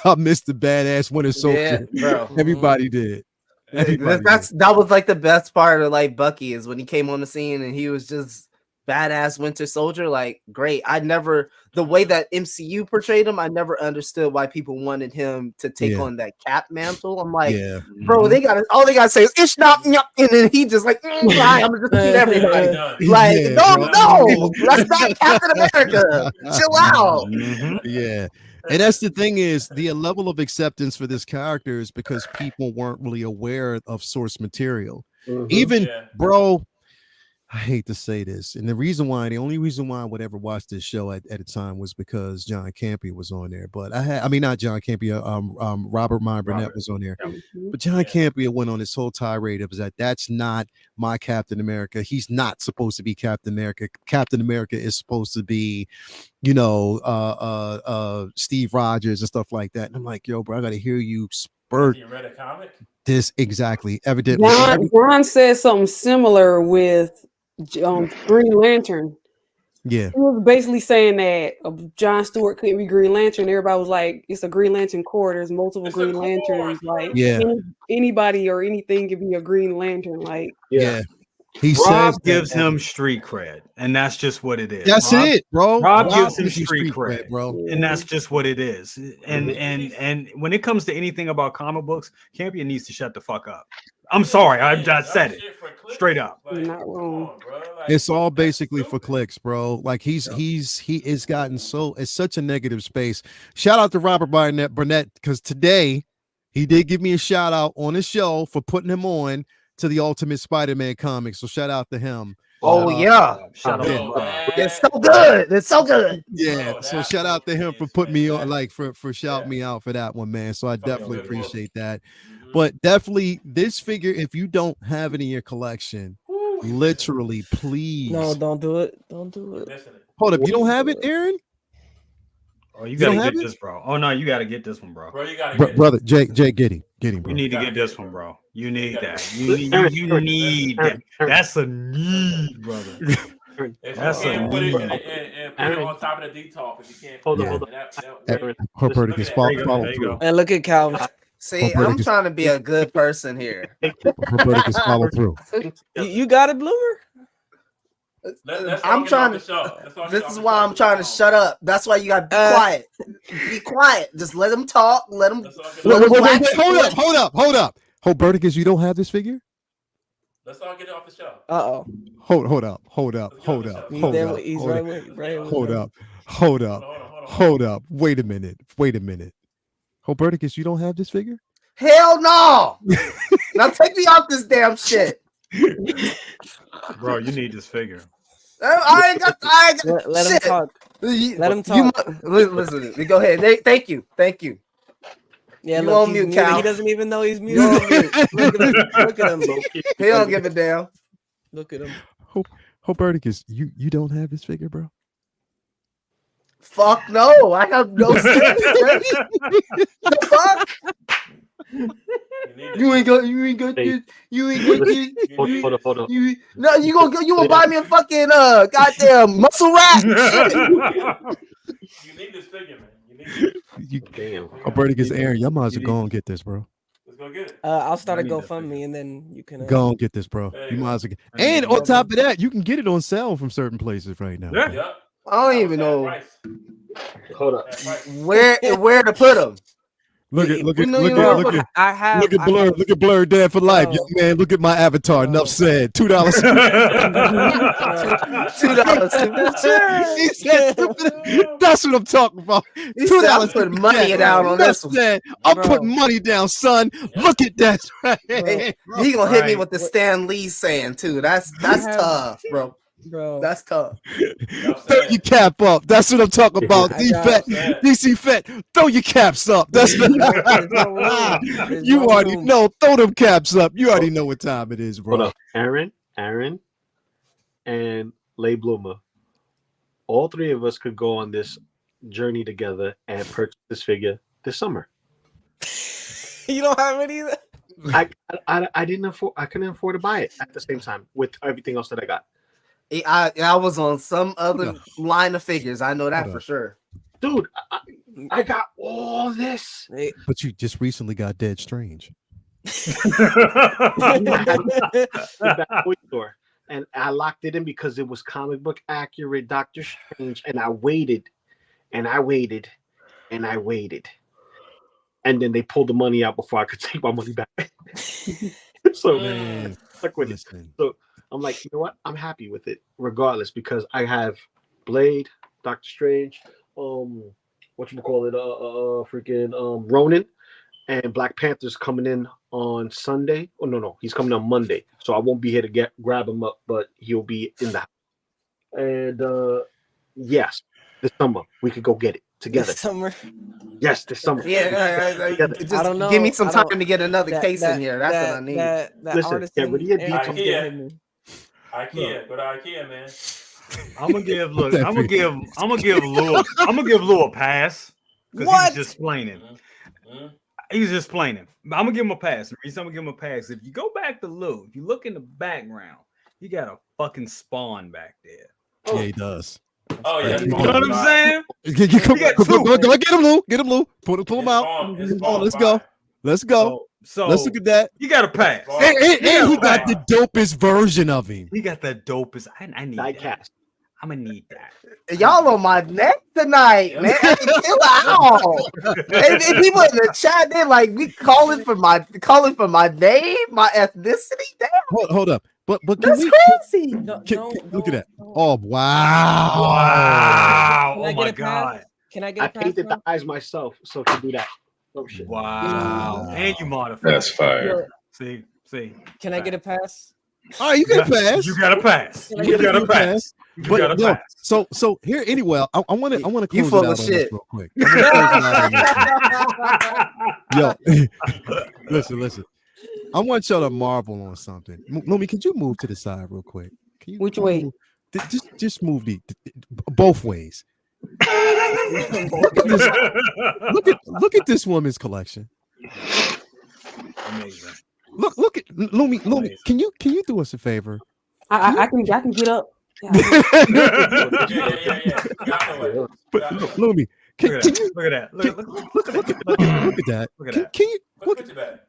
I missed the badass Winter Soldier. Yeah, everybody did. That was like the best part of like Bucky is when he came on the scene and he was just badass Winter Soldier. Like, great. The way that MCU portrayed him, I never understood why people wanted him to take on that Cap mantle. I'm like, bro, all they gotta say is ish not, and then he just like, I'm gonna just beat everybody. Like, no, that's not Captain America. Chill out. Yeah. And that's the thing is the level of acceptance for this character is because people weren't really aware of source material. Even bro, I hate to say this, and the only reason why I would ever watch this show at a time was because John Campea was on there. But not John Campea, Robert Meyer Burnett was on there. But John Campea went on this whole tirade of that's not my Captain America. He's not supposed to be Captain America. Captain America is supposed to be, Steve Rogers and stuff like that. And I'm like, yo, bro, I gotta hear you spurt. You read a comic? This exactly, evidently. John said something similar with Green Lantern. Yeah, he was basically saying that John Stewart couldn't be Green Lantern. Everybody was like, "It's a Green Lantern Corps. There's multiple Green Lanterns. Like, anybody or anything can be a Green Lantern." Like, yeah. He Rob says gives him street cred, and that's just what it is. That's Rob, it, bro. Rob gives him gives you street cred, bro. and that's just what it is. And when it comes to anything about comic books, Campion needs to shut the fuck up. I'm sorry, I just said it straight up. You're not wrong. It's all basically for clicks, bro. Like he is gotten it's such a negative space. Shout out to Robert Burnett because today he did give me a shout out on the show for putting him on to the Ultimate Spider-Man comics. So shout out to him. Oh yeah, shout out. It's so good. It's so good. Yeah, so shout out to him for putting me on, like for shouting me out for that one, man. So I definitely appreciate that. But definitely this figure, if you don't have it in your collection, literally, please. No, don't do it. Don't do it. Hold up, you don't have it, Aaron? Oh, you gotta get this, bro. Oh no, you gotta get this one, bro. Bro, you gotta get brother, Jake, get him, bro. You need to get this one, bro. You need that. You need that. That's a need, brother. If That's you a can't put it need. and put it on top of the detox, if you can't Hold put on, it hold on. Her verdict is follow There you through. go. And look at Calvin. See, I'm trying to be a good person here. Her verdict is follow through. You got it, Bloomer? I'm trying to. This is why I'm trying to shut up. That's why you got to be quiet. Be quiet. Just let them talk. Let them. Wait, hold up. Berticus, you don't have this figure? Let's all get it off the show. Uh-oh. Hold up. Wait a minute. Berticus, you don't have this figure? Hell no. Now take me off this damn shit. Bro, you need this figure. I ain't got Let him shit. talk. Let him You talk. listen, go ahead. Thank you. Yeah, You look, on he's mute, muted. Cal. He doesn't even know he's muted. Look at him. He don't give a damn. Look at him. Berticus, you don't have this figure, bro? Fuck no. I have no sense. The fuck? You ain't got this. You ain't got this. Hold on. No, you gonna buy me a fucking goddamn muscle wrap? You need this figure, man. You need it. Damn. Berticus, Aaron, y'all might as well go and get this, bro. Let's go get it. I'll start a I need that GoFundMe figure. and then you can Go and get this, bro. There You you might go. as well get. And on top of that, you can get it on sale from certain places right now. Yeah. Yep. I don't even know Hold up. where to put them. Look at I have. Look at Blur Dad for life, young man. Look at my avatar. Enough said. $2. $2. He said, that's what I'm talking about. $2. Put money down on this one. I'm putting money down, son. Look at that. Hey, he gonna hit me with the Stan Lee saying too. That's tough, bro. Bro, That's tough. Throw your cap up. That's what I'm talking about. DC Fett, throw your caps up. That's you already know. Throw them caps up. You already know what time it is, bro. Hold up. Aaron, and Lay Bloomer. All three of us could go on this journey together and purchase this figure this summer. you don't have it either. I couldn't afford to buy it at the same time with everything else that I got. I was on some other line of figures. I know that for sure. Dude, I got all this. But you just recently got Dead Strange. And I locked it in because it was comic book accurate Doctor Strange. And I waited. And then they pulled the money out before I could take my money back. So Man, stuck with it. So I'm like, you know what? I'm happy with it, regardless, because I have Blade, Doctor Strange, freaking Ronin, and Black Panther's coming in on Sunday. Oh no, he's coming on Monday, so I won't be here to grab him up, but he'll be in the house. And yes, this summer we could go get it together. This summer. Yes, this summer. Yeah, just I don't know. give me some time to get another case in here. That's what I need. Listen, get rid of your details. IKEA, go to IKEA, man. I'm gonna give Lou a pass because he's just explaining. He's just explaining. I'm gonna give him a pass. The reason I'm gonna give him a pass, if you go back to Lou, if you look in the background, he got a fucking spawn back there. Yeah, he does. Oh yeah, You know what I'm saying? Go get him, Lou. Get him, Lou. Pull him out. Let's go. So let's look at that. You got to pass. And he got the dopest version of him. He got the dopest. I need that. Diecast. I'm gonna need that. Y'all on my neck tonight, man. Hey, chill out. And people in the chat, they like we calling for my name, my ethnicity. Damn. Hold up. But can That's we crazy. look at that? Oh wow. Wow. Can I Oh get my a pass? God. Can I get a I pass? painted bro? the eyes myself, so to do that. Oh shit. Wow. And you modified. That's fire. See. Can I get a pass? All right, you got a pass. You got to pass. Can I You get got a to pass. You But got to no, pass. so here anyway, I want to close You it full out of on shit. this real quick. Yo, listen. I want y'all to marvel on something. Lumi, could you move to the side real quick? Can you, Which way? Just move both ways. Look at this woman's collection. Amazing. Look at Lumi. Can you do us a favor? I can get up. Yeah. But Lumi, can you Look at that. Look look at that? Look at that. Can you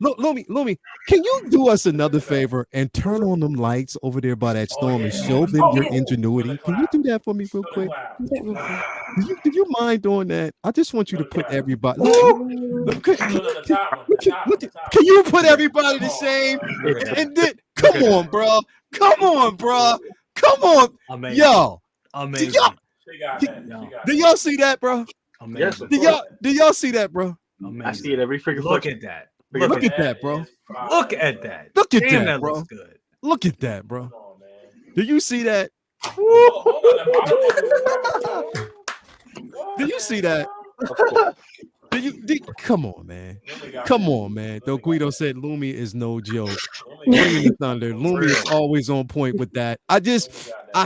Lumi, can you do us another favor and turn on them lights over there by that storm and show them your ingenuity? Can you do that for me real quick? Do you mind doing that? I just want you to put everybody. Can you put everybody the same? And then come on, bro. Come on. Amazing. Yo. Amazing. Do y'all see that, bro? Amazing. Do y'all see that, bro? Amazing. I see it every freaking Look at that. Look at that, bro. Look at that. Look at Damn, that, bro. looks good. Look at that, bro. Do you see that? Do you see that? Come on, man. Though Guido said Lumi is no joke. Lumi the Thunder. Lumi is always on point with that. I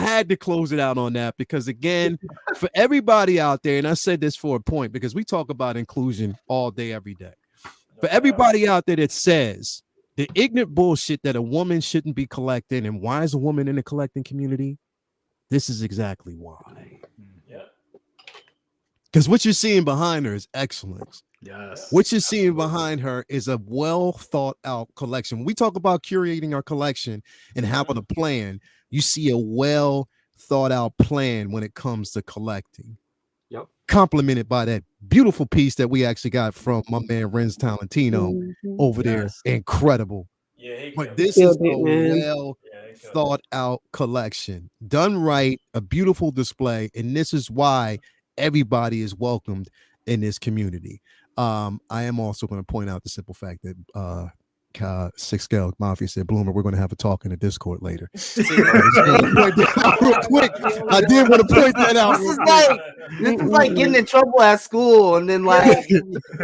had to close it out on that because again, for everybody out there, and I said this for a point because we talk about inclusion all day, every day. For everybody out there that says the ignorant bullshit that a woman shouldn't be collecting, and why is a woman in the collecting community? This is exactly why. Because what you're seeing behind her is excellence. Yes. What you're seeing behind her is a well thought out collection. When we talk about curating our collection and having a plan, you see a well thought out plan when it comes to collecting. Yep. Complemented by that beautiful piece that we actually got from my man Renz Talentino over there. Incredible. Yeah, but this is a well thought out collection done right, a beautiful display, and this is why everybody is welcomed in this community. I am also going to point out the simple fact that 6 Scale Mafia said, Bloomer, we're going to have a talk in the Discord later. Real quick, I did want to point that out. This is like getting in trouble at school, and then like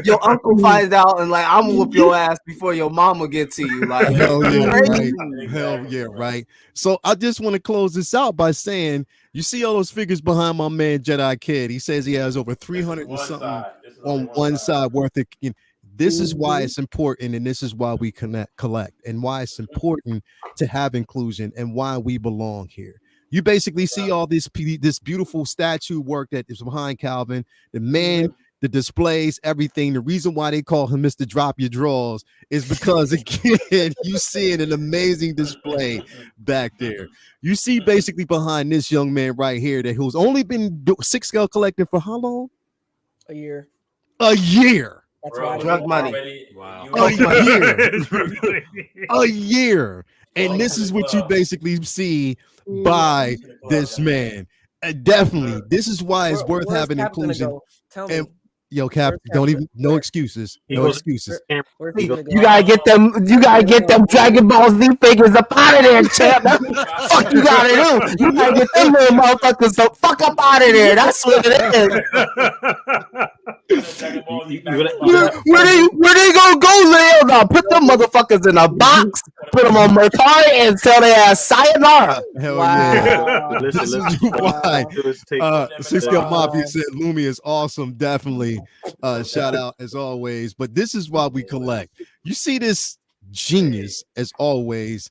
your uncle finds out, and like I'm gonna whoop your ass before your mama get to you. Like hell yeah, right. Hell yeah, right. So I just want to close this out by saying, you see all those figures behind my man Jedi Kid. He says he has over 300 and something on one side worth of. This is why it's important, and this is why we collect, and why it's important to have inclusion, and why we belong here. You basically see all this beautiful statue work that is behind Calvin, the man, the displays, everything. The reason why they call him Mr. Drop Your Drawers is because, again, you see an amazing display back there. You see basically behind this young man right here that who's only been 6 Scale collecting for how long? A year. A year. That's why drug money. Wow. A year. And this is what you basically see by this man. Definitely. This is why it's worth having inclusion. Tell me. Yo, Cap, don't even, no excuses. No excuses. You gotta get them Dragon Ball Z figures up out of there, champ. Fuck you gotta do. You gotta get them little motherfuckers the fuck up out of there. That's what it is. Where they gonna go, Leo? Now put them motherfuckers in a box, put them on Mercari, and tell their ass sayonara. Hell yeah. This is why 6 Scale Mafia said Lumi is awesome. Definitely. Shout out as always. But this is why we collect. You see this genius as always.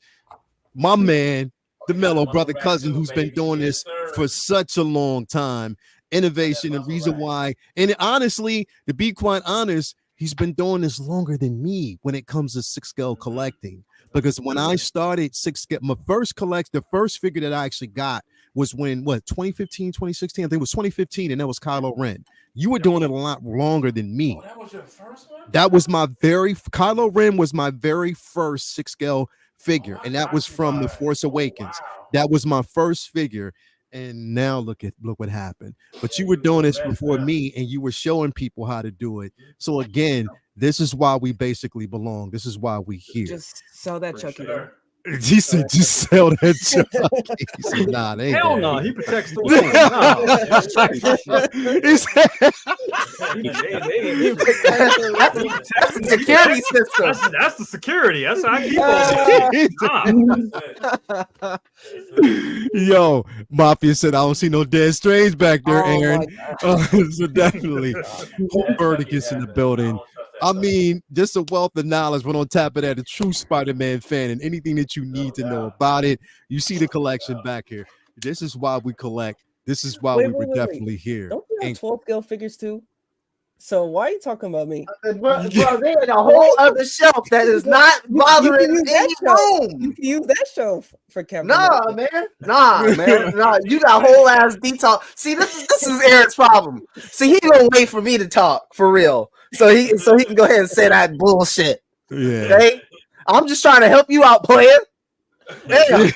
My man, the Mellow brother cousin, who's been doing this for such a long time. Innovation and reason why. And honestly, to be quite honest, he's been doing this longer than me when it comes to 6-scale collecting. Because when I started 6-scale, the first figure that I actually got was when 2015, 2016. I think it was 2015, and that was Kylo Ren. You were doing it a lot longer than me. That was your first one? That was Kylo Ren was my very first 6-scale figure, and that was from The Force Awakens. Wow. That was my first figure. And now look what happened. But you were doing this before me, and you were showing people how to do it. So again, this is why we basically belong. This is why we here. Just sell that Chucky. Sure. He said, just sell that Chucky. He said, nah, they ain't Hell gonna no, do he it. protects the room. He said, That's a security system. That's the security. That's how I keep on. yo, Mafia said, I don't see no dead strays back there, Oh, Aaron. my So definitely, Hope Burdick is in the building. I mean, just a wealth of knowledge. But on top of that, a true Spider-Man fan, and anything that you need to know about it, you see the collection back here. This is why we collect. This is why we were definitely here. Don't you have And 12 scale figures too? So why are you talking about me? Bro, they had a whole other shelf that is not bothering you any can room. You can use that shelf for Captain Nah, America. man. Nah. You got whole ass detail. See, this is Aaron's problem. See, he gonna wait for me to talk for real, so he can go ahead and say that bullshit. yeah. Okay, I'm just trying to help you out, player. Damn.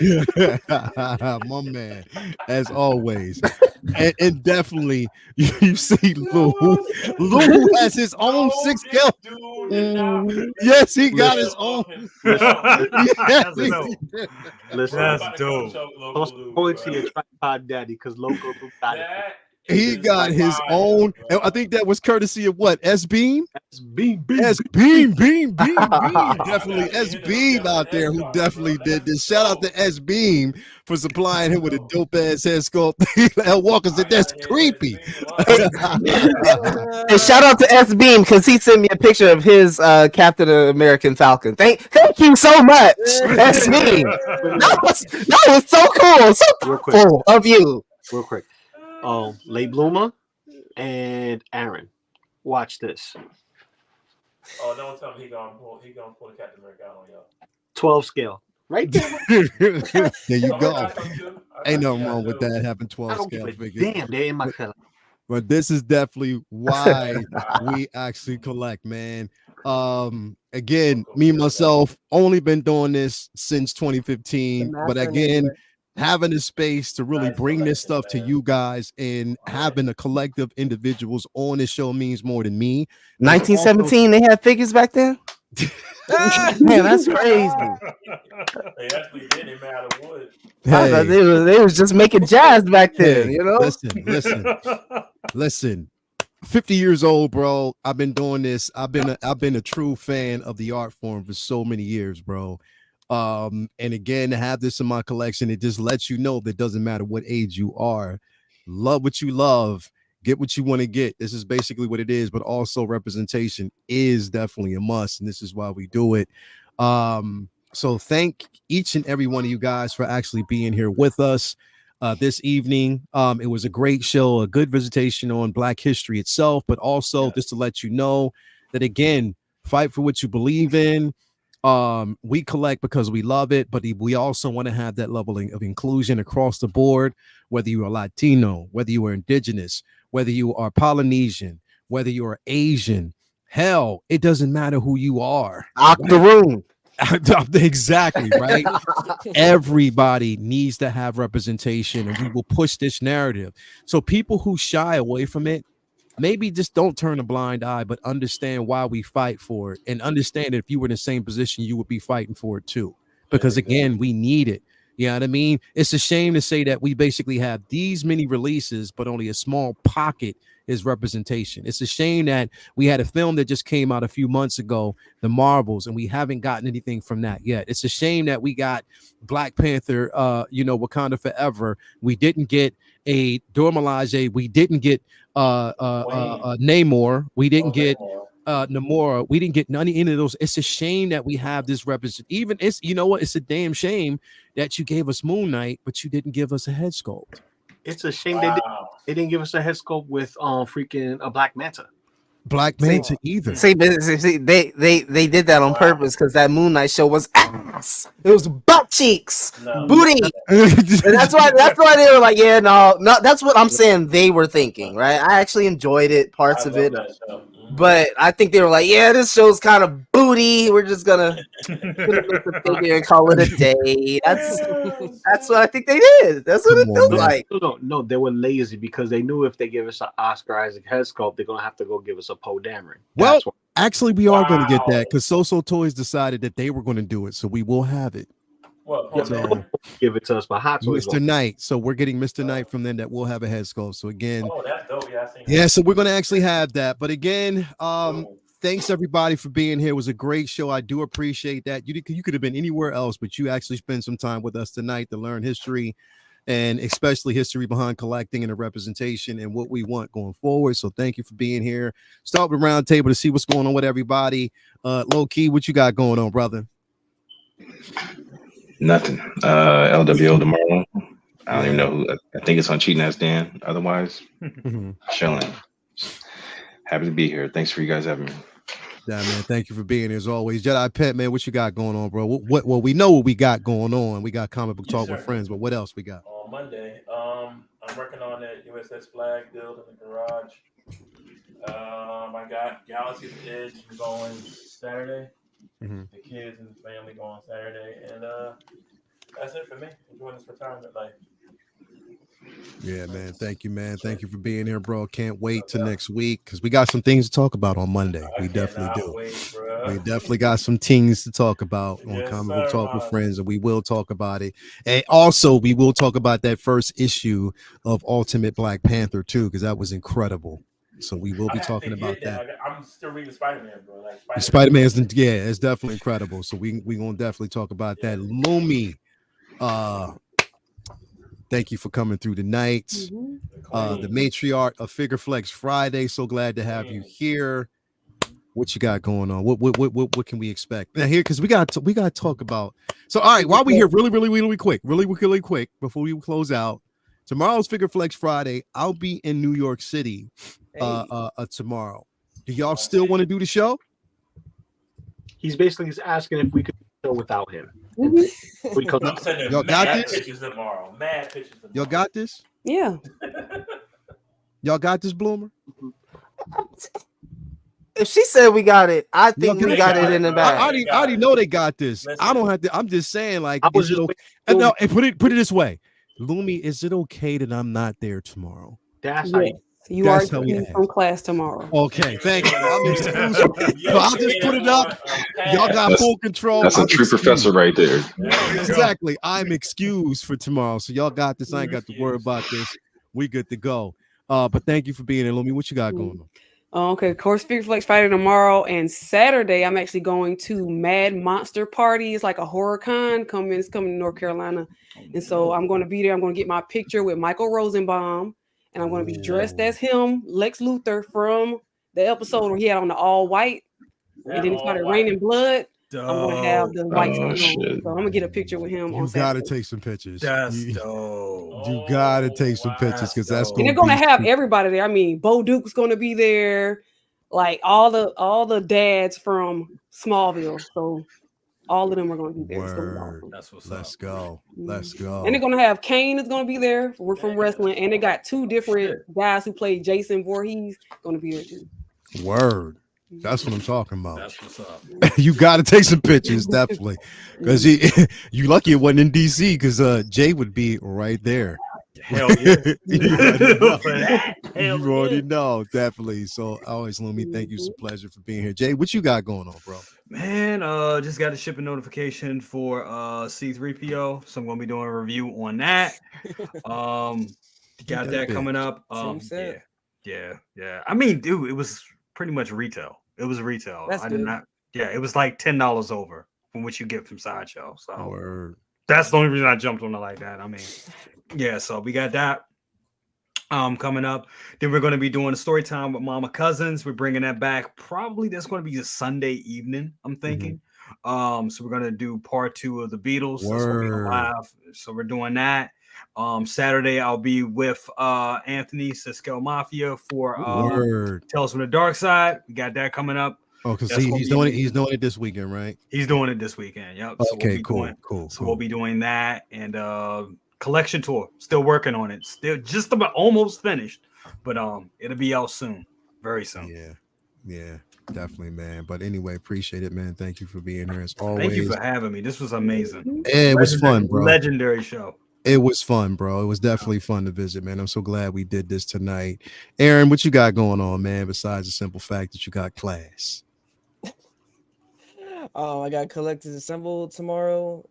My man, as always. And definitely you see Lou has his own 6-scale. Yes, he got his own. That's Yes, dope. Listen, That's dope. point to your tripod daddy because Loco got it. he got his own. And I think that was courtesy of what? S-Beam? It's beam. S-Beam. Definitely S-Beam out there who definitely did this. Shout out to S-Beam for supplying him with a dope ass head sculpt. L. Walker said that's creepy. And shout out to S Beam because he sent me a picture of his Captain American Falcon. Thank you so much, S Beam. That was so cool, so Real quick. cool of you. Real quick. Late Bloomer and Aaron. Watch this. Oh, don't tell me he gonna pull the Captain America out on y'all. 12 scale. Right there. There you Oh, go. I got some too. Ain't nothing wrong with that having I 12 don't give scale a figures. damn. They're in my color. But this is definitely why we actually collect, man. Again, me myself only been doing this since 2015, but again, having a space to really bring this stuff to you guys and having a collective individuals on this show means more than me. 1917, they had figures back then. Man, that's crazy. They actually did. They made out of wood. I thought Hey, they was just making jazz back then, hey, you know. listen. 50 years old, bro. I've been doing this. I've been a true fan of the art form for so many years, bro. And again, to have this in my collection, it just lets you know that it doesn't matter what age you are. Love what you love. Get what you want to get. This is basically what it is, but also representation is definitely a must, and this is why we do it. So thank each and every one of you guys for actually being here with us this evening. It was a great show, a good visitation on Black history itself, but also just to let you know that, again, fight for what you believe in. We collect because we love it, but we also want to have that level of inclusion across the board, whether you are Latino, whether you are indigenous, whether you are Polynesian, whether you are Asian. Hell, it doesn't matter who you are. Octoroon. Exactly, right? Everybody needs to have representation, and we will push this narrative. So people who shy away from it, maybe just don't turn a blind eye, but understand why we fight for it, and understand that if you were in the same position, you would be fighting for it too. Because again, we need it. You know what I mean? It's a shame to say that we basically have these many releases, but only a small pocket is representation. It's a shame that we had a film that just came out a few months ago, The Marvels, and we haven't gotten anything from that yet. It's a shame that we got Black Panther, Wakanda Forever. We didn't get a Dora Milaje. We didn't get Namor. We didn't get Namora. We didn't get any of those. It's a shame that we have this represent. Even it's, you know what? It's a damn shame that you gave us Moon Knight, but you didn't give us a head sculpt. It's a shame they didn't give us a head sculpt with freaking a Black Manta. Black man to either. See, they did that on purpose because that Moon Knight show was ass. It was butt cheeks, booty, and that's why they were like, yeah, no. That's what I'm saying. They were thinking, right? I actually enjoyed it, parts of it, but I think they were like, yeah, this show's kind of booty. We're just gonna make the figure and call it a day. That's what I think they did. That's what it feels like. No, they were lazy because they knew if they give us an Oscar Isaac head sculpt, they're gonna have to go give us a Poe Dameron. Well, actually, we are going to get that because So Toys decided that they were going to do it, so we will have it. Well, so, give it to us, but Hot Toys, Mr. Knight. So we're getting Mr. Knight from them that will have a head sculpt. So again, that's dope. Yeah, so we're going to actually have that. But again, thanks everybody for being here. It was a great show. I do appreciate that. You could have been anywhere else, but you actually spent some time with us tonight to learn history, and especially history behind collecting and the representation and what we want going forward. So thank you for being here. Start with round table to see what's going on with everybody. Low key, what you got going on, brother? Nothing. LWO tomorrow. I don't even know who. I think it's on Cheating Ass Dan. Otherwise, chilling. Happy to be here. Thanks for you guys having me. Yeah, man. Thank you for being here as always. Jedi Pet, man, what you got going on, bro? Well, we know what we got going on. We got comic book talk with friends, but what else we got? On Monday, I'm working on that USS Flag build in the garage. I got Galaxy's Edge going Saturday. The kids and the family going Saturday, and that's it for me. Enjoying this retirement life. Yeah, man. Thank you, man. Thank you for being here, bro. Can't wait till next week because we got some things to talk about on Monday. We definitely do. We definitely got some things to talk about on Comic Book Talk with Friends, and we will talk about it. And also, we will talk about that first issue of Ultimate Black Panther too, because that was incredible. So we will be talking about that. I'm still reading Spider-Man, bro. Like Spider-Man's, it's definitely incredible. So we gonna definitely talk about that. Lumi, thank you for coming through tonight. The matriarch of Figure Flex Friday. So glad to have you here. What you got going on? What can we expect now here? Because we got to talk about. So all right, while we here, really quick, before we close out. Tomorrow's Figure Flex Friday. I'll be in New York City tomorrow. Do y'all still want to do the show? He's basically just asking if we could do the show without him. Y'all got this? Pictures tomorrow. Mad pictures tomorrow. Y'all got this? Yeah. Y'all got this, Bloomer? If she said we got it, I think we got it in the bag. I already know they got this. I don't have to. I'm just saying, like, is it okay? No, and put it this way. Lumi, is it okay that I'm not there tomorrow? That's how you are from class tomorrow. Okay, thank you. I'm excused. So I'll just put it up. Y'all got full control. That's a true professor right there. Exactly. I'm excused for tomorrow. So y'all got this. I ain't got to worry about this. We good to go. But thank you for being here, Lumi. What you got going on? Okay, of course, Figure Flex Friday tomorrow, and Saturday I'm actually going to Mad Monster Party. It's like a horror con. It's coming to North Carolina, and so I'm going to be there. I'm going to get my picture with Michael Rosenbaum, and I'm going to be dressed as him, Lex Luthor, from the episode where he had on the all white, and then it started raining blood. I'm going to have the white stuff on, so I'm going to get a picture with him. You got to take some pictures. That's dope. You got to take some pictures because that's going. And they're going to have everybody there. I mean, Bo Duke's going to be there, like all the dads from Smallville. So all of them are going to be there. Awesome. That's what's Let's go. Let's go. And they're going to have Kane is going to be there. We're from wrestling, and they got two different guys who played Jason Voorhees going to be there too. Word. That's what I'm talking about. That's what's up. You got to take some pictures, definitely, because you lucky it wasn't in DC, because Jay would be right there. Hell yeah! You already know, definitely. So always, Lumi, thank you. It's a pleasure for being here. Jay, what you got going on, bro? Man, just got a shipping notification for C3PO, so I'm gonna be doing a review on that. Got that coming up. Yeah. I mean, dude, it was pretty much retail. It was retail. It was like $10 over from what you get from Sideshow. So that's the only reason I jumped on it like that. I mean, yeah, so we got that coming up. Then we're going to be doing a story time with Mama Cousins. We're bringing that back. Probably that's going to be a Sunday evening, I'm thinking. So we're going to do part 2 of the Beatles. That's gonna be live. So we're doing that. Saturday I'll be with Anthony Cisco Mafia for Word. Tales from the Dark Side. We got that coming up. Oh, because That's gonna he's be doing it. amazing. He's doing it this weekend, right? He's doing it this weekend. Yep. So Okay, we'll be cool, doing, cool. So we'll be doing that and collection tour. Still working on it. Still just about almost finished, but it'll be out soon, very soon. Yeah, definitely, man. But anyway, appreciate it, man. Thank you for being here as always. Thank you for having me. This was amazing. It was fun, bro. Legendary show. It was fun, bro. It was definitely fun to visit, man. I'm so glad we did this tonight. Aaron, what you got going on, man? Besides the simple fact that you got class. I got Collectors Assembled tomorrow.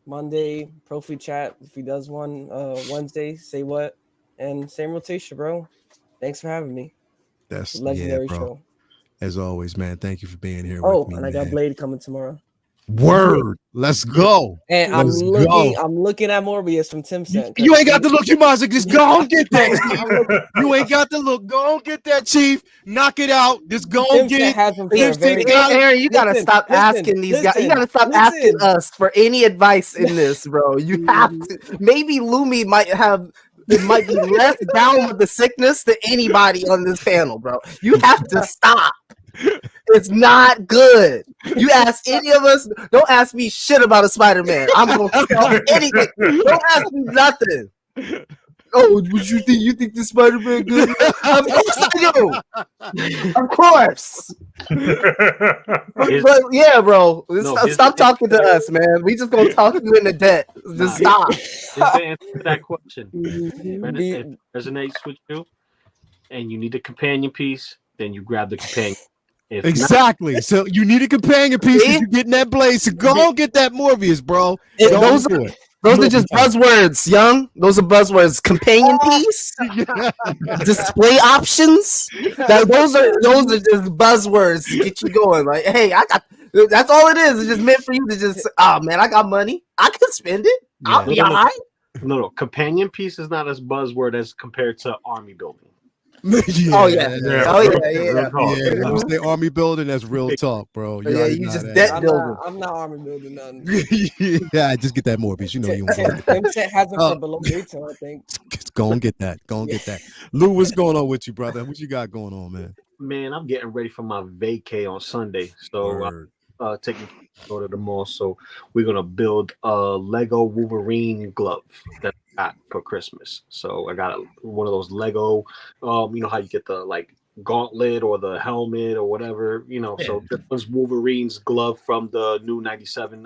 Monday, Profi Chat, if he does one. Wednesday, Say What. And same rotation, bro. Thanks for having me. That's legendary bro. show. As always, man. Thank you for being here. Oh, with me, and I man. got Blade coming tomorrow. Word. Let's go. And I'm looking at Morbius from Tim Cent. You ain't got to look. You might as well just go and get that. You ain't got to look. Go and get that, Chief. Knock it out. Just go and get it. Aaron, you gotta stop asking these guys. You gotta stop asking us for any advice in this, bro. You have to. Maybe Lumi might be less down with the sickness than anybody on this panel, bro. You have to stop. It's not good. You ask any of us, don't ask me shit about a Spider-Man. I'm gonna tell anything. Don't ask me nothing. Oh, what you think? You think the Spider-Man good? Of course I do. Of course. But yeah, bro. Stop talking to us, man. We just gonna talk you into debt. Just stop. Just to answer that question, when it resonates with you, and you need a companion piece, then you grab the companion. If exactly. Not, so you need a companion piece. You're getting that Blade. So go and get that Morbius, bro. Those are just buzzwords, young. Those are buzzwords. Companion piece, display options. Those are just buzzwords to get you going. Like, hey, I got. That's all it is. It's just meant for you to just. Oh man, I got money. I can spend it. I'll be all right. No. Companion piece is not as buzzword as compared to army building. Yeah. Oh yeah. When you say army building, that's real talk, bro. You just debt building. I'm not army building nothing. Yeah, just get that Morbius. You know you want it. Has it for below retail, I think. Go and get that. Go and get that. Lou, what's going on with you, brother? What you got going on, man? Man, I'm getting ready for my vacay on Sunday. So taking go to the mall. So we're gonna build a Lego Wolverine glove that I got for Christmas. So I got one of those Lego, you know how you get the like gauntlet or the helmet or whatever, you know. So this was Wolverine's glove from the new 97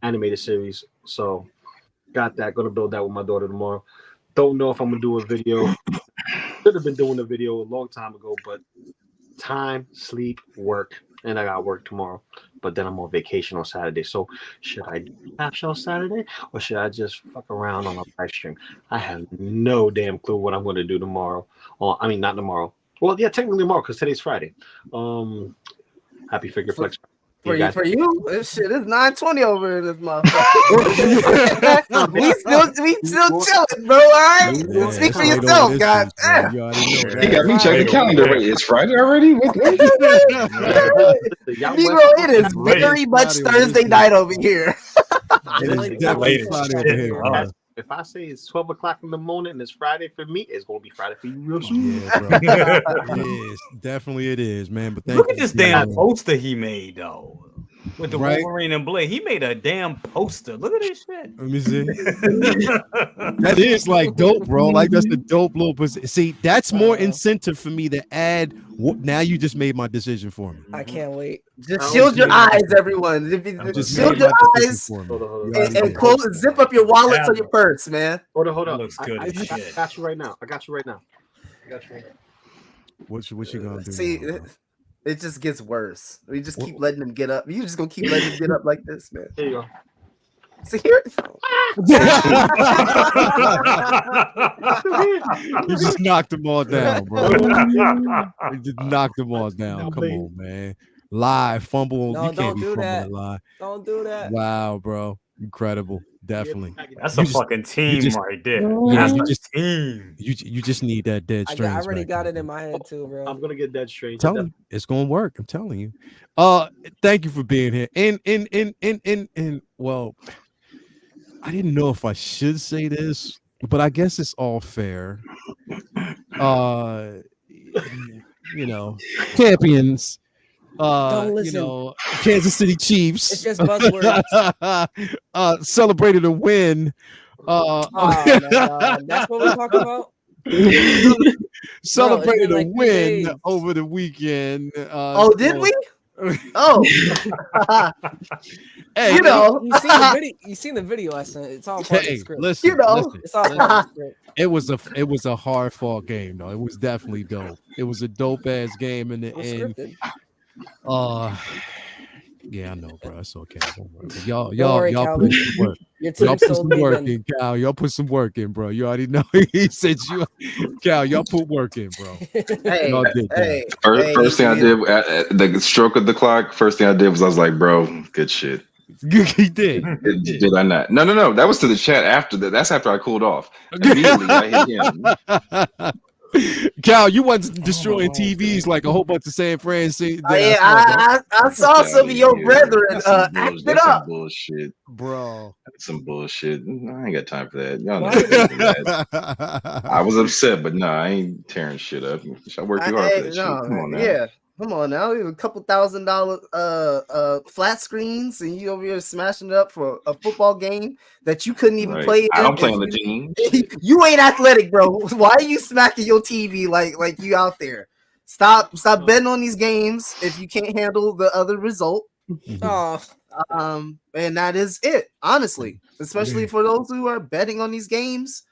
animated series. So got that, gonna build that with my daughter tomorrow. Don't know if I'm gonna do a video. Should have been doing a video a long time ago, but time, sleep, work, and I got work tomorrow. But then I'm on vacation on Saturday. So should I do a half show Saturday or should I just fuck around on a live stream? I have no damn clue what I'm going to do tomorrow. I mean, not tomorrow. Well, yeah, technically tomorrow because today's Friday. Happy Figure Flex. For you, this shit is 9:20 over in this motherfucker. we still chilling, bro. All right, speak for yourself, guys. He got me check the calendar. Wait, it's Friday already? What? Negro, it is very much Thursday night over here. If I say it's 12 o'clock in the morning and it's Friday for me, it's gonna be Friday for you real soon. Yeah, it is. Definitely it is, man. But look at this damn poster he made, though. With the Wolverine and Blade. He made a damn poster. Look at this shit. Let me see. That is like dope, bro. Like that's the dope little position. See, that's more incentive for me to add. Now you just made my decision for me. I can't wait. Just shield your eyes, everyone. Shield your eyes and close. Zip up your wallets or your purse, man. Hold on. Looks good. I got you right now. What you gonna do? See, it just gets worse. We just keep letting them get up. You just gonna keep letting them get up like this, man. There you go. See here. You just knocked them all down, bro. You just knocked them all down. Come on, man. Live fumble. No, you can't be do that. fumbling live. Don't do that. Wow, bro. Incredible. Definitely. That's a fucking team right there. Yeah, team. You just need that dead straight. I already got it in my head too, bro. I'm gonna get dead straight. Tell you, it's gonna work. I'm telling you. Thank you for being here. And well, I didn't know if I should say this, but I guess it's all fair. You know, champions. Don't You listen. know, Kansas City It's Chiefs just buzzwords. celebrated a win. Oh my god, that's what we're talking about. Celebrated Bro, a like 3 win days. over the weekend. Did we? Oh, Hey, you know, you seen the video? You seen the video I sent? It's all part of the hey, script. listen, You know. listen, It's all listen. part of the script. It was a hard fought game though. It was definitely dope. It was a dope ass game in the It was end. scripted. Yeah, I know, bro. It's okay. Don't worry. Y'all worry, put Calvin. some work. Your Y'all team's put so some big. work And in, Cal. Y'all put some work in, bro. You already know. He said you, Cal. Y'all put work in, bro. hey, Y'all did that. hey, First thing I did at the stroke of the clock, first thing I did was I was like, bro, good shit. He did. Did I not? No. That was to the chat after that. That's after I cooled off. Immediately, I hit him. Cal, you wasn't destroying TVs like a whole bunch of San Fran. I saw some of your brethren acting Some up. bullshit, bro. That's some bullshit. I ain't got time for that. Y'all know Why that. I was upset, but no, I ain't tearing shit up. I worked too hard for that shit. Come on now. Yeah. Come on now, a couple $1,000 flat screens, and you over here smashing it up for a football game that you couldn't even play. I don't play on the team. You ain't athletic, bro. Why are you smacking your TV like you out there? Stop betting on these games if you can't handle the other result. oh, And that is it, honestly. Especially for those who are betting on these games,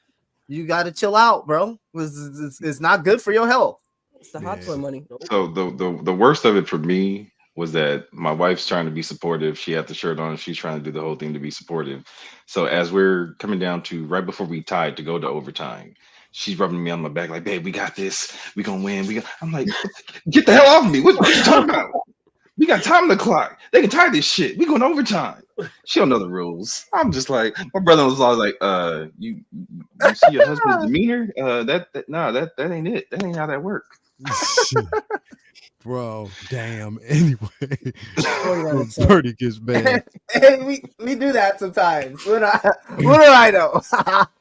you got to chill out, bro. It's not good for your health. it's the hot toy money. So the worst of it for me was that my wife's trying to be supportive. She had the shirt on. She's trying to do the whole thing to be supportive. So as we're coming down to right before we tied to go to overtime, she's rubbing me on my back like, "Babe, we got this. We gonna win. I'm like, get the hell off me. What you talking about? We got time on the clock. They can tie this shit. We going overtime." She don't know the rules. I'm just like, my brother was always like, you see your husband's demeanor? That ain't it. That ain't how that works. Bro, damn. Anyway, $40 verdict is bad. Hey, we do that sometimes. What do I know?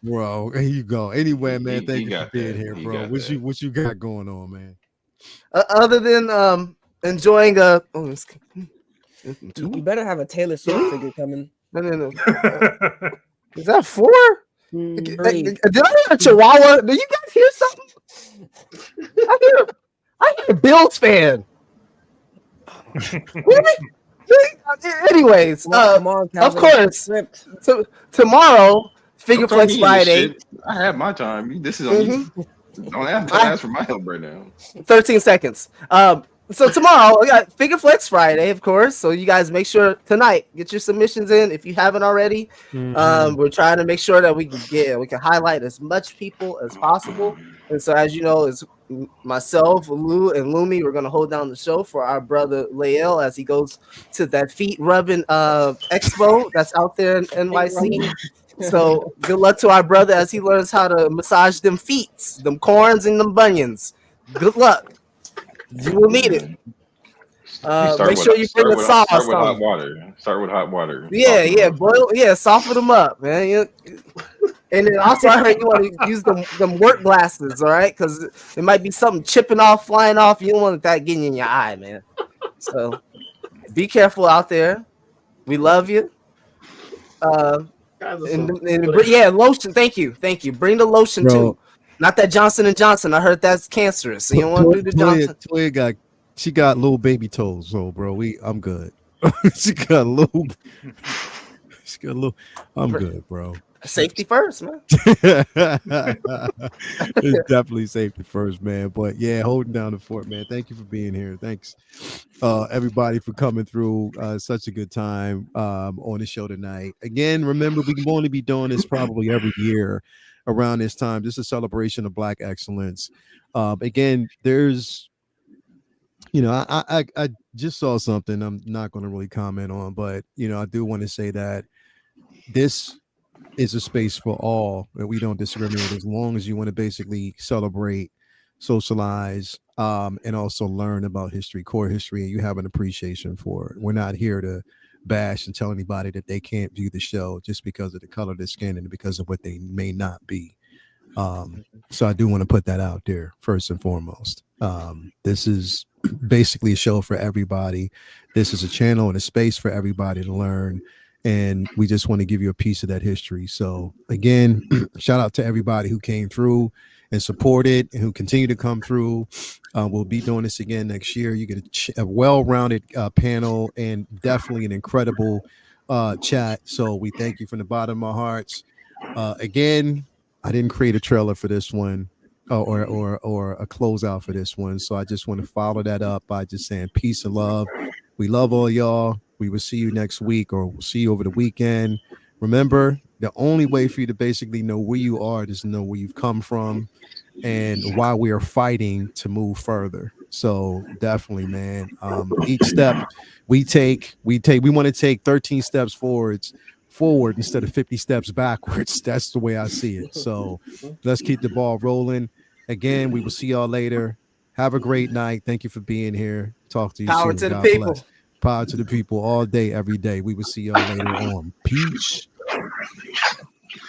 Bro, here you go. Anyway, man, He thank you got for being that. here, He bro. got What that. you got going on, man? Other than enjoying You better have a Taylor Swift figure coming. no. Is that 4? Three. Did I hear a Chihuahua? Do you guys hear something? I hear a Bills fan. Really? Anyways, Come on, of Calvin. course, Script. tomorrow, Figure Don't throw Flex me in this Friday. shit. I have my time. This is on you. Don't ask for my help right now. 13 seconds. So tomorrow we got Figure Flex Friday, of course. So you guys make sure tonight get your submissions in if you haven't already. We're trying to make sure that we can highlight as much people as possible. And so, as you know, it's myself, Lou, and Lumi. We're gonna hold down the show for our brother Lael as he goes to that feet rubbing expo that's out there in NYC. So good luck to our brother as he learns how to massage them feet, them corns, and them bunions. Good luck. You will need it. Make sure you bring a sauce. Start with hot water. Start with hot water. Yeah, boil. Yeah, soften them up, man. And then also, I heard you want to use them work glasses, all right? Because it might be something chipping off, flying off. You don't want that getting in your eye, man. So be careful out there. We love you. Yeah, lotion. Thank you. Bring the lotion too. Not that Johnson & Johnson. I heard that's cancerous. So you don't want to do the Johnson. Toya got little baby toes, so bro, I'm good. she got little. I'm good, bro. Safety first, man. It's definitely safety first, man. But yeah, holding down the fort, man. Thank you for being here. Thanks, everybody, for coming through. Such a good time on the show tonight. Again, remember, we can only be doing this probably every year around this time. This is a celebration of Black excellence. Again, there's, I just saw something I'm not going to really comment on, but I do want to say that this is a space for all, and we don't discriminate as long as you want to basically celebrate, socialize, and also learn about history, core history, and you have an appreciation for it. We're not here to bash and tell anybody that they can't view the show just because of the color of their skin and because of what they may not be. So I do want to put that out there first and foremost. This is basically a show for everybody. This is a channel and a space for everybody to learn. And we just want to give you a piece of that history. So again, shout out to everybody who came through and supported and who continue to come through. We'll be doing this again next year. You get a well-rounded panel and definitely an incredible chat. So we thank you from the bottom of our hearts. Again, I didn't create a trailer for this one or a closeout for this one. So I just want to follow that up by just saying peace and love. We love all y'all. We will see you next week or we'll see you over the weekend. Remember, the only way for you to basically know where you are is to know where you've come from and why we are fighting to move further. So definitely, man, each step we want to take 13 steps forward instead of 50 steps backwards. That's the way I see it. So let's keep the ball rolling. Again, we will see y'all later. Have a great night. Thank you for being here. Talk to you Power soon. to the God people. bless. Power to the people all day, every day. We will see y'all later on. Peace.